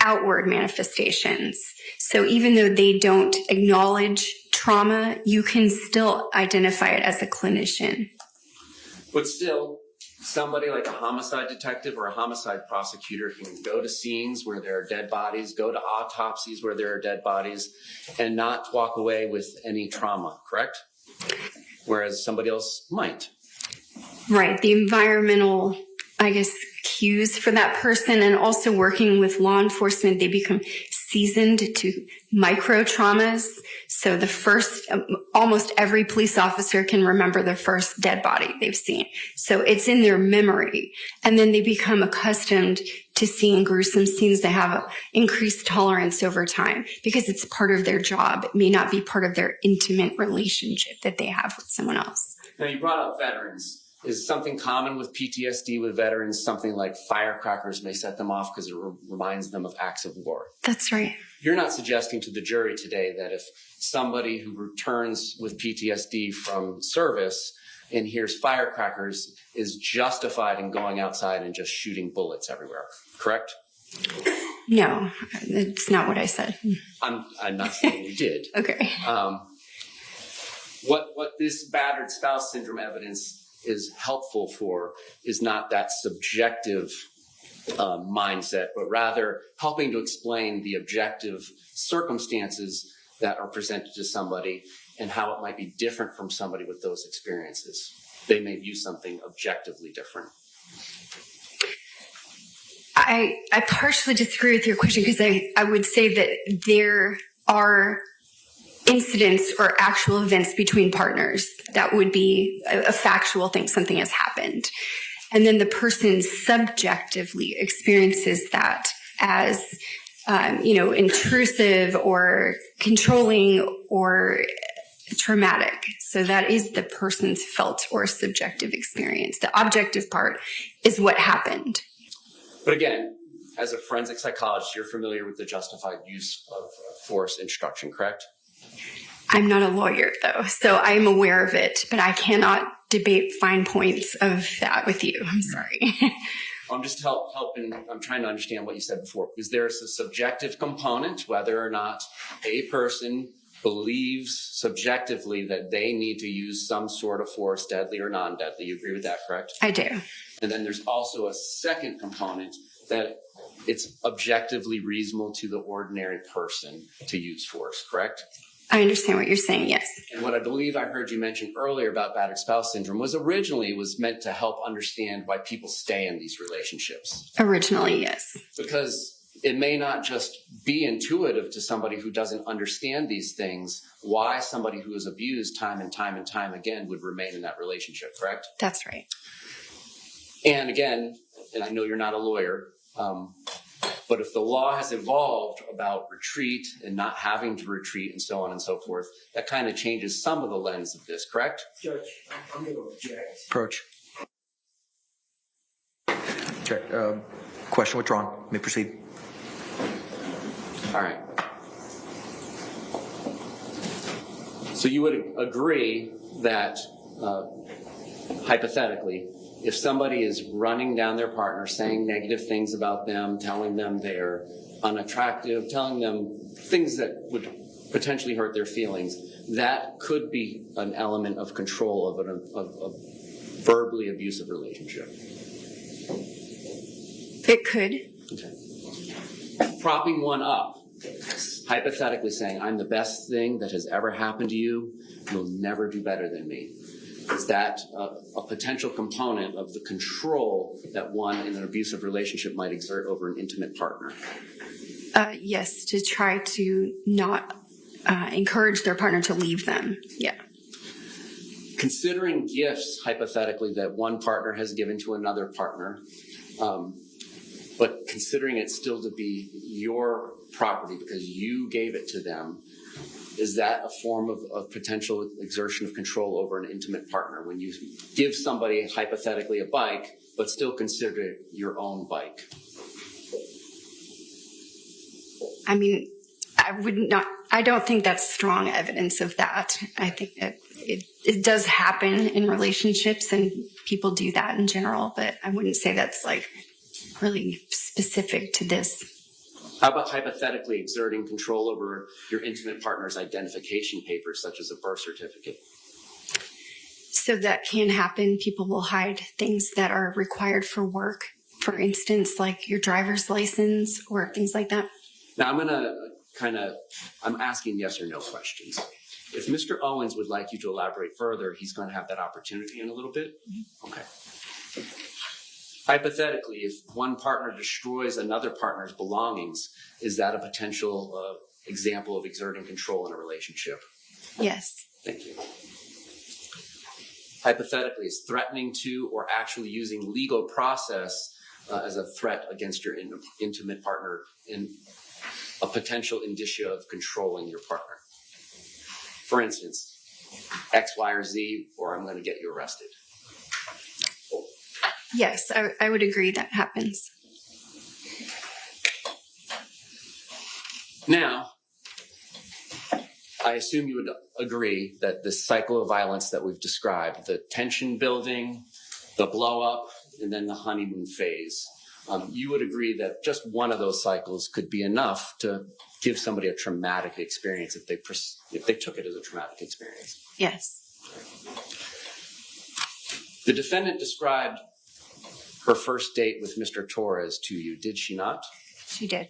outward manifestations. So even though they don't acknowledge trauma, you can still identify it as a clinician. But still, somebody like a homicide detective or a homicide prosecutor can go to scenes where there are dead bodies, go to autopsies where there are dead bodies, and not walk away with any trauma, correct? Whereas somebody else might. Right. The environmental, I guess, cues for that person, and also working with law enforcement, they become seasoned to micro traumas. So the first, almost every police officer can remember the first dead body they've seen. So it's in their memory. And then they become accustomed to seeing gruesome scenes. They have an increased tolerance over time because it's part of their job. It may not be part of their intimate relationship that they have with someone else. Now, you brought up veterans. Is something common with PTSD with veterans something like firecrackers may set them off because it reminds them of acts of war? That's right. You're not suggesting to the jury today that if somebody who returns with PTSD from service and hears firecrackers is justified in going outside and just shooting bullets everywhere, correct? No, that's not what I said. I'm not saying you did. Okay. What this battered spouse syndrome evidence is helpful for is not that subjective mindset, but rather helping to explain the objective circumstances that are presented to somebody and how it might be different from somebody with those experiences. They may view something objectively different. I partially disagree with your question because I would say that there are incidents or actual events between partners that would be a factual thing, something has happened. And then the person subjectively experiences that as, intrusive or controlling or traumatic. So that is the person's felt or subjective experience. The objective part is what happened. But again, as a forensic psychologist, you're familiar with the justified use of force instruction, correct? I'm not a lawyer, though, so I'm aware of it, but I cannot debate fine points of that with you. I'm sorry. I'm just helping. I'm trying to understand what you said before, because there's a subjective component, whether or not a person believes subjectively that they need to use some sort of force, deadly or non-deadly. You agree with that, correct? I do. And then there's also a second component that it's objectively reasonable to the ordinary person to use force, correct? I understand what you're saying, yes. And what I believe I heard you mention earlier about battered spouse syndrome was originally was meant to help understand why people stay in these relationships. Originally, yes. Because it may not just be intuitive to somebody who doesn't understand these things, why somebody who is abused time and time again would remain in that relationship, correct? That's right. And again, and I know you're not a lawyer, but if the law has evolved about retreat and not having to retreat and so on and so forth, that kind of changes some of the lens of this, correct? Judge, I'm going to object. Approach. Okay. Question withdrawn. You may proceed. All right. So you would agree that hypothetically, if somebody is running down their partner, saying negative things about them, telling them they're unattractive, telling them things that would potentially hurt their feelings, that could be an element of control of a verbally abusive relationship. It could. Okay. Propping one up, hypothetically saying, I'm the best thing that has ever happened to you, you'll never do better than me. Is that a potential component of the control that one in an abusive relationship might exert over an intimate partner? Yes, to try to not encourage their partner to leave them. Yeah. Considering gifts, hypothetically, that one partner has given to another partner, but considering it still to be your property because you gave it to them, is that a form of potential exertion of control over an intimate partner when you give somebody hypothetically a bike, but still consider it your own bike? I mean, I don't think that's strong evidence of that. I think that it does happen in relationships and people do that in general, but I wouldn't say that's like really specific to this. How about hypothetically exerting control over your intimate partner's identification papers, such as a birth certificate? So that can happen. People will hide things that are required for work. For instance, like your driver's license or things like that. Now I'm asking yes or no questions. If Mr. Owens would like you to elaborate further, he's going to have that opportunity in a little bit. Okay. Hypothetically, if one partner destroys another partner's belongings, is that a potential example of exerting control in a relationship? Yes. Thank you. Hypothetically, is threatening to or actually using legal process as a threat against your intimate partner in a potential indicia of controlling your partner? For instance, X, Y, or Z, or I'm going to get you arrested. Yes, I would agree that happens. Now, I assume you would agree that this cycle of violence that we've described, the tension building, the blow up, and then the honeymoon phase, you would agree that just one of those cycles could be enough to give somebody a traumatic experience if they took it as a traumatic experience. Yes. The defendant described her first date with Mr. Torres to you, did she not? She did.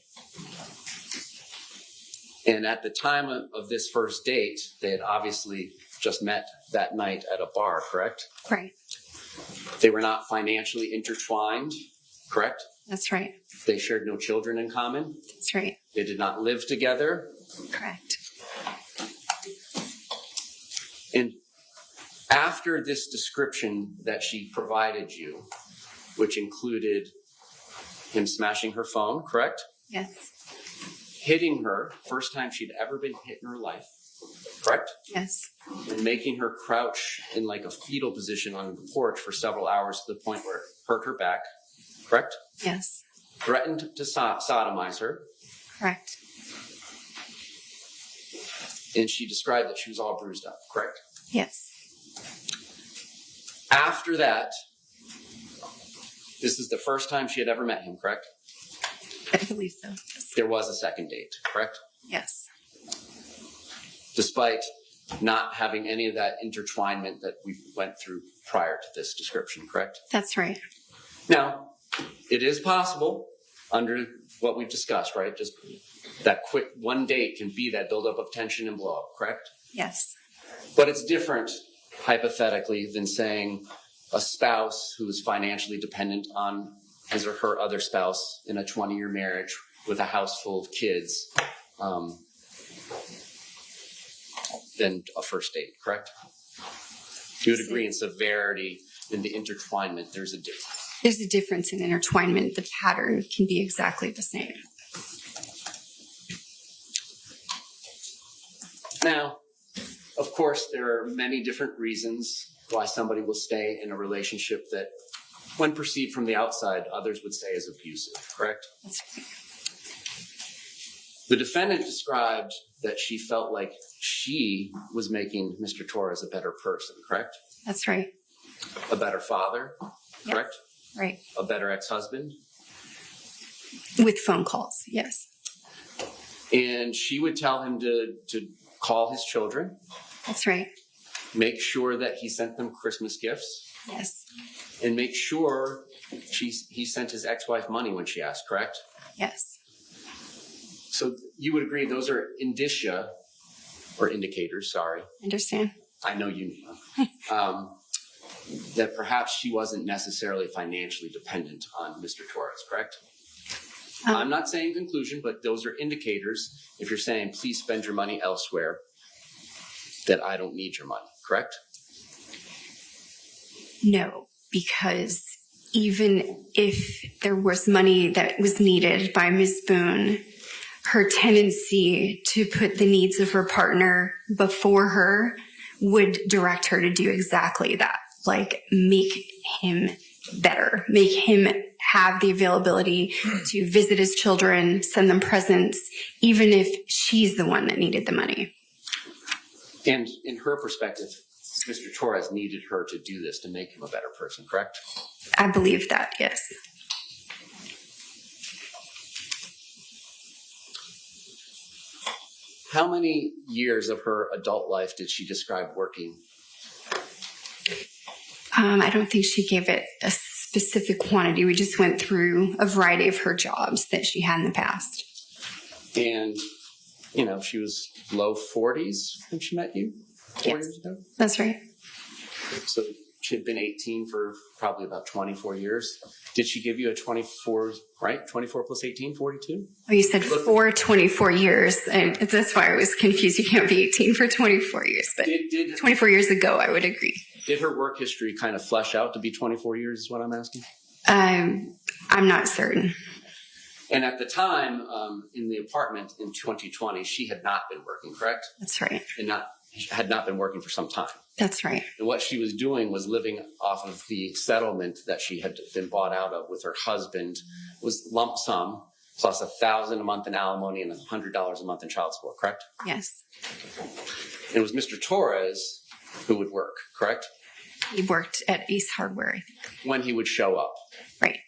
And at the time of this first date, they had obviously just met that night at a bar, correct? Right. They were not financially intertwined, correct? That's right. They shared no children in common. That's right. They did not live together. Correct. And after this description that she provided you, which included him smashing her phone, correct? Yes. Hitting her, first time she'd ever been hit in her life, correct? Yes. And making her crouch in like a fetal position on the porch for several hours to the point where it hurt her back, correct? Yes. Threatened to sodomize her. Correct. And she described that she was all bruised up, correct? Yes. After that, this is the first time she had ever met him, correct? I believe so. There was a second date, correct? Yes. Despite not having any of that intertwinement that we went through prior to this description, correct? That's right. Now, it is possible under what we've discussed, right? Just that quick one date can be that buildup of tension and blow up, correct? Yes. But it's different, hypothetically, than saying a spouse who is financially dependent on his or her other spouse in a 20-year marriage with a house full of kids than a first date, correct? You would agree in severity, in the intertwinement, there's a difference. There's a difference in intertwinement. The pattern can be exactly the same. Now, of course, there are many different reasons why somebody will stay in a relationship that, when perceived from the outside, others would say is abusive, correct? That's right. The defendant described that she felt like she was making Mr. Torres a better person, correct? That's right. A better father, correct? Right. A better ex-husband. With phone calls, yes. And she would tell him to call his children. That's right. Make sure that he sent them Christmas gifts. Yes. And make sure he sent his ex-wife money when she asked, correct? Yes. So you would agree those are indicia, or indicators, sorry. Understand. I know you know. That perhaps she wasn't necessarily financially dependent on Mr. Torres, correct? I'm not saying conclusion, but those are indicators. If you're saying, please spend your money elsewhere, that I don't need your money, correct? No, because even if there was money that was needed by Ms. Boone, her tendency to put the needs of her partner before her would direct her to do exactly that. Like, make him better, make him have the availability to visit his children, send them presents, even if she's the one that needed the money. And in her perspective, Mr. Torres needed her to do this to make him a better person, correct? I believe that, yes. How many years of her adult life did she describe working? I don't think she gave it a specific quantity. We just went through a variety of her jobs that she had in the past. And, you know, she was low 40s when she met you? 4 years ago? That's right. So she had been 18 for probably about 24 years. Did she give you a 24, right? 24 plus 18, 42? Oh, you said for 24 years, and that's why I was confused. You can't be 18 for 24 years, but 24 years ago, I would agree. Did her work history kind of flesh out to be 24 years is what I'm asking? I'm not certain. And at the time, in the apartment in 2020, she had not been working, correct? That's right. And had not been working for some time. That's right. And what she was doing was living off of the settlement that she had been bought out of with her husband. It was lump sum plus $1,000 a month in alimony and $100 a month in child support, correct? Yes. And it was Mr. Torres who would work, correct? He worked at Ace Hardware, I think. When he would show up. Right.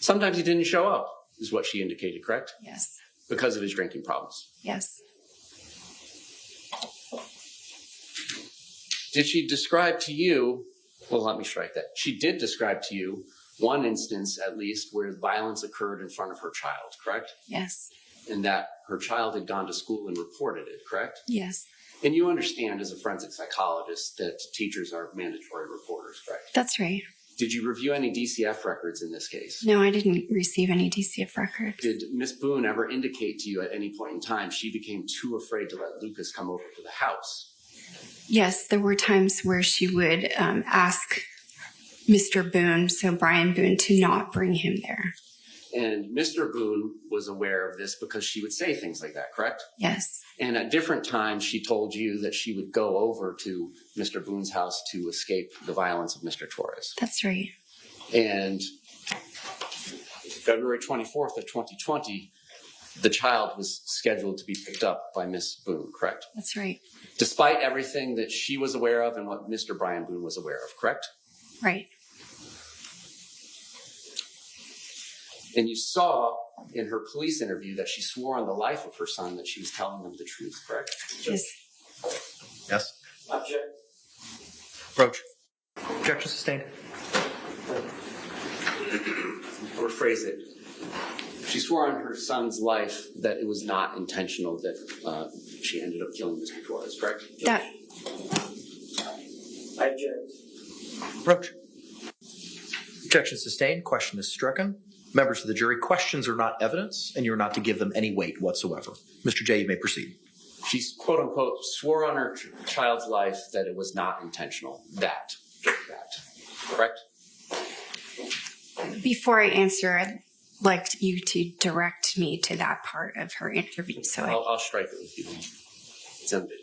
Sometimes he didn't show up, is what she indicated, correct? Yes. Because of his drinking problems. Yes. Did she describe to you, well, let me strike that. She did describe to you one instance, at least, where violence occurred in front of her child, correct? Yes. And that her child had gone to school and reported it, correct? Yes. And you understand as a forensic psychologist that teachers are mandatory reporters, correct? That's right. Did you review any DCF records in this case? No, I didn't receive any DCF records. Did Miss Boone ever indicate to you at any point in time she became too afraid to let Lucas come over to the house? Yes, there were times where she would ask Mr. Boone, so Brian Boone, to not bring him there. And Mr. Boone was aware of this because she would say things like that, correct? Yes. And at different times, she told you that she would go over to Mr. Boone's house to escape the violence of Mr. Torres. That's right. And February 24th of 2020, the child was scheduled to be picked up by Miss Boone, correct? That's right. Despite everything that she was aware of and what Mr. Brian Boone was aware of, correct? Right. And you saw in her police interview that she swore on the life of her son that she was telling them the truth, correct? Yes. Yes. Object. Approach. Objection sustained. Or phrase it. She swore on her son's life that it was not intentional that she ended up killing Mr. Torres, correct? That. I object. Approach. Objection sustained. Question is stricken. Members of the jury, questions are not evidence, and you're not to give them any weight whatsoever. Mr. J, you may proceed. She, quote unquote, swore on her child's life that it was not intentional. That. Correct? Before I answer, I'd like you to direct me to that part of her interview. So I'll strike it with you. It's on video.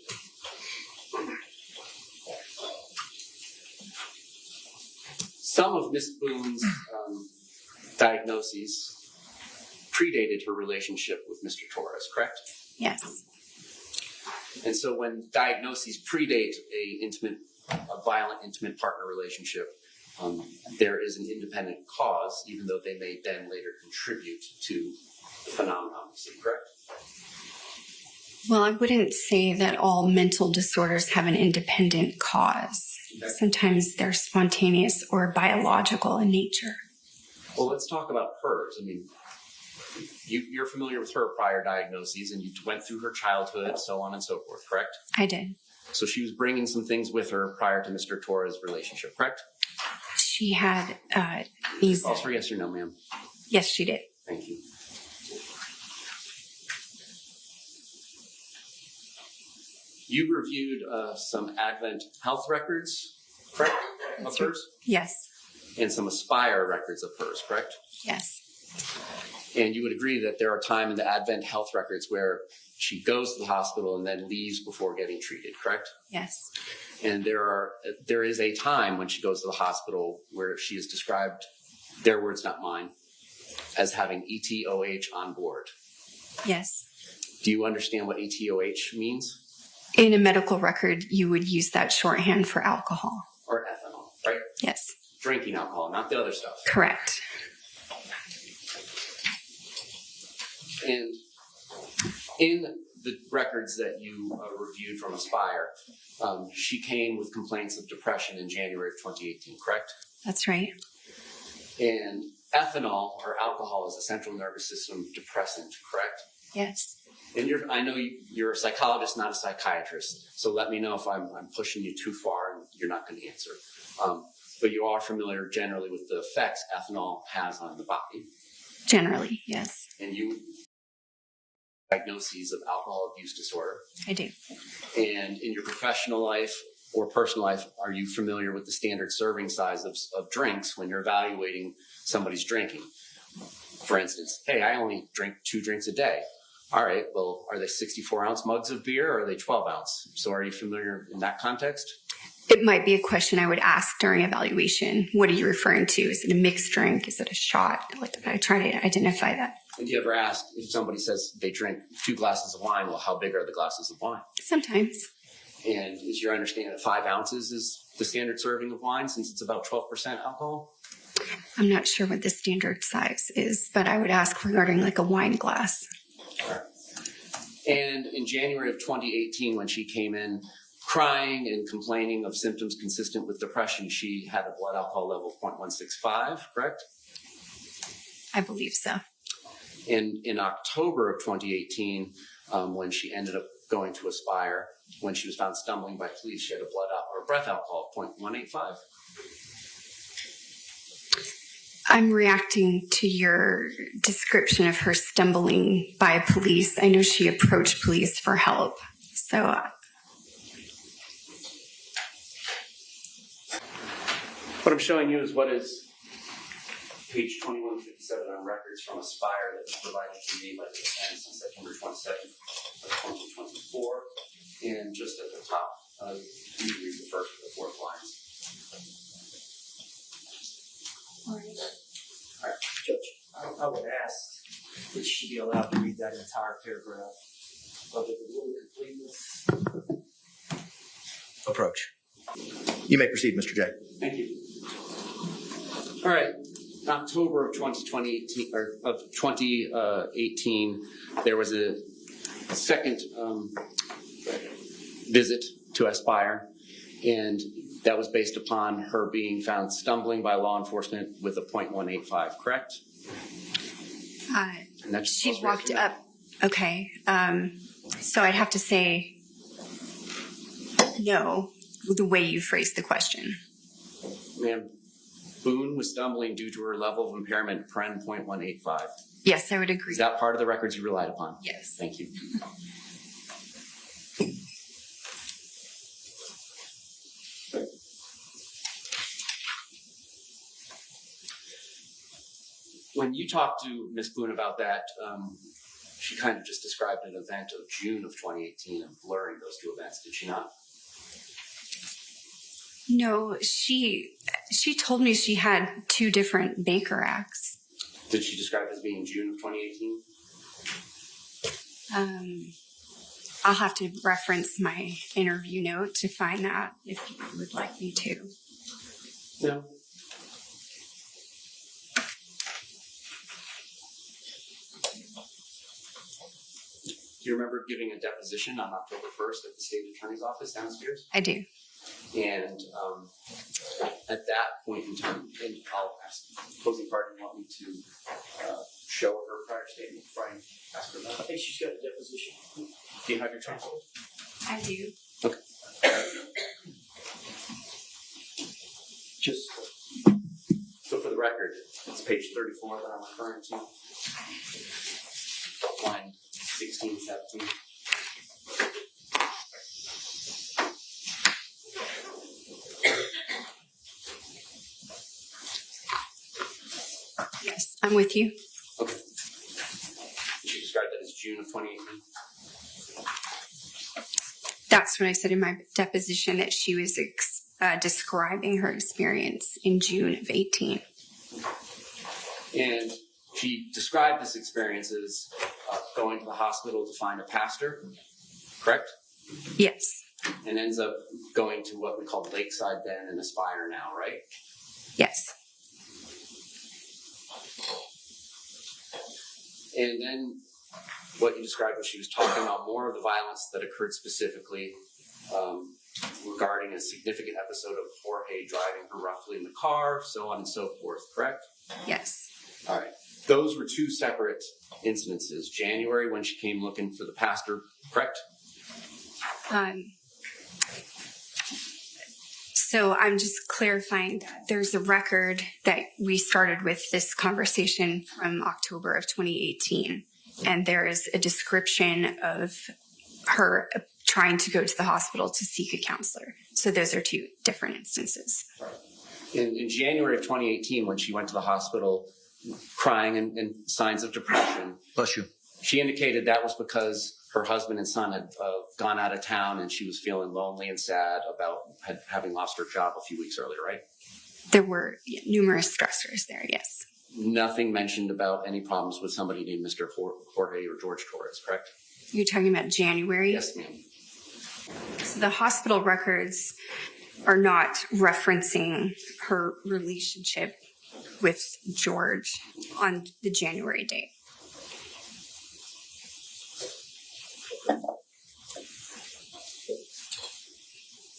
Some of Miss Boone's diagnoses predated her relationship with Mr. Torres, correct? Yes. And so when diagnoses predate a violent intimate partner relationship, there is an independent cause, even though they may then later contribute to the phenomenon, correct? Well, I wouldn't say that all mental disorders have an independent cause. Okay. Sometimes they're spontaneous or biological in nature. Well, let's talk about hers. I mean, you're familiar with her prior diagnoses, and you went through her childhood, so on and so forth, correct? I did. So she was bringing some things with her prior to Mr. Torres' relationship, correct? She had these. Also, yes or no, ma'am? Yes, she did. Thank you. You reviewed some Advent health records, correct, of hers? Yes. And some Aspire records of hers, correct? Yes. And you would agree that there are times in the Advent health records where she goes to the hospital and then leaves before getting treated, correct? Yes. And there is a time when she goes to the hospital where she is described, their words, not mine, as having ETOH on board. Yes. Do you understand what ETOH means? In a medical record, you would use that shorthand for alcohol. Or ethanol, right? Yes. Drinking alcohol, not the other stuff. Correct. And in the records that you reviewed from Aspire, she came with complaints of depression in January of 2018, correct? That's right. And ethanol or alcohol is a central nervous system depressant, correct? Yes. And I know you're a psychologist, not a psychiatrist, so let me know if I'm pushing you too far and you're not going to answer. But you are familiar generally with the effects ethanol has on the body. Generally, yes. And you diagnoses of alcohol abuse disorder. I do. And in your professional life or personal life, are you familiar with the standard serving size of drinks when you're evaluating somebody's drinking? For instance, hey, I only drink 2 drinks a day. All right, well, are they 64-ounce mugs of beer or are they 12-ounce? So are you familiar in that context? It might be a question I would ask during evaluation. What are you referring to? Is it a mixed drink? Is it a shot? Like, I try to identify that. And do you ever ask if somebody says they drink 2 glasses of wine, well, how big are the glasses of wine? Sometimes. And is your understanding that 5 ounces is the standard serving of wine since it's about 12% alcohol? I'm not sure what the standard size is, but I would ask regarding like a wine glass. And in January of 2018, when she came in crying and complaining of symptoms consistent with depression, she had a blood alcohol level of 0.165, correct? I believe so. And in October of 2018, when she ended up going to Aspire, when she was found stumbling by police, she had a breath alcohol of 0.185. I'm reacting to your description of her stumbling by police. I know she approached police for help. So what I'm showing you is what is page 2157 on records from Aspire that was provided to me by the defense on September 22nd of 2024. And just at the top, you read the first to the 4th lines. All right, Judge, I would ask that she be allowed to read that entire paragraph of the rule of completeness. Approach. You may proceed, Mr. J. Thank you. All right. In October of 2018, there was a second visit to Aspire, and that was based upon her being found stumbling by law enforcement with a 0.185, correct? And that's she walked up. Okay. So I'd have to say no, the way you phrased the question. Ma'am, Boone was stumbling due to her level of impairment, paren 0.185. Yes, I would agree. Is that part of the records you relied upon? Yes. Thank you. When you talked to Ms. Boone about that, she kind of just described an event of June of 2018 and blurring those 2 events, did she not? No, she told me she had 2 different Baker Acts. Did she describe it as being June of 2018? I'll have to reference my interview note to find that if you would like me to. No. Do you remember giving a deposition on October 1st at the state attorney's office downstairs? I do. And at that point in time, and I'll ask the opposing party, want me to show her prior statement before I ask her that? I think she's got a deposition. Do you have your transcript? I do. Okay. Just so for the record, it's page 34 that I'm referring to. Line 16, 17. Yes, I'm with you. Okay. She described that as June of 2018. That's what I said in my deposition, that she was describing her experience in June of 18. And she described this experience as going to the hospital to find a pastor, correct? Yes. And ends up going to what we call Lakeside then and Aspire now, right? Yes. And then what you described was she was talking about more of the violence that occurred specifically regarding a significant episode of Jorge driving her roughly in the car, so on and so forth, correct? Yes. All right. Those were two separate incidences. January, when she came looking for the pastor, correct? So I'm just clarifying that there's a record that we started with this conversation from October of 2018, and there is a description of her trying to go to the hospital to seek a counselor. So those are two different instances. In January of 2018, when she went to the hospital crying and signs of depression, Bless you. she indicated that was because her husband and son had gone out of town and she was feeling lonely and sad about having lost her job a few weeks earlier, right? There were numerous stressors there, yes. Nothing mentioned about any problems with somebody named Mr. Jorge or George Torres, correct? You're talking about January? Yes, ma'am. So the hospital records are not referencing her relationship with George on the January date.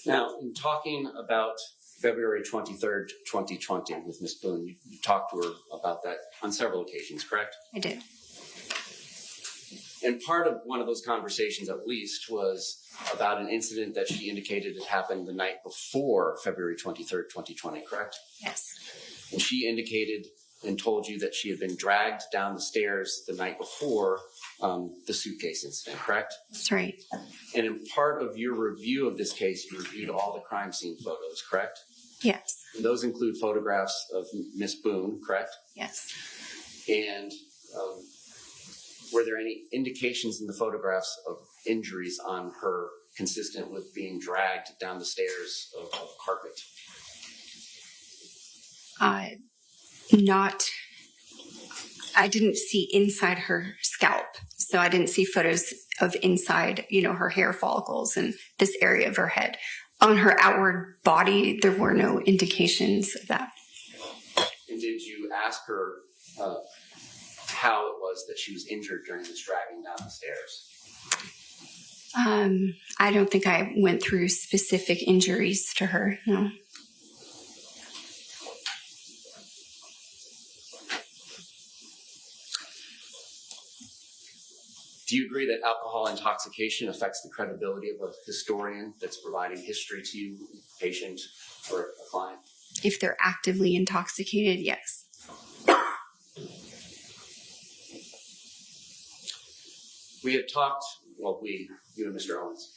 Now, in talking about February 23rd, 2020 with Ms. Boone, you talked to her about that on several occasions, correct? I did. And part of one of those conversations, at least, was about an incident that she indicated had happened the night before February 23rd, 2020, correct? Yes. And she indicated and told you that she had been dragged down the stairs the night before the suitcase incident, correct? That's right. And in part of your review of this case, you reviewed all the crime scene photos, correct? Yes. And those include photographs of Miss Boone, correct? Yes. And were there any indications in the photographs of injuries on her consistent with being dragged down the stairs of carpet? I didn't see inside her scalp. So I didn't see photos of inside, her hair follicles and this area of her head. On her outward body, there were no indications of that. And did you ask her how it was that she was injured during this dragging down the stairs? I don't think I went through specific injuries to her, no. Do you agree that alcohol intoxication affects the credibility of a historian that's providing history to you, patient, or a client? If they're actively intoxicated, yes. We had talked, you and Mr. Owens,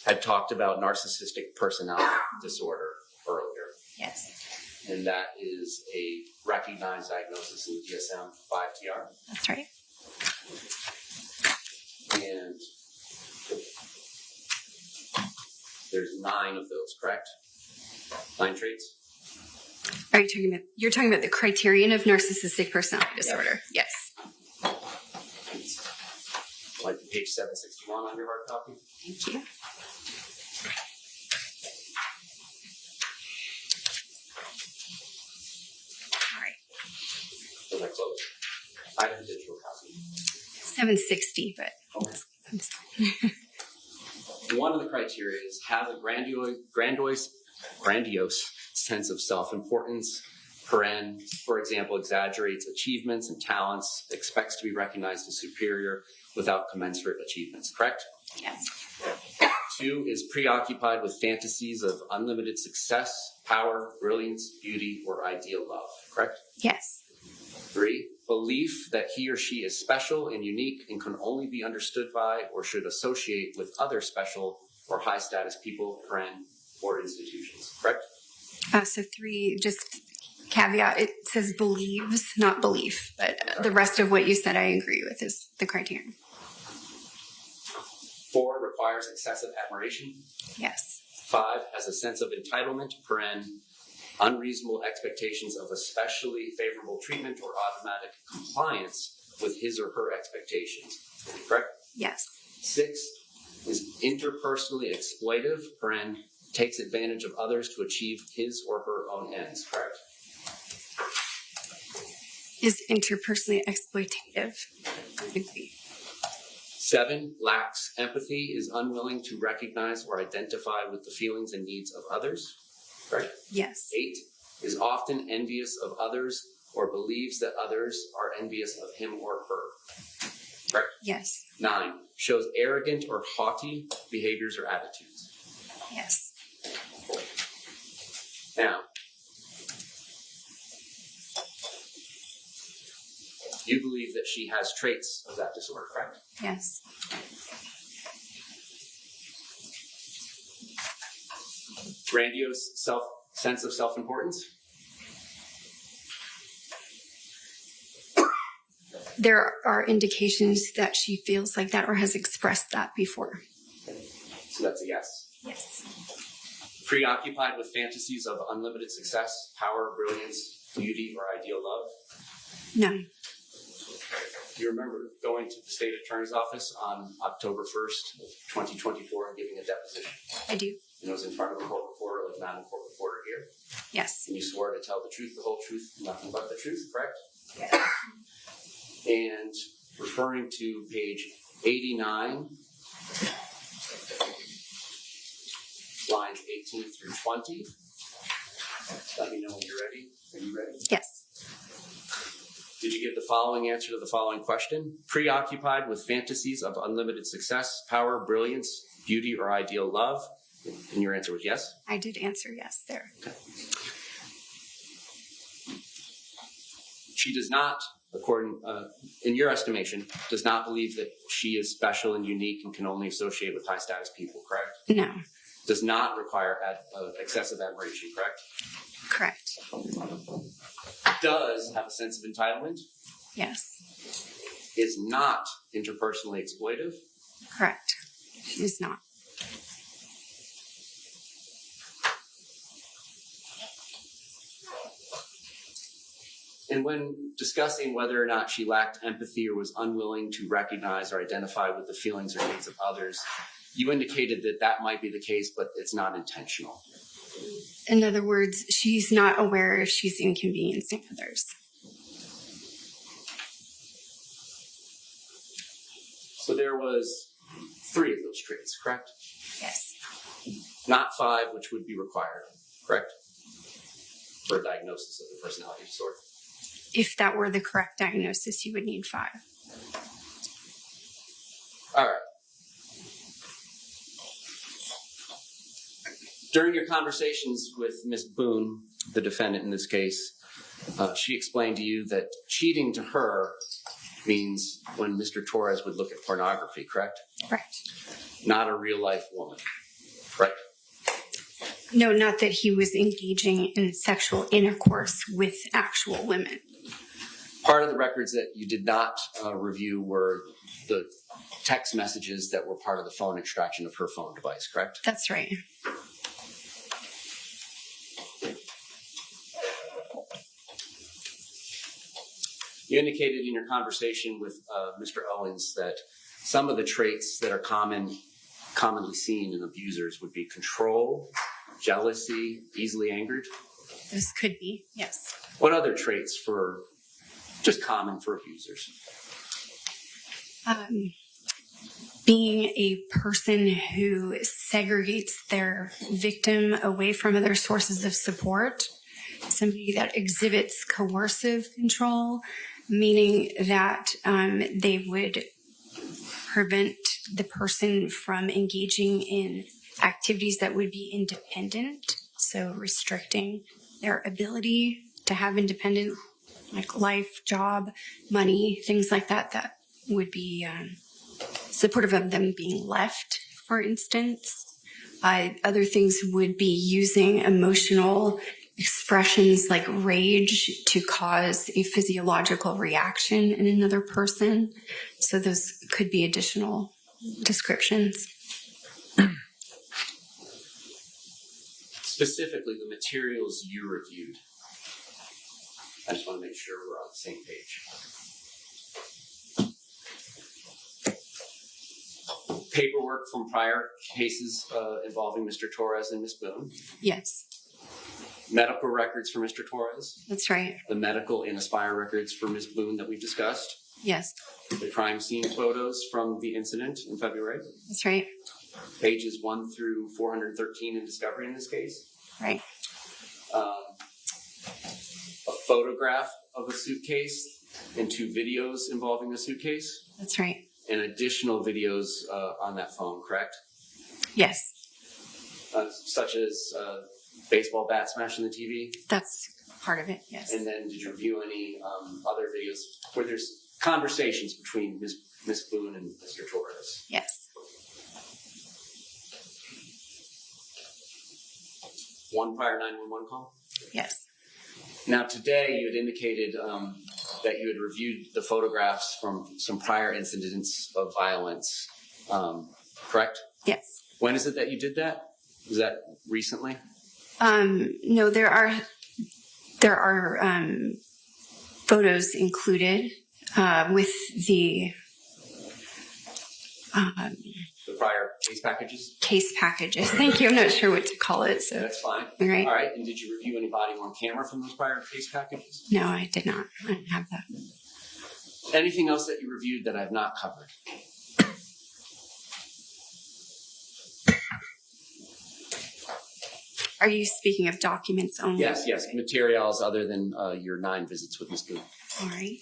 had talked about narcissistic personality disorder earlier. Yes. And that is a recognized diagnosis in the DSM-5-TR. That's right. And there's 9 of those, correct? 9 traits? You're talking about the criterion of narcissistic personality disorder? Yes. Like page 761 on your hard copy? Thank you. All right. Was I close? I have a digital copy. 760, but okay. One of the criteria is have a grandiose sense of self-importance. For example, exaggerates achievements and talents, expects to be recognized as superior without commensurate achievements, correct? Yes. 2 is preoccupied with fantasies of unlimited success, power, brilliance, beauty, or ideal love, correct? Yes. 3, belief that he or she is special and unique and can only be understood by or should associate with other special or high status people, or institutions, correct? So 3, just caveat, it says believes, not belief, but the rest of what you said I agree with is the criterion. 4 requires excessive admiration. Yes. 5 has a sense of entitlement, unreasonable expectations of especially favorable treatment or automatic compliance with his or her expectations, correct? Yes. 6 is interpersonally exploitive, takes advantage of others to achieve his or her own ends, correct? Is interpersonally exploitative. I agree. 7, lacks empathy, is unwilling to recognize or identify with the feelings and needs of others. Right? Yes. 8, is often envious of others or believes that others are envious of him or her. Right? Yes. 9, shows arrogant or haughty behaviors or attitudes. Yes. Now, you believe that she has traits of that disorder, correct? Yes. Grandiose sense of self-importance? There are indications that she feels like that or has expressed that before. So that's a yes. Yes. Preoccupied with fantasies of unlimited success, power, brilliance, beauty, or ideal love? No. Do you remember going to the state attorney's office on October 1st, 2024 and giving a deposition? I do. And it was in front of a court reporter, like not a court reporter here? Yes. And you swore to tell the truth, the whole truth, nothing but the truth, correct? Yes. And referring to page 89, lines 18 through 20. Let me know when you're ready. Are you ready? Yes. Did you give the following answer to the following question? Preoccupied with fantasies of unlimited success, power, brilliance, beauty, or ideal love? And your answer was yes? I did answer yes there. Okay. She does not, according, in your estimation, does not believe that she is special and unique and can only associate with high status people, correct? No. Does not require excessive admiration, correct? Correct. Does have a sense of entitlement? Yes. Is not interpersonally exploitive? Correct. She is not. And when discussing whether or not she lacked empathy or was unwilling to recognize or identify with the feelings or needs of others, you indicated that that might be the case, but it's not intentional. In other words, she's not aware if she's inconveniencing others. So there was 3 of those traits, correct? Yes. Not 5, which would be required, correct? For a diagnosis of the personality disorder. If that were the correct diagnosis, you would need 5. All right. During your conversations with Ms. Boone, the defendant in this case, she explained to you that cheating to her means when Mr. Torres would look at pornography, correct? Correct. Not a real life woman, correct? No, not that he was engaging in sexual intercourse with actual women. Part of the records that you did not review were the text messages that were part of the phone extraction of her phone device, correct? That's right. You indicated in your conversation with Mr. Owens that some of the traits that are commonly seen in abusers would be control, jealousy, easily angered. Those could be, yes. What other traits for just common for abusers? Being a person who segregates their victim away from other sources of support, somebody that exhibits coercive control, meaning that they would prevent the person from engaging in activities that would be independent, so restricting their ability to have independent, like life, job, money, things like that, that would be supportive of them being left, for instance. Other things would be using emotional expressions like rage to cause a physiological reaction in another person. So those could be additional descriptions. Specifically, the materials you reviewed. I just want to make sure we're on the same page. Paperwork from prior cases involving Mr. Torres and Ms. Boone. Yes. Medical records for Mr. Torres. That's right. The medical and Aspire records for Ms. Boone that we've discussed. Yes, The crime scene photos from the incident in February. that's right. Pages 1 through 413 in discovery in this case. Right. A photograph of a suitcase and 2 videos involving the suitcase. That's right. And additional videos on that phone, correct? Yes, Such as baseball bat smashing the TV. that's part of it. Yes. And then did you review any other videos where there's conversations between Ms. Boone and Mr. Torres? Yes. One prior 911 call? Yes. Now today you had indicated that you had reviewed the photographs from some prior incidents of violence, correct? Yes. When is it that you did that? Was that recently? No, there are photos included with the prior case packages? case packages. Thank you. I'm not sure what to call it. So That's fine. All right. All right. And did you review any body-worn camera from those prior case packages? no, I did not. I didn't have that. Anything else that you reviewed that I've not covered? Are you speaking of documents only? Yes. Materials other than your 9 visits with Ms. Boone. All right.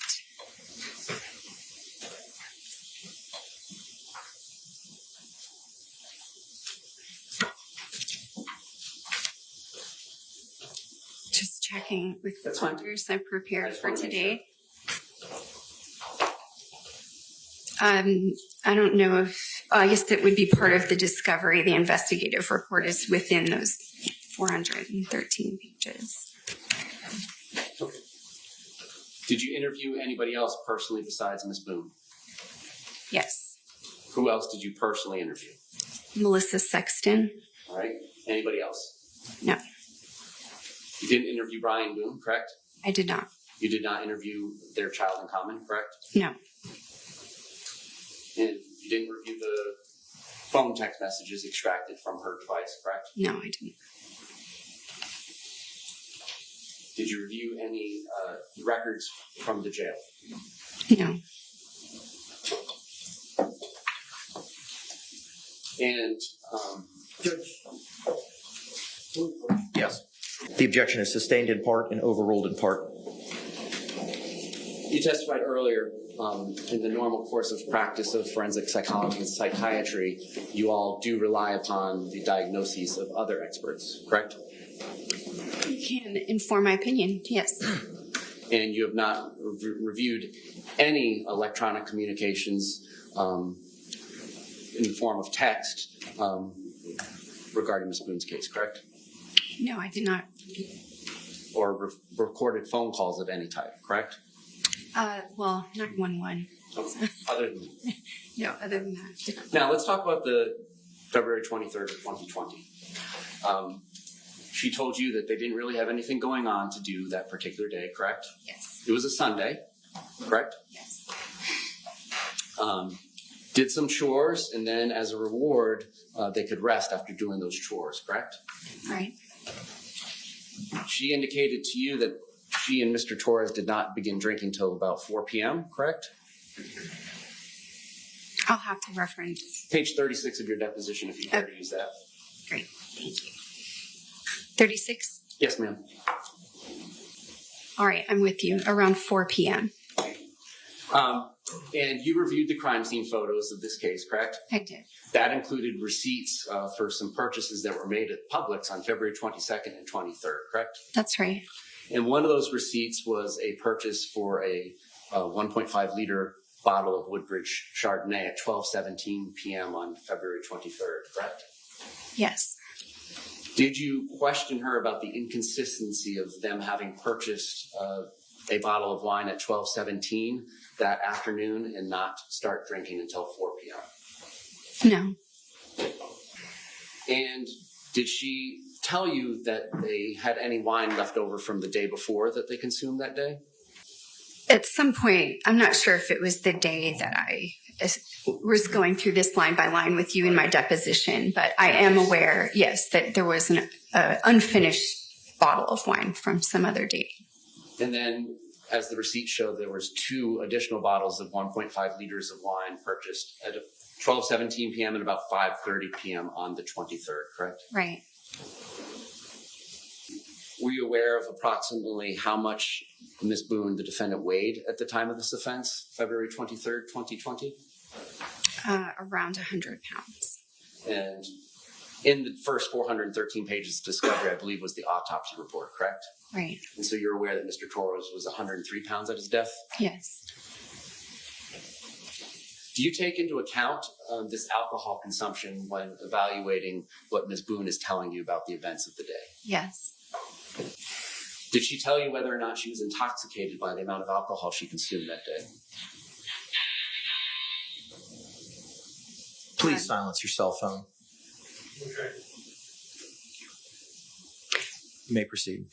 Just checking with the folders I prepared for today. I don't know if, I guess that would be part of the discovery. The investigative report is within those 413 pages. Okay. Did you interview anybody else personally besides Ms. Boone? Yes. Who else did you personally interview? Melissa Sexton? All right. Anybody else? No, You didn't interview Brian Boone, correct? I did not. You did not interview their child in common, correct? No, And you didn't review the phone text messages extracted from her device, correct? no, I didn't. Did you review any records from the jail? No, And Yes. The objection is sustained in part and overruled in part. you testified earlier in the normal course of practice of forensic psychology and psychiatry, you all do rely upon the diagnoses of other experts, correct? you can inform my opinion. Yes, And you have not reviewed any electronic communications in the form of text regarding Ms. Boone's case, correct? no, I did not. Or recorded phone calls of any type, correct? Well, 911. Other than No, other than that. now, let's talk about the February 23rd, 2020. She told you that they didn't really have anything going on to do that particular day, correct? Yes. It was a Sunday, correct? Yes. Did some chores, and then as a reward, they could rest after doing those chores, correct? Right. She indicated to you that she and Mr. Torres did not begin drinking till about 4 p.m., correct? I'll have to reference. Page 36 of your deposition, if you care to use that. Great. Thank you. 36? Yes, ma'am. All right, I'm with you. Around 4 p.m. And you reviewed the crime scene photos of this case, correct? I did. That included receipts for some purchases that were made at Publix on February 22nd and 23rd, correct? That's right. And one of those receipts was a purchase for a 1.5 liter bottle of Woodbridge Chardonnay at 12:17 p.m. on February 23rd, correct? Yes. Did you question her about the inconsistency of them having purchased a bottle of wine at 12:17 that afternoon and not start drinking until 4 p.m.? No. And did she tell you that they had any wine left over from the day before that they consumed that day? At some point, I'm not sure if it was the day that I was going through this line by line with you in my deposition, but I am aware, yes, that there was an unfinished bottle of wine from some other date. And then as the receipts show, there was 2 additional bottles of 1.5 liters of wine purchased at 12:17 p.m. and about 5:30 p.m. on the 23rd, correct? Right. Were you aware of approximately how much Ms. Boone, the defendant, weighed at the time of this offense, February 23rd, 2020? Around 100 pounds. And in the first 413 pages of discovery, I believe, was the autopsy report, correct? Right. And so you're aware that Mr. Torres was 103 pounds at his death? Yes. Do you take into account this alcohol consumption when evaluating what Ms. Boone is telling you about the events of the day? Yes. Did she tell you whether or not she was intoxicated by the amount of alcohol she consumed that day? Please silence your cell phone. Okay. You may proceed.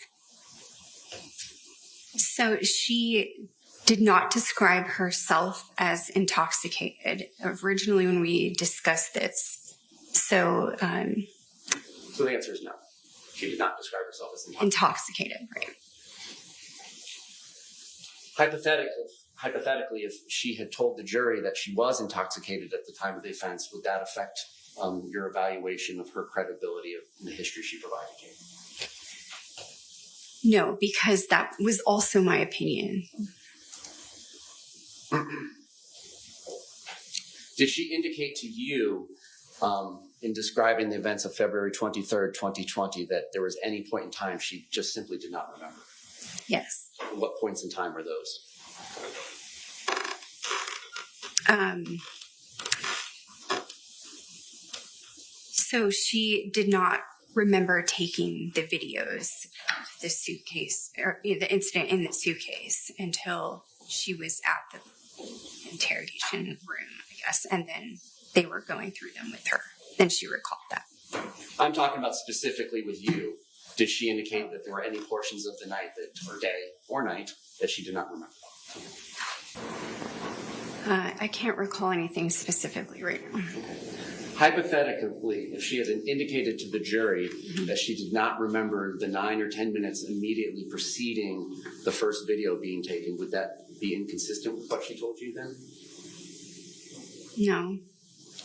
So she did not describe herself as intoxicated originally when we discussed this. So So the answer is no. She did not describe herself as intoxicated, right? Hypothetically, if she had told the jury that she was intoxicated at the time of the offense, would that affect your evaluation of her credibility in the history she provided you? No, because that was also my opinion. Did she indicate to you in describing the events of February 23rd, 2020, that there was any point in time she just simply did not remember? Yes. And what points in time are those? So she did not remember taking the videos of the suitcase or the incident in the suitcase until she was at the interrogation room, I guess, and then they were going through them with her. Then she recalled that. I'm talking about specifically with you. Did she indicate that there were any portions of the night or day or night that she did not remember? I can't recall anything specifically right now. Hypothetically, if she had indicated to the jury that she did not remember the 9 or 10 minutes immediately preceding the first video being taken, would that be inconsistent with what she told you then? No.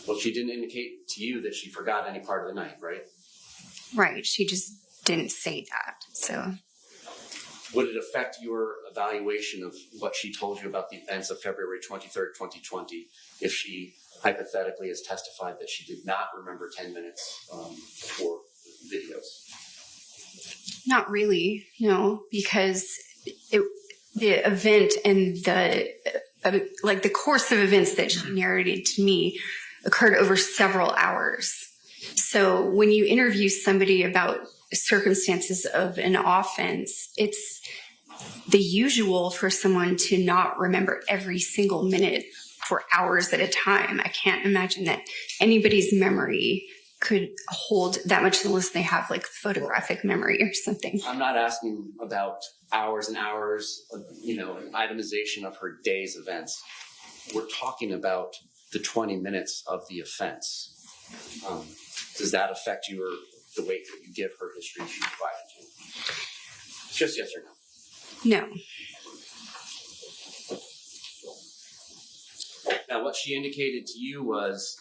Well, she didn't indicate to you that she forgot any part of the night, right? Right. She just didn't say that. So would it affect your evaluation of what she told you about the events of February 23rd, 2020, if she hypothetically has testified that she did not remember 10 minutes for videos? Not really, no, because the event and the course of events that she narrated to me occurred over several hours. So when you interview somebody about circumstances of an offense, it's the usual for someone to not remember every single minute for hours at a time. I can't imagine that anybody's memory could hold that much unless they have like photographic memory or something. I'm not asking about hours and hours of, an itemization of her day's events. We're talking about the 20 minutes of the offense. Does that affect the weight that you give her history she provided you? It's just yes or no. No. Now, what she indicated to you was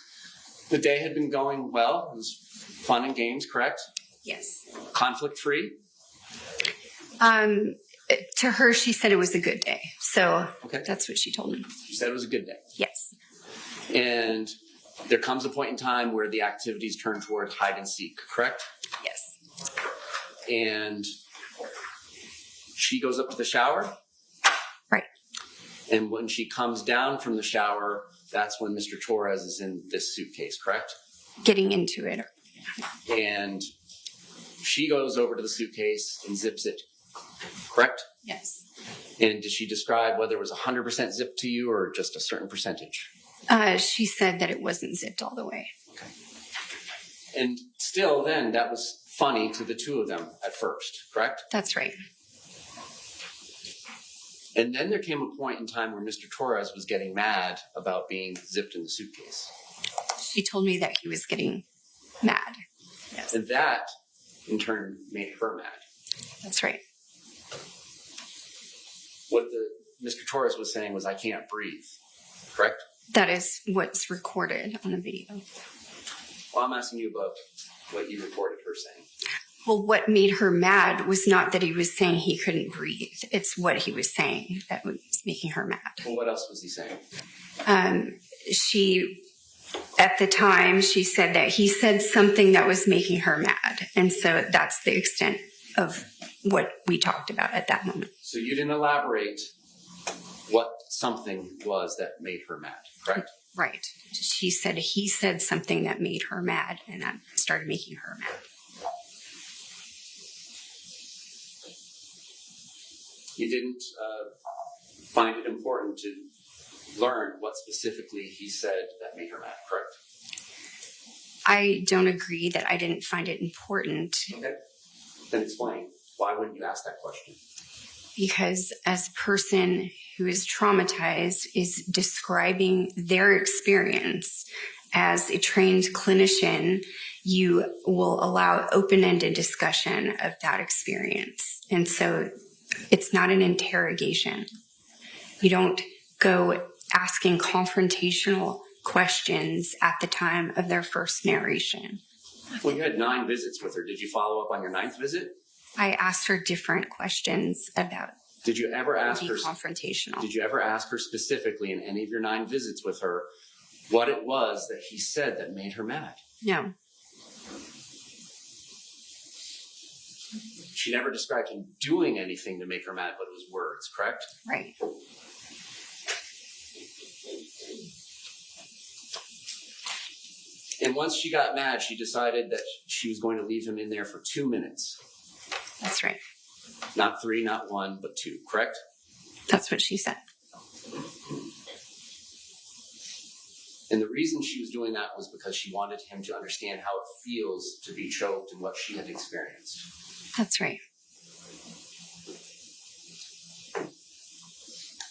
the day had been going well. It was fun and games, correct? Yes. Conflict-free? To her, she said it was a good day. So okay. That's what she told me. She said it was a good day? Yes. And there comes a point in time where the activities turn toward hide and seek, correct? Yes. And she goes up to the shower? Right. And when she comes down from the shower, that's when Mr. Torres is in this suitcase, correct? Getting into it. And she goes over to the suitcase and zips it, correct? Yes. And did she describe whether it was 100% zipped to you or just a certain percentage? She said that it wasn't zipped all the way. Okay. And still then, that was funny to the two of them at first, correct? That's right. And then there came a point in time where Mr. Torres was getting mad about being zipped in the suitcase. She told me that he was getting mad. Yes. And that, in turn, made her mad. That's right. What Mr. Torres was saying was, I can't breathe, correct? That is what's recorded on the video. Well, I'm asking you about what you reported her saying. Well, what made her mad was not that he was saying he couldn't breathe. It's what he was saying that was making her mad. Well, what else was he saying? At the time, she said that he said something that was making her mad. And so that's the extent of what we talked about at that moment. So you didn't elaborate what something was that made her mad, correct? Right. She said he said something that made her mad, and that started making her mad. You didn't find it important to learn what specifically he said that made her mad, correct? I don't agree that I didn't find it important. Okay. Then explain. Why wouldn't you ask that question? Because as a person who is traumatized is describing their experience, as a trained clinician, you will allow open-ended discussion of that experience. And so it's not an interrogation. You don't go asking confrontational questions at the time of their first narration. Well, you had 9 visits with her. Did you follow up on your 9th visit? I asked her different questions about Did you ever ask her confrontational. Did you ever ask her specifically in any of your 9 visits with her what it was that he said that made her mad? No. She never described him doing anything to make her mad, but it was words, correct? Right. And once she got mad, she decided that she was going to leave him in there for 2 minutes. That's right. Not 3, not 1, but 2, correct? That's what she said. And the reason she was doing that was because she wanted him to understand how it feels to be choked and what she had experienced. That's right.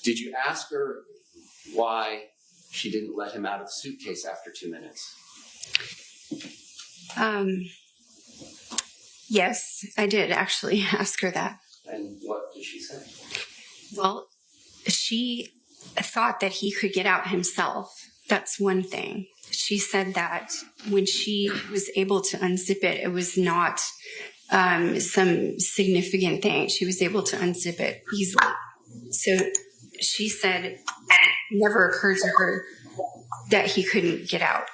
Did you ask her why she didn't let him out of the suitcase after 2 minutes? Yes, I did actually ask her that. And what did she say? Well, she thought that he could get out himself. That's one thing. She said that when she was able to unzip it, it was not some significant thing. She was able to unzip it easily. So she said it never occurred to her that he couldn't get out.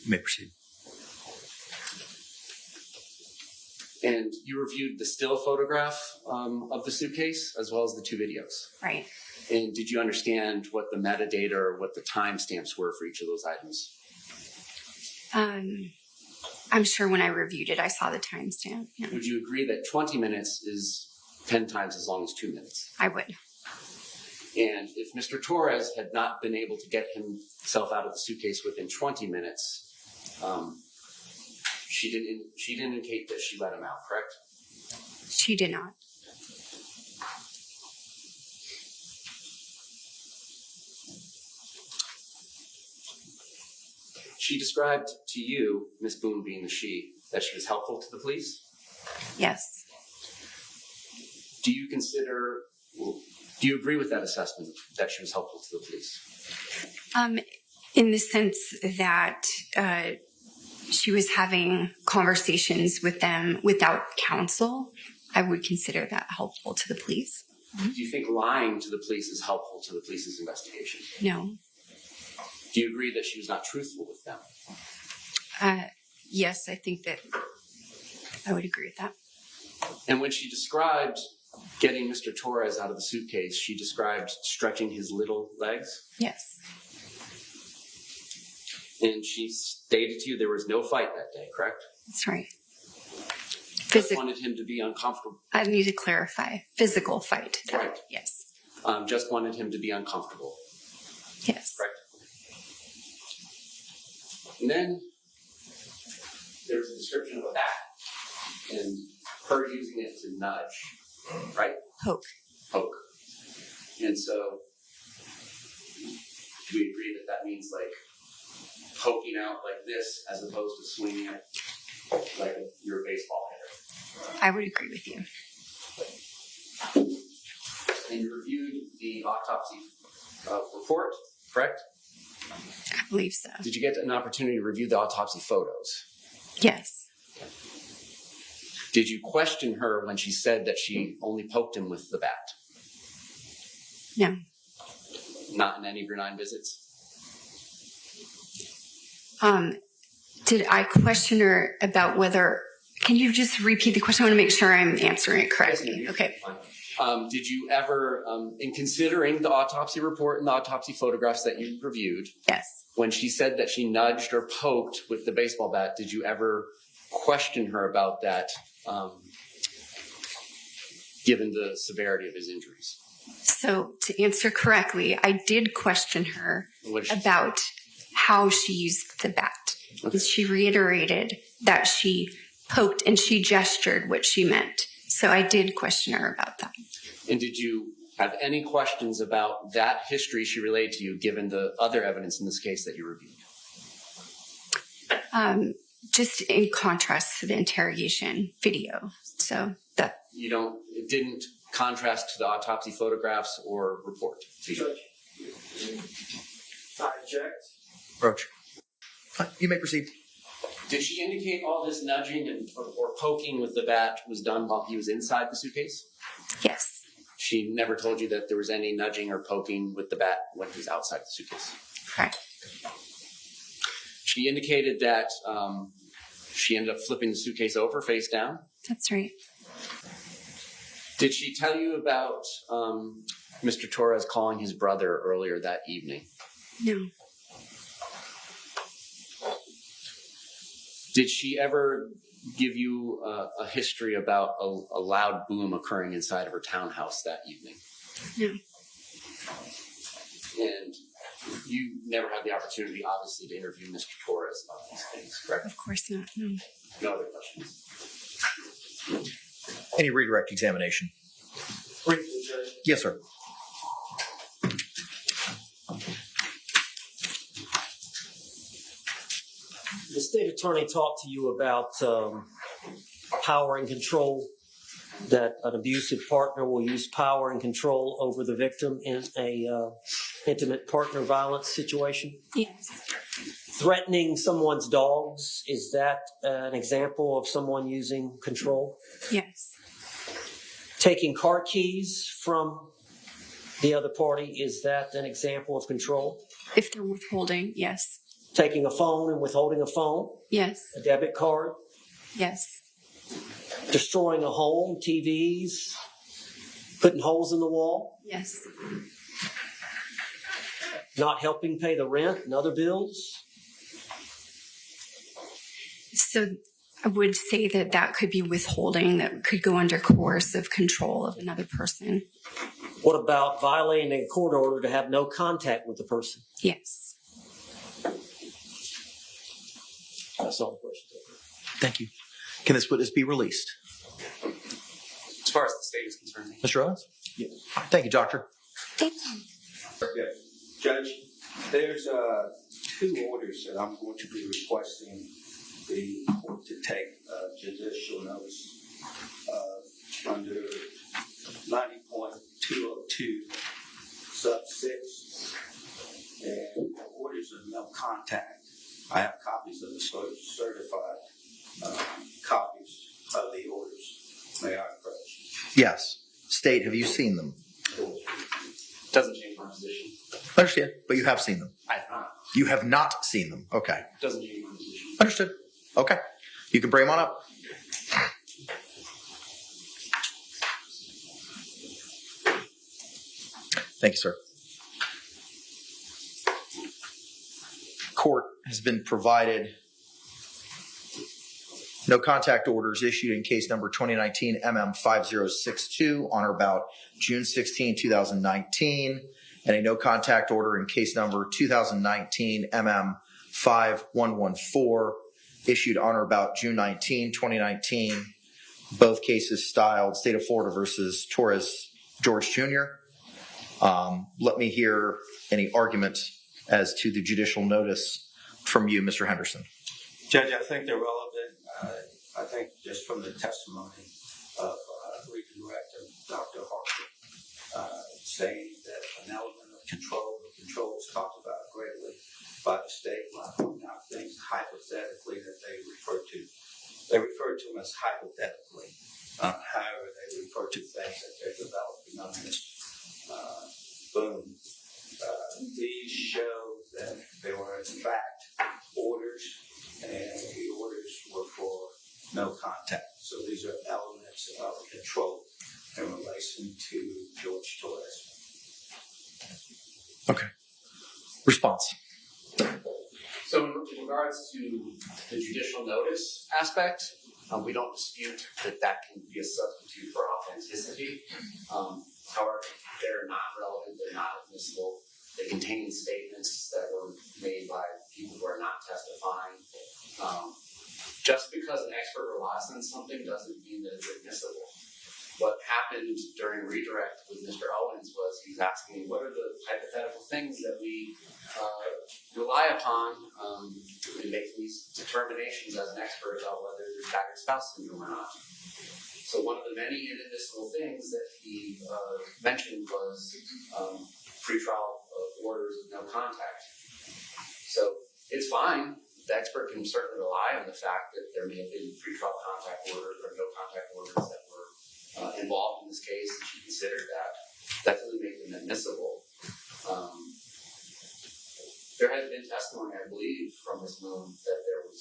You may proceed. And you reviewed the still photograph of the suitcase as well as the 2 videos. Right. And did you understand what the metadata or what the timestamps were for each of those items? I'm sure when I reviewed it, I saw the timestamp. Yeah. Would you agree that 20 minutes is 10 times as long as 2 minutes? I would. And if Mr. Torres had not been able to get himself out of the suitcase within 20 minutes, she didn't indicate that she let him out, correct? She did not. She described to you, Ms. Boone being the she, that she was helpful to the police? Yes. Do you agree with that assessment that she was helpful to the police? In the sense that she was having conversations with them without counsel, I would consider that helpful to the police. Do you think lying to the police is helpful to the police's investigation? No. Do you agree that she was not truthful with them? Yes, I think that I would agree with that. And when she described getting Mr. Torres out of the suitcase, she described stretching his little legs? Yes. And she stated to you there was no fight that day, correct? That's right. Just wanted him to be uncomfortable. I need to clarify. Physical fight. Right. Yes. Just wanted him to be uncomfortable. Yes. Correct. And then there's a description of a bat and her using it to nudge, right? Poke. Poke. And so, do we agree that that means like poking out like this as opposed to swinging it like you're a baseball hitter? I would agree with you. And you reviewed the autopsy report, correct? I believe so. Did you get an opportunity to review the autopsy photos? Yes. Did you question her when she said that she only poked him with the bat? No. Not in any of your 9 visits? Did I question her about whether, can you just repeat the question? I want to make sure I'm answering it correctly. Okay. Did you ever, in considering the autopsy report and the autopsy photographs that you reviewed, yes, when she said that she nudged or poked with the baseball bat, did you ever question her about that, given the severity of his injuries? So to answer correctly, I did question her about how she used the bat. Okay. And she reiterated that she poked and she gestured what she meant. So I did question her about that. And did you have any questions about that history she relayed to you, given the other evidence in this case that you reviewed? Just in contrast to the interrogation video. So that it didn't contrast to the autopsy photographs or report. Judge, I object. Roach. You may proceed. Did she indicate all this nudging or poking with the bat was done while he was inside the suitcase? Yes. She never told you that there was any nudging or poking with the bat when he was outside the suitcase? Correct. She indicated that she ended up flipping the suitcase over face down? That's right. Did she tell you about Mr. Torres calling his brother earlier that evening? No. Did she ever give you a history about a loud boom occurring inside of her townhouse that evening? No. And you never had the opportunity, obviously, to interview Mr. Torres about these things, correct? Of course not. No. No other questions? Any redirect examination? Briefly, Judge. Yes, sir. The state attorney talked to you about power and control, that an abusive partner will use power and control over the victim in a intimate partner violence situation. Yes. Threatening someone's dogs, is that an example of someone using control? Yes. Taking car keys from the other party, is that an example of control? If they're withholding, yes. Taking a phone and withholding a phone? Yes. A debit card? Yes. Destroying a home, TVs, putting holes in the wall? Yes. Not helping pay the rent and other bills? So I would say that that could be withholding, that could go under coercive control of another person. What about violating a court order to have no contact with the person? Yes. That's all the questions. Thank you. Can this witness be released? As far as the state is concerned. Mr. Owens? Yeah. Thank you, doctor. Thank you. Yes. Judge, there's 2 orders that I'm going to be requesting the court to take judicial notice under 90.202 sub 6, and orders of no contact. I have copies of the certified copies of the orders. May I approach? Yes. State, have you seen them? Doesn't change my position. Understand, but you have seen them. I have not. You have not seen them. Okay. Doesn't change my position. Understood. Okay. You can bring them on up. Thank you, sir. Court has been provided no contact orders issued in case number 2019 MM5062 on or about June 16, 2019, and a no contact order in case number 2019 MM5114 issued on or about June 19, 2019. Both cases styled State of Florida versus Torres George Jr. Let me hear any argument as to the judicial notice from you, Mr. Henderson. Judge, I think they're relevant. I think just from the testimony Ms. Boone. These show that there were in fact orders, and the orders were for no contact. So these are elements of control in relation to Jorge Torres. Okay. Response. So in regards to the judicial notice aspect, we don't dispute that can be a substitute for authenticity. However, they're not relevant, they're not admissible. They contain statements that were made by people who are not testifying. Just because an expert relies on something doesn't mean that it's admissible. What happened during redirect with Mr. Owens was he's asking what are the hypothetical things that we rely upon in making these determinations as an expert about whether there's battered spouse syndrome or not. So one of the many inadmissible things that he mentioned was pretrial orders of no contact. So it's fine. The expert can certainly rely on the fact that there may have been pretrial contact orders or no contact orders that were involved in this case, and she considered that. That doesn't make them admissible. There has been testimony, I believe, from Ms. Moon that there was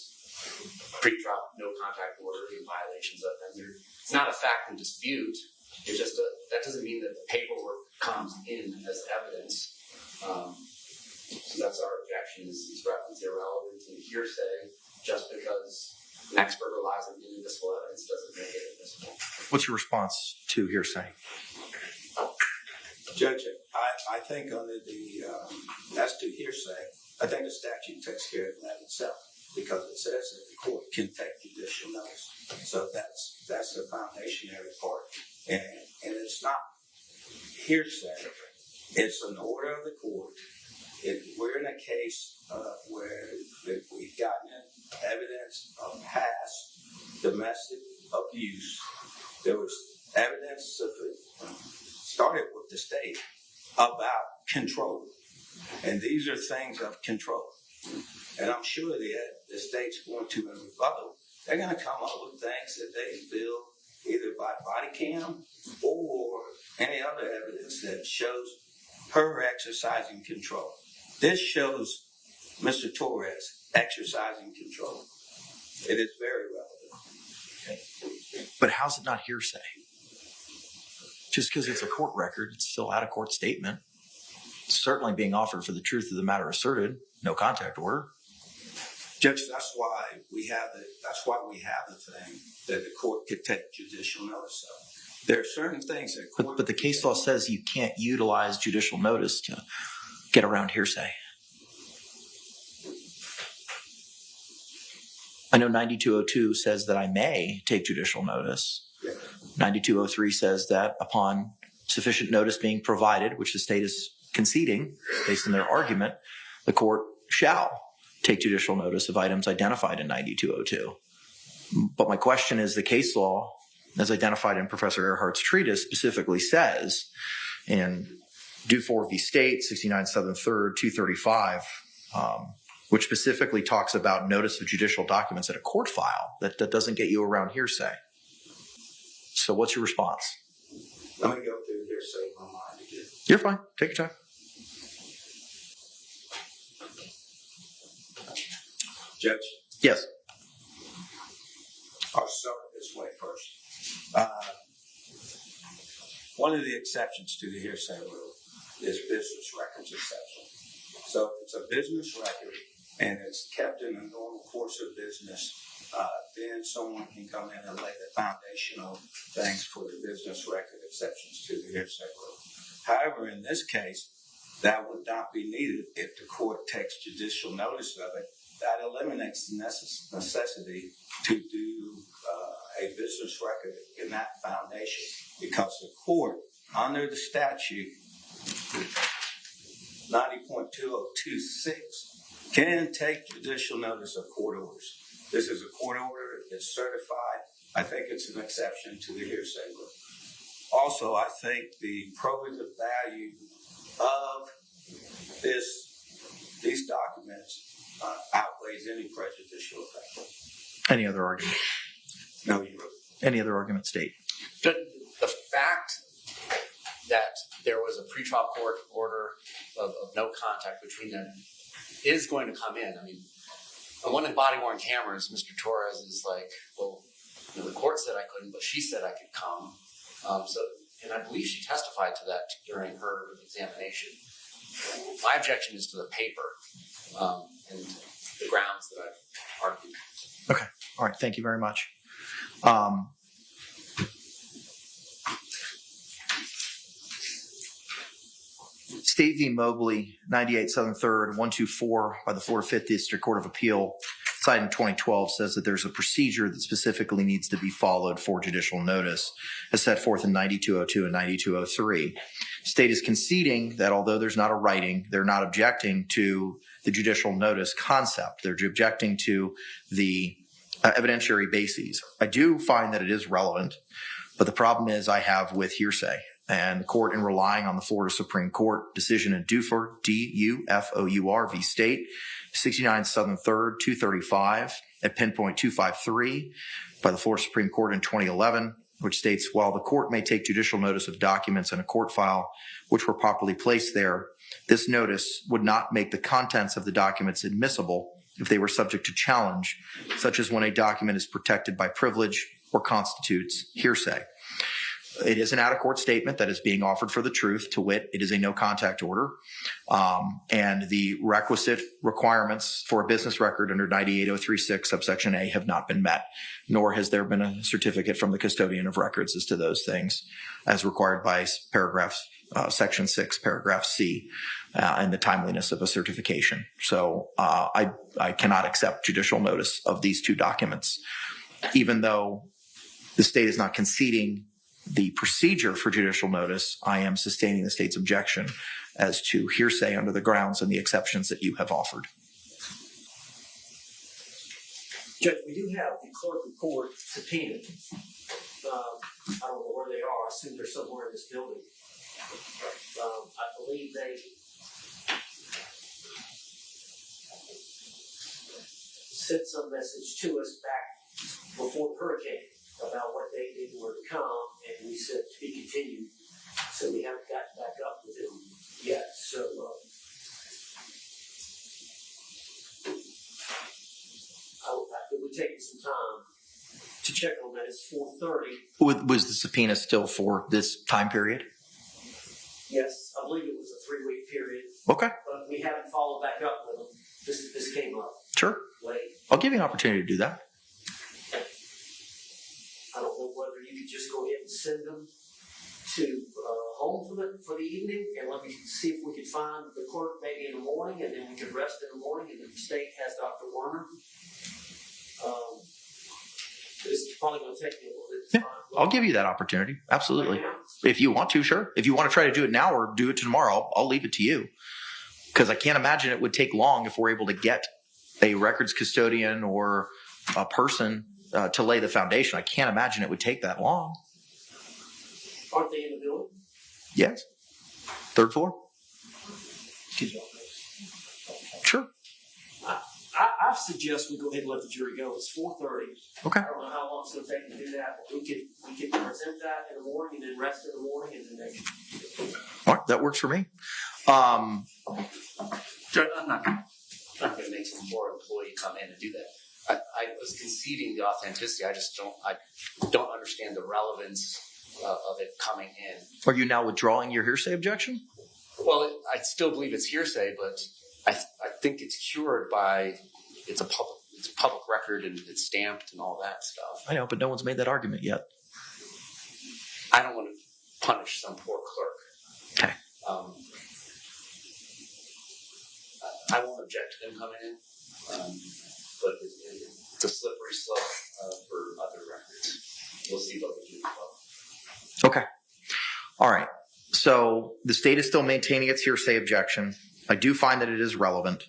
pretrial no contact orders and violations of them. It's not a fact in dispute. It's just that doesn't mean that the paperwork comes in as evidence. So that's our objection. It's irrelevant and hearsay just because an expert relies on inadmissible evidence doesn't make it admissible. What's your response to hearsay? Judge, I think under the, as to hearsay, I think the statute takes care of that itself because it says that the court can take judicial notice. So that's the foundationary part. And it's not hearsay. It's an order of the court. We're in a case where we've gotten evidence of past domestic abuse. There was evidence of it started with the state about control. And these are things of control. And I'm sure the state's going to, in rebuttal, they're going to come up with things that they feel either by body cam or any other evidence that shows her exercising control. This shows Mr. Torres exercising control. It is very relevant. Okay. But how's it not hearsay? Just because it's a court record, it's still out of court statement. It's certainly being offered for the truth of the matter asserted. No contact order. Judge, that's why we have the thing that the court could take judicial notice of. There are certain things that court... But the case law says you can't utilize judicial notice to get around hearsay. I know 9202 says that I may take judicial notice. 9203 says that upon sufficient notice being provided, which the state is conceding based on their argument, the court shall take judicial notice of items identified in 9202. But my question is, the case law, as identified in Professor Earhart's treatise, specifically says in Dufour v. State, 69 7th 3rd, 235, which specifically talks about notice of judicial documents in a court file, that doesn't get you around hearsay. So what's your response? Let me go through hearsay in my mind again. You're fine. Take your time. Judge? Yes. I'll start this way first. One of the exceptions to the hearsay rule is business records exception. So if it's a business record and it's kept in a normal course of business, then someone can come in and lay the foundational things for the business record exceptions to the hearsay rule. However, in this case, that would not be needed if the court takes judicial notice of it. That eliminates the necessity to do a business record in that foundation because the court, under the statute 90.2026, can take judicial notice of court orders. This is a court order. It's certified. I think it's an exception to the hearsay rule. Also, I think the probative value of these documents outweighs any prejudicial effect. Any other argument? No, you. Any other argument, State? The fact that there was a pretrial court order of no contact between them is going to come in. I mean, on one of the body-worn cameras, Mr. Torres is like, well, you know, the court said I couldn't, but she said I could come. And I believe she testified to that during her examination. My objection is to the paper and the grounds that I've argued. Okay. All right. Thank you very much. State v. Mobley, 98 Southern 3rd, 124 by the Florida 5th District Court of Appeal, cited in 2012, says that there's a procedure that specifically needs to be followed for judicial notice, as set forth in 9202 and 9203. State is conceding that although there's not a writing, they're not objecting to the judicial notice concept. They're objecting to the evidentiary bases. I do find that it is relevant, but the problem is I have with hearsay. And the court, in relying on the Florida Supreme Court decision in Dufour, D-U-F-O-U-R v. State, 69 Southern 3rd, 235 at pinpoint 253 by the Florida Supreme Court in 2011, which states, while the court may take judicial notice of documents in a court file which were properly placed there, this notice would not make the contents of the documents admissible if they were subject to challenge, such as when a document is protected by privilege or constitutes hearsay. It is an out-of-court statement that is being offered for the truth, to wit, it is a no-contact order, and the requisite requirements for a business record under 98036 subsection A have not been met, nor has there been a certificate from the custodian of records as to those things, as required by section 6, paragraph C, and the timeliness of a certification. So I cannot accept judicial notice of these two documents, even though the state is not conceding the procedure for judicial notice. I am sustaining the state's objection as to hearsay under the grounds and the exceptions that you have offered. Judge, we do have the clerk of court subpoenaed. I don't know where they are. I assume they're somewhere in this building. I believe they sent some message to us back before the hurricane about what they did were to come, and we said to be continued. So we haven't gotten back up with them yet. So it would take me some time to check on that. It's 4:30. Was the subpoena still for this time period? Yes, I believe it was a 3-week period. Okay. But we haven't followed back up with them. This came up Sure. late. I'll give you an opportunity to do that. I don't know whether you could just go ahead and send them to home for the evening, and let me see if we could find the clerk maybe in the morning, and then we could rest in the morning, and then the state has Dr. Werner. It's probably going to take me a little bit of time. I'll give you that opportunity. Absolutely. If you want to, sure. If you want to try to do it now or do it tomorrow, I'll leave it to you. Because I can't imagine it would take long if we're able to get a records custodian or a person to lay the foundation. I can't imagine it would take that long. Aren't they in the building? Yes. 3rd floor? Sure. I suggest we go ahead and let the jury go. It's 4:30. Okay. I don't know how long it's going to take to do that, but we could present that in the morning and then rest in the morning, and then they can. All right, that works for me. I'm not going to make some poor employee come in and do that. I was conceding the authenticity. I don't understand the relevance of it coming in. Are you now withdrawing your hearsay objection? Well, I still believe it's hearsay, but I think it's cured by it's a public record and it's stamped and all that stuff. I know, but no one's made that argument yet. I don't want to punish some poor clerk. Okay. I won't object to them coming in, but it's a slippery slope for other records. We'll see what we do as well. Okay. All right. So the state is still maintaining its hearsay objection. I do find that it is relevant.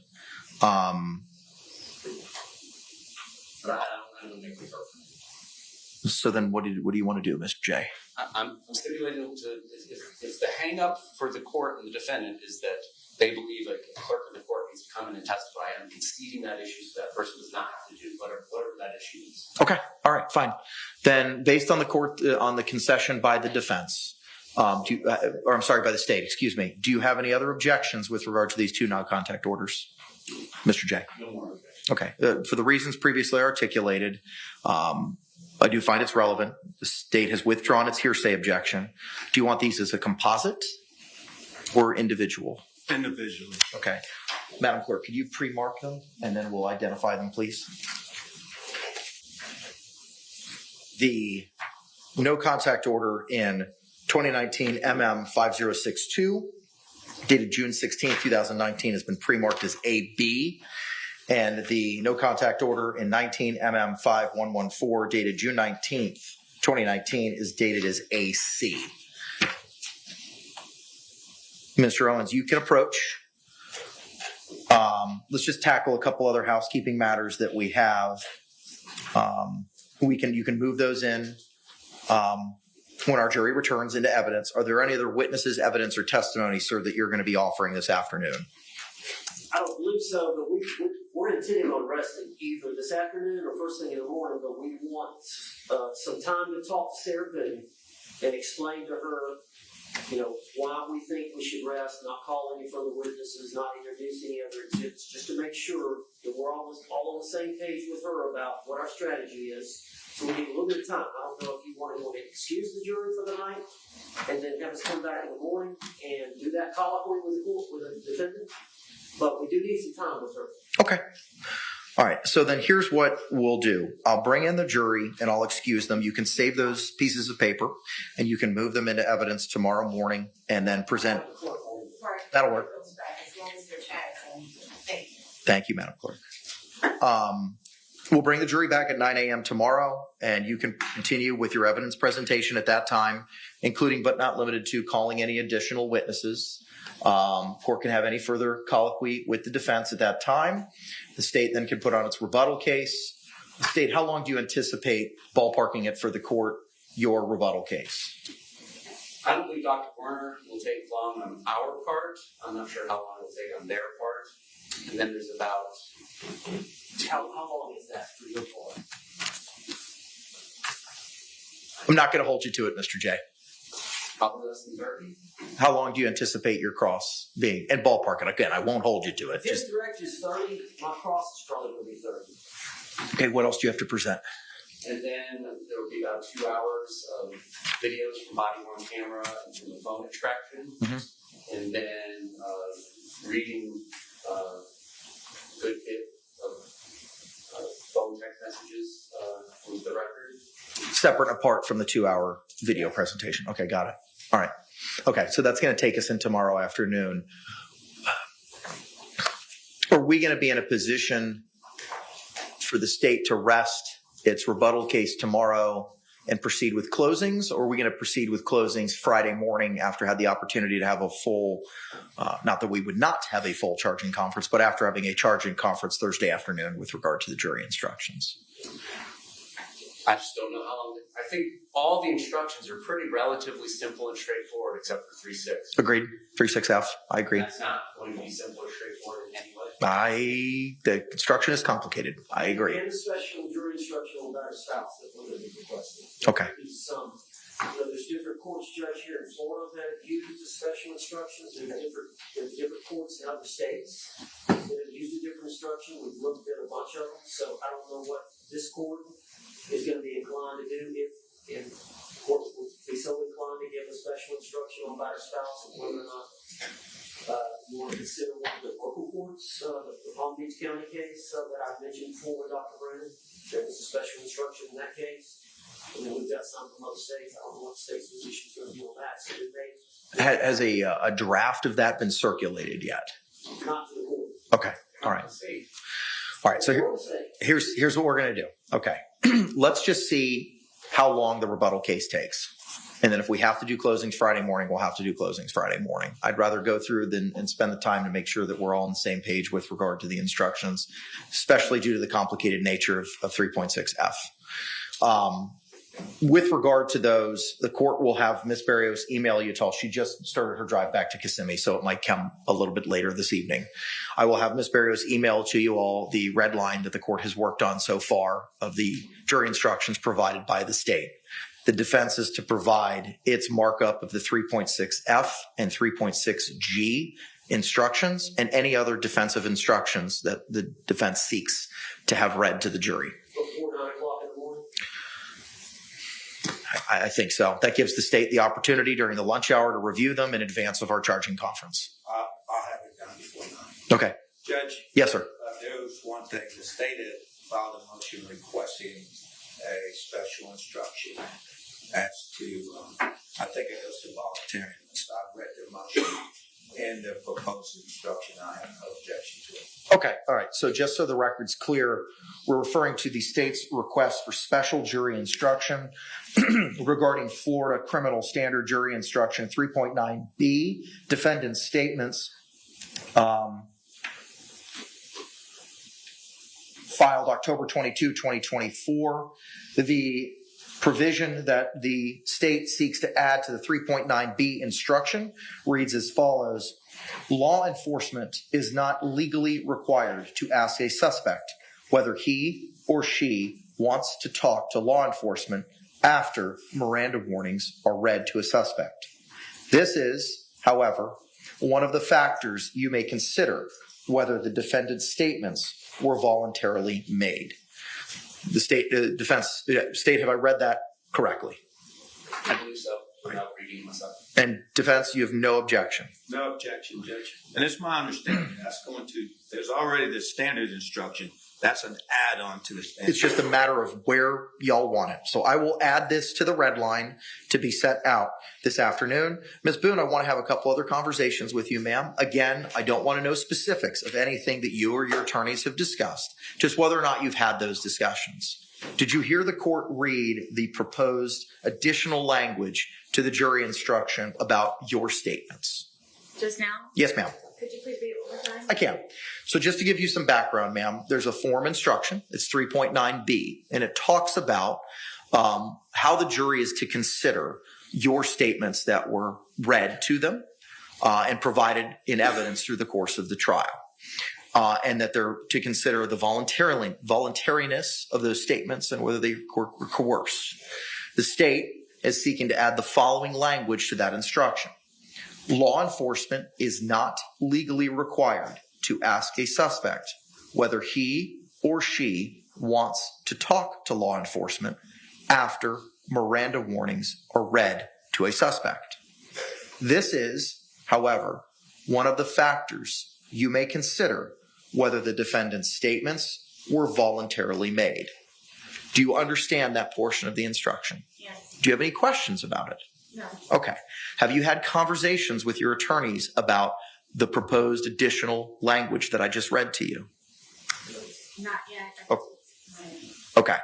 But I don't make the vote. So then what do you want to do, Mr. J? I'm stipulating if the hang up for the court and the defendant is that they believe a clerk in the court needs to come in and testify, I'm conceding that issue so that person does not have to do whatever that issue is. Okay. All right. Fine. Then based on the concession by the defense By the state, excuse me. Do you have any other objections with regard to these two non-contact orders? Mr. J. No more. Okay. For the reasons previously articulated, I do find it's relevant. The state has withdrawn its hearsay objection. Do you want these as a composite or individual? Individually. Okay. Madam Clerk, could you pre-mark them and then we'll identify them, please? The no contact order in 2019 MM 5062 dated June 16, 2019 has been pre-marked as AB. And the no contact order in 19 MM 5114 dated June 19th, 2019 is dated as AC. Mr. Owens, you can approach. Let's just tackle a couple other housekeeping matters that we have. You can move those in when our jury returns into evidence. Are there any other witnesses, evidence, or testimony, sir, that you're going to be offering this afternoon? I don't believe so, but we're intending on resting either this afternoon or first thing in the morning, but we want some time to talk to Sarah Boone and explain to her, why we think we should rest, not call any further witnesses, not introduce any other exhibits, just to make sure that we're all on the same page with her about what our strategy is. So we need a little bit of time. I don't know if you want to excuse the jury for the night and then have us come back in the morning and do that colloquy with the defendant. But we do need some time with her. Okay. All right. So then here's what we'll do. I'll bring in the jury and I'll excuse them. You can save those pieces of paper and you can move them into evidence tomorrow morning and then present. That'll work. Thank you, Madam Clerk. We'll bring the jury back at 9 a.m. tomorrow, and you can continue with your evidence presentation at that time, including but not limited to calling any additional witnesses. Court can have any further colloquy with the defense at that time. The state then can put on its rebuttal case. The state, how long do you anticipate ballparking it for the court, your rebuttal case? I don't believe Dr. Warner will take long on our part. I'm not sure how long it will take on their part. And then there's about... How long is that for your part? I'm not going to hold you to it, Mr. J. Probably less than 30. How long do you anticipate your cross being? And ballpark it. Again, I won't hold you to it. His direct is 30. My cross is probably going to be 30. Okay, what else do you have to present? And then there will be about 2 hours of videos from body-worn camera and from the phone extraction. Mm-hmm. And then reading good bit of phone text messages from the record. Separate and apart from the 2-hour video presentation. Okay, got it. All right. Okay, so that's going to take us in tomorrow afternoon. Are we going to be in a position for the state to rest its rebuttal case tomorrow and proceed with closings, or are we going to proceed with closings Friday morning after had the opportunity to have a full, not that we would not have a full charging conference, but after having a charging conference Thursday afternoon with regard to the jury instructions? I just don't know how long. I think all the instructions are pretty relatively simple and straightforward, except for 3.6. Agreed. 3.6F. I agree. That's not going to be simple or straightforward in any way. The instruction is complicated. I agree. And the special jury instruction on better spouse that would have been requested. Okay. There's different courts, Judge, here in Florida that have used the special instructions. There's different courts in other states that have used a different instruction. We've looked at a bunch of them, so I don't know what this court is going to be inclined to do if court would be so inclined to give a special instruction on better spouse, and whether or not you want to consider one of the local courts, the Palm Beach County case that I mentioned before with Dr. Brannon. There was a special instruction in that case. And then we've got some from other states. I don't know what state's position is going to be on that. So Has a draft of that been circulated yet? Not to the court. Okay. All right. All right. So here's what we're going to do. Okay. Let's just see how long the rebuttal case takes. And then if we have to do closings Friday morning, we'll have to do closings Friday morning. I'd rather go through and spend the time to make sure that we're all on the same page with regard to the instructions, especially due to the complicated nature of 3.6F. With regard to those, the court will have Ms. Barrios email you all. She just started her drive back to Kissimmee, so it might come a little bit later this evening. I will have Ms. Barrios email to you all the red line that the court has worked on so far of the jury instructions provided by the state. the defense is to provide its markup of the 3.6F and 3.6G instructions and any other defensive instructions that the defense seeks to have read to the jury. Before 9 o'clock in the morning? I think so. That gives the state the opportunity during the lunch hour to review them in advance of our charging conference. I'll have it done before 9. Okay. Judge? Yes, sir. There was one thing. The state had filed a motion requesting a special instruction as to, I think it goes to voluntariness. I read the motion and the proposed instruction. I have no objection to it. Okay. All right. So just so the record's clear, we're referring to the state's request for special jury instruction regarding Florida Criminal Standard Jury Instruction 3.9B, defendant's statements filed October 22, 2024. The provision that the state seeks to add to the 3.9B instruction reads as follows. Law enforcement is not legally required to ask a suspect whether he or she wants to talk to law enforcement after Miranda warnings are read to a suspect. This is, however, one of the factors you may consider whether the defendant's statements were voluntarily made. The state, state, have I read that correctly? I believe so, without reading myself. And defense, you have no objection? No objection, Judge. And it's my understanding that's going to, there's already the standard instruction. That's an add-on to the standard. It's just a matter of where y'all want it. So I will add this to the red line to be set out this afternoon. Ms. Boone, I want to have a couple other conversations with you, ma'am. Again, I don't want to know specifics of anything that you or your attorneys have discussed, just whether or not you've had those discussions. Did you hear the court read the proposed additional language to the jury instruction about your statements? Just now? Yes, ma'am. Could you please read it one more time? I can. So just to give you some background, ma'am, there's a form instruction. It's 3.9B, and it talks about how the jury is to consider your statements that were read to them and provided in evidence through the course of the trial. And that they're to consider the voluntariness of those statements and whether they were coerced. The state is seeking to add the following language to that instruction. Law enforcement is not legally required to ask a suspect whether he or she wants to talk to law enforcement after Miranda warnings are read to a suspect. This is, however, one of the factors you may consider whether the defendant's statements were voluntarily made. Do you understand that portion of the instruction? Yes. Do you have any questions about it? No. Okay. Have you had conversations with your attorneys about the proposed additional language that I just read to you? Not yet. Oh. Okay.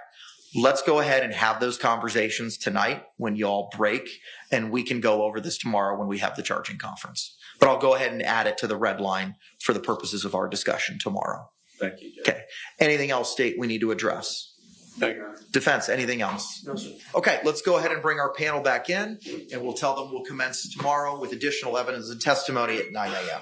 Let's go ahead and have those conversations tonight when y'all break, and we can go over this tomorrow when we have the charging conference. But I'll go ahead and add it to the red line for the purposes of our discussion tomorrow. Thank you, Judge. Okay. Anything else, state, we need to address? Thank you. Defense, anything else? No, sir. Okay, let's go ahead and bring our panel back in, and we'll tell them we'll commence tomorrow with additional evidence and testimony at 9 a.m.